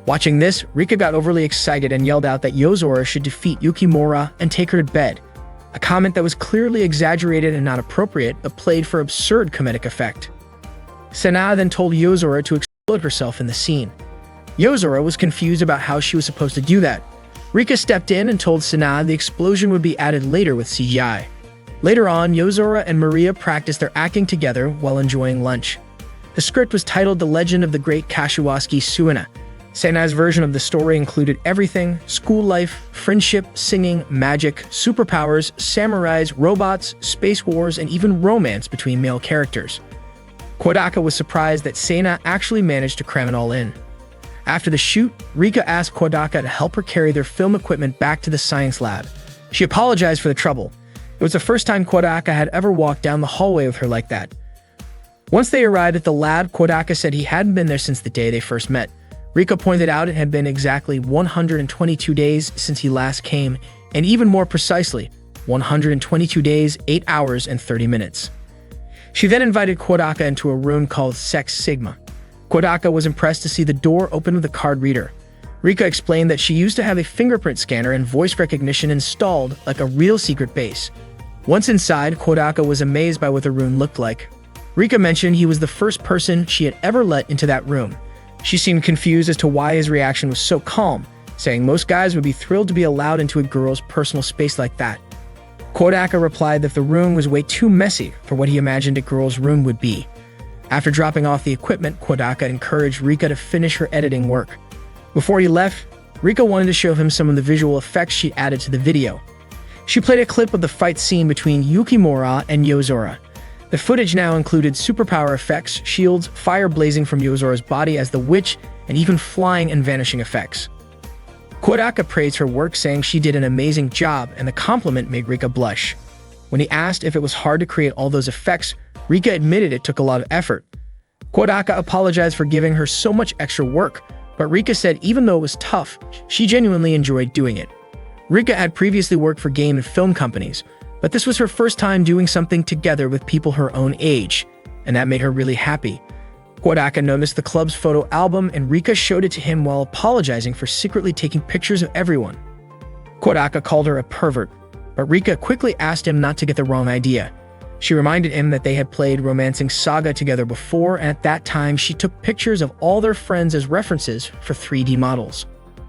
Watching this, Rika got overly excited and yelled out that Yozora should defeat Yukimura and take her to bed, a comment that was clearly exaggerated and not appropriate, but played for absurd comedic effect. Sana then told Yozora to explode herself in the scene. Yozora was confused about how she was supposed to do that. Rika stepped in and told Sana the explosion would be added later with CGI. Later on, Yozora and Maria practiced their acting together while enjoying lunch. The script was titled The Legend of the Great Kashiwazaki Suina. Sana's version of the story included everything: school life, friendship, singing, magic, superpowers, samurais, robots, space wars, and even romance between male characters. Kodaka was surprised that Sana actually managed to cram it all in. After the shoot, Rika asked Kodaka to help her carry their film equipment back to the science lab. She apologized for the trouble. It was the first time Kodaka had ever walked down the hallway with her like that. Once they arrived at the lab, Kodaka said he hadn't been there since the day they first met. Rika pointed out it had been exactly 122 days since he last came, and even more precisely, 122 days, 8 hours, and 30 minutes. She then invited Kodaka into a room called Sex Sigma. Kodaka was impressed to see the door open with a card reader. Rika explained that she used to have a fingerprint scanner and voice recognition installed like a real secret base. Once inside, Kodaka was amazed by what the room looked like. Rika mentioned he was the first person she had ever let into that room. She seemed confused as to why his reaction was so calm, saying most guys would be thrilled to be allowed into a girl's personal space like that. Kodaka replied that the room was way too messy for what he imagined a girl's room would be. After dropping off the equipment, Kodaka encouraged Rika to finish her editing work. Before he left, Rika wanted to show him some of the visual effects she added to the video. She played a clip of the fight scene between Yukimura and Yozora. The footage now included superpower effects, shields, fire blazing from Yozora's body as the witch, and even flying and vanishing effects. Kodaka praised her work, saying she did an amazing job, and the compliment made Rika blush. When he asked if it was hard to create all those effects, Rika admitted it took a lot of effort. Kodaka apologized for giving her so much extra work, but Rika said even though it was tough, she genuinely enjoyed doing it. Rika had previously worked for game and film companies, but this was her first time doing something together with people her own age, and that made her really happy. Kodaka noticed the club's photo album, and Rika showed it to him while apologizing for secretly taking pictures of everyone. Kodaka called her a pervert, but Rika quickly asked him not to get the wrong idea. She reminded him that they had played Romancing Saga together before, and at that time she took pictures of all their friends as references for 3D models.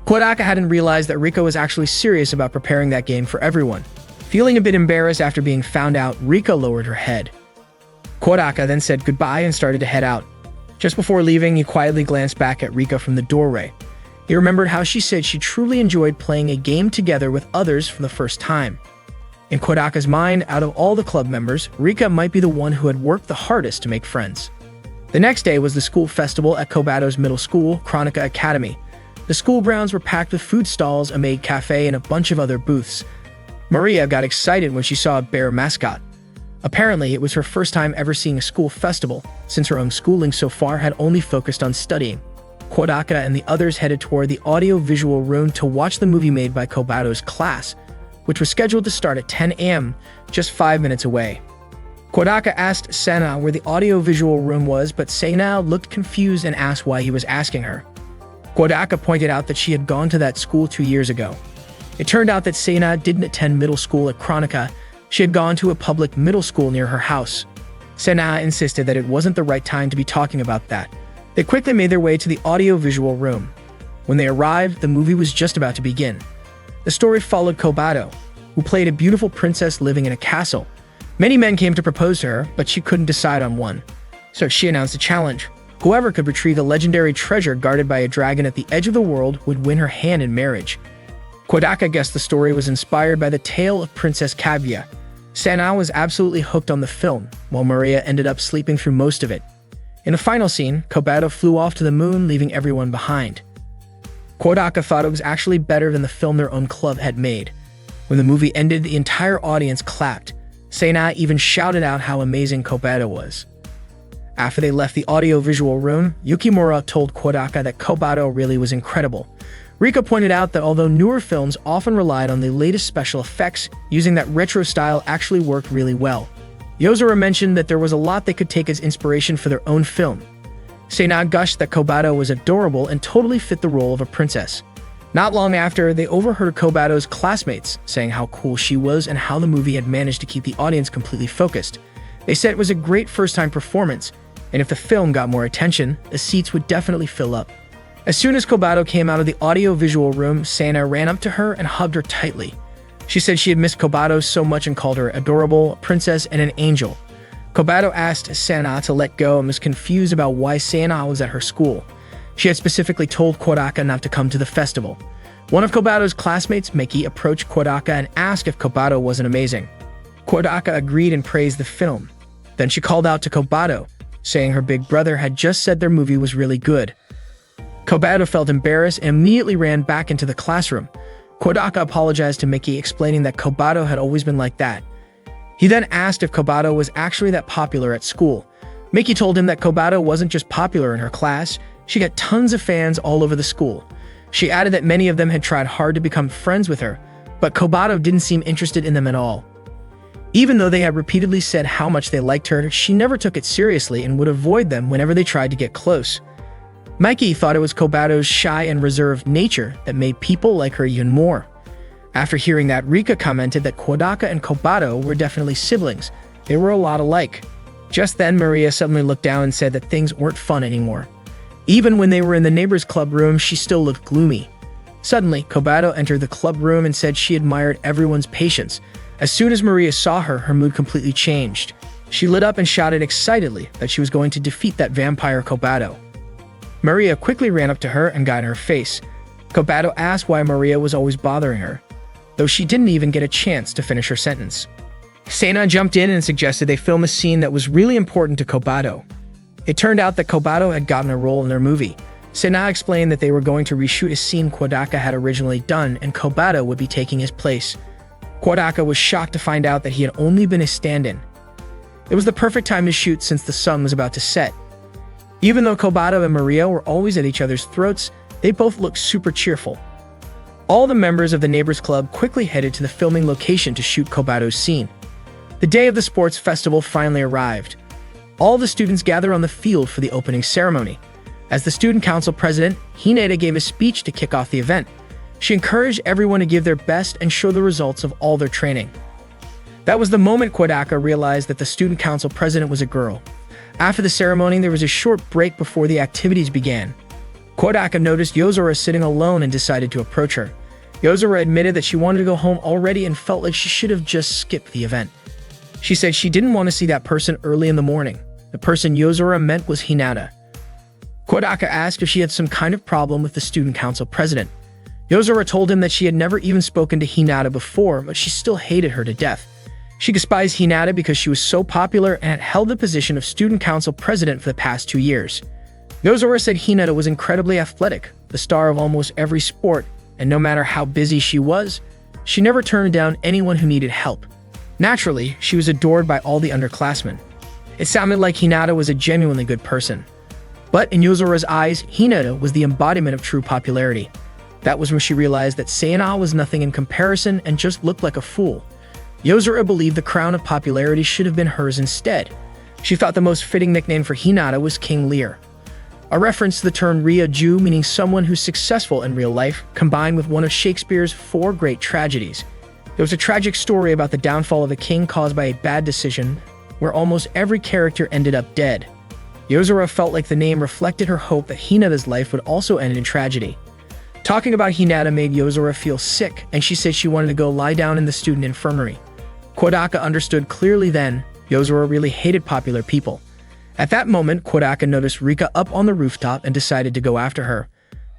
Kodaka hadn't realized that Rika was actually serious about preparing that game for everyone. Feeling a bit embarrassed after being found out, Rika lowered her head. Kodaka then said goodbye and started to head out. Just before leaving, he quietly glanced back at Rika from the doorway. He remembered how she said she truly enjoyed playing a game together with others for the first time. In Kodaka's mind, out of all the club members, Rika might be the one who had worked the hardest to make friends. The next day was the school festival at Kobato's middle school, Chronica Academy. The school grounds were packed with food stalls, a maid cafe, and a bunch of other booths. Maria got excited when she saw a bear mascot. Apparently, it was her first time ever seeing a school festival, since her own schooling so far had only focused on studying. Kodaka and the others headed toward the audio-visual room to watch the movie made by Kobato's class, which was scheduled to start at 10 a.m., just 5 minutes away. Kodaka asked Sana where the audio-visual room was, but Sana looked confused and asked why he was asking her. Kodaka pointed out that she had gone to that school 2 years ago. It turned out that Sana didn't attend middle school at Chronica. She had gone to a public middle school near her house. Sana insisted that it wasn't the right time to be talking about that. They quickly made their way to the audio-visual room. When they arrived, the movie was just about to begin. The story followed Kobato, who played a beautiful princess living in a castle. Many men came to propose to her, but she couldn't decide on one. So she announced a challenge. Whoever could retrieve the legendary treasure guarded by a dragon at the edge of the world would win her hand in marriage. Kodaka guessed the story was inspired by the tale of Princess Kaguya. Sana was absolutely hooked on the film, while Maria ended up sleeping through most of it. In the final scene, Kobato flew off to the moon, leaving everyone behind. Kodaka thought it was actually better than the film their own club had made. When the movie ended, the entire audience clapped. Sana even shouted out how amazing Kobato was. After they left the audio-visual room, Yukimura told Kodaka that Kobato really was incredible. Rika pointed out that although newer films often relied on the latest special effects, using that retro style actually worked really well. Yozora mentioned that there was a lot they could take as inspiration for their own film. Sena gushed that Kobato was adorable and totally fit the role of a princess. Not long after, they overheard Kobato's classmates saying how cool she was and how the movie had managed to keep the audience completely focused. They said it was a great first-time performance, and if the film got more attention, the seats would definitely fill up. As soon as Kobato came out of the audio-visual room, Sena ran up to her and hugged her tightly. She said she had missed Kobato so much and called her adorable, a princess, and an angel. Kobato asked Sena to let go and was confused about why Sena was at her school. She had specifically told Kodaka not to come to the festival. One of Kobato's classmates, Miki, approached Kodaka and asked if Kobato wasn't amazing. Kodaka agreed and praised the film. Then she called out to Kobato, saying her big brother had just said their movie was really good. Kobato felt embarrassed and immediately ran back into the classroom. Kodaka apologized to Miki, explaining that Kobato had always been like that. He then asked if Kobato was actually that popular at school. Miki told him that Kobato wasn't just popular in her class, she got tons of fans all over the school. She added that many of them had tried hard to become friends with her, but Kobato didn't seem interested in them at all. Even though they had repeatedly said how much they liked her, she never took it seriously and would avoid them whenever they tried to get close. Miki thought it was Kobato's shy and reserved nature that made people like her even more. After hearing that, Rika commented that Kodaka and Kobato were definitely siblings. They were a lot alike. Just then, Maria suddenly looked down and said that things weren't fun anymore. Even when they were in the neighbor's club room, she still looked gloomy. Suddenly, Kobato entered the club room and said she admired everyone's patience. As soon as Maria saw her, her mood completely changed. She lit up and shouted excitedly that she was going to defeat that vampire Kobato. Maria quickly ran up to her and got in her face. Kobato asked why Maria was always bothering her, though she didn't even get a chance to finish her sentence. Sena jumped in and suggested they film a scene that was really important to Kobato. It turned out that Kobato had gotten a role in their movie. Sena explained that they were going to reshoot a scene Kodaka had originally done and Kobato would be taking his place. Kodaka was shocked to find out that he had only been a stand-in. It was the perfect time to shoot since the sun was about to set. Even though Kobato and Maria were always at each other's throats, they both looked super cheerful. All the members of the Neighbors Club quickly headed to the filming location to shoot Kobato's scene. The day of the sports festival finally arrived. All the students gathered on the field for the opening ceremony. As the student council president, Hinata gave a speech to kick off the event. She encouraged everyone to give their best and show the results of all their training. That was the moment Kodaka realized that the student council president was a girl. After the ceremony, there was a short break before the activities began. Kodaka noticed Yozora sitting alone and decided to approach her. Yozora admitted that she wanted to go home already and felt like she should have just skipped the event. She said she didn't want to see that person early in the morning. The person Yozora meant was Hinata. Kodaka asked if she had some kind of problem with the student council president. Yozora told him that she had never even spoken to Hinata before, but she still hated her to death. She despised Hinata because she was so popular and had held the position of student council president for the past 2 years. Yozora said Hinata was incredibly athletic, the star of almost every sport, and no matter how busy she was, she never turned down anyone who needed help. Naturally, she was adored by all the underclassmen. It sounded like Hinata was a genuinely good person. But in Yozora's eyes, Hinata was the embodiment of true popularity. That was when she realized that Sena was nothing in comparison and just looked like a fool. Yozora believed the crown of popularity should have been hers instead. She thought the most fitting nickname for Hinata was King Lear, a reference to the term Ryuju, meaning someone who's successful in real life, combined with one of Shakespeare's 4 great tragedies. There was a tragic story about the downfall of a king caused by a bad decision, where almost every character ended up dead. Yozora felt like the name reflected her hope that Hinata's life would also end in tragedy. Talking about Hinata made Yozora feel sick, and she said she wanted to go lie down in the student infirmary. Kodaka understood clearly then, Yozora really hated popular people. At that moment, Kodaka noticed Rika up on the rooftop and decided to go after her.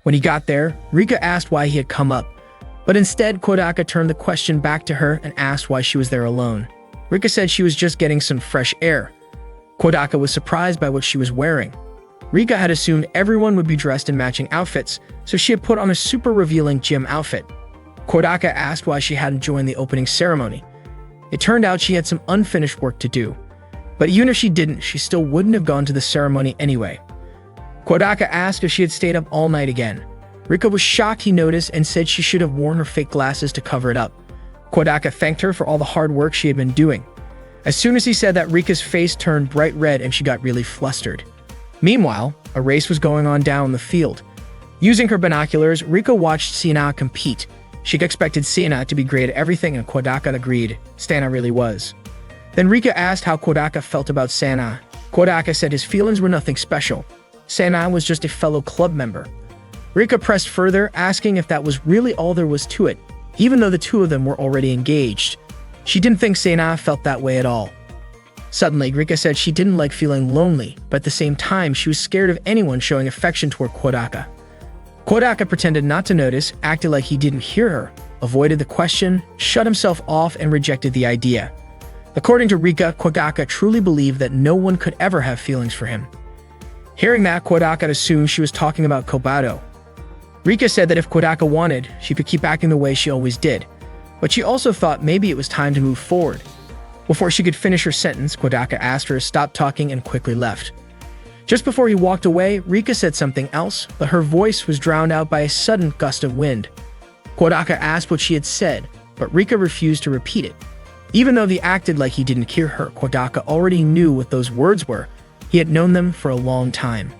When he got there, Rika asked why he had come up, but instead Kodaka turned the question back to her and asked why she was there alone. Rika said she was just getting some fresh air. Kodaka was surprised by what she was wearing. Rika had assumed everyone would be dressed in matching outfits, so she had put on a super revealing gym outfit. Kodaka asked why she hadn't joined the opening ceremony. It turned out she had some unfinished work to do. But even if she didn't, she still wouldn't have gone to the ceremony anyway. Kodaka asked if she had stayed up all night again. Rika was shocked he noticed and said she should have worn her fake glasses to cover it up. Kodaka thanked her for all the hard work she had been doing. As soon as he said that, Rika's face turned bright red and she got really flustered. Meanwhile, a race was going on down the field. Using her binoculars, Rika watched Siena compete. She expected Siena to be great at everything, and Kodaka agreed. Siena really was. Then Rika asked how Kodaka felt about Siena. Kodaka said his feelings were nothing special. Siena was just a fellow club member. Rika pressed further, asking if that was really all there was to it, even though the two of them were already engaged. She didn't think Siena felt that way at all. Suddenly, Rika said she didn't like feeling lonely, but at the same time, she was scared of anyone showing affection toward Kodaka. Kodaka pretended not to notice, acted like he didn't hear her, avoided the question, shut himself off, and rejected the idea. According to Rika, Kodaka truly believed that no one could ever have feelings for him. Hearing that, Kodaka assumed she was talking about Kobato. Rika said that if Kodaka wanted, she could keep acting the way she always did, but she also thought maybe it was time to move forward. Before she could finish her sentence, Kodaka asked her to stop talking and quickly left. Just before he walked away, Rika said something else, but her voice was drowned out by a sudden gust of wind. Kodaka asked what she had said, but Rika refused to repeat it. Even though he acted like he didn't hear her, Kodaka already knew what those words were. He had known them for a long time.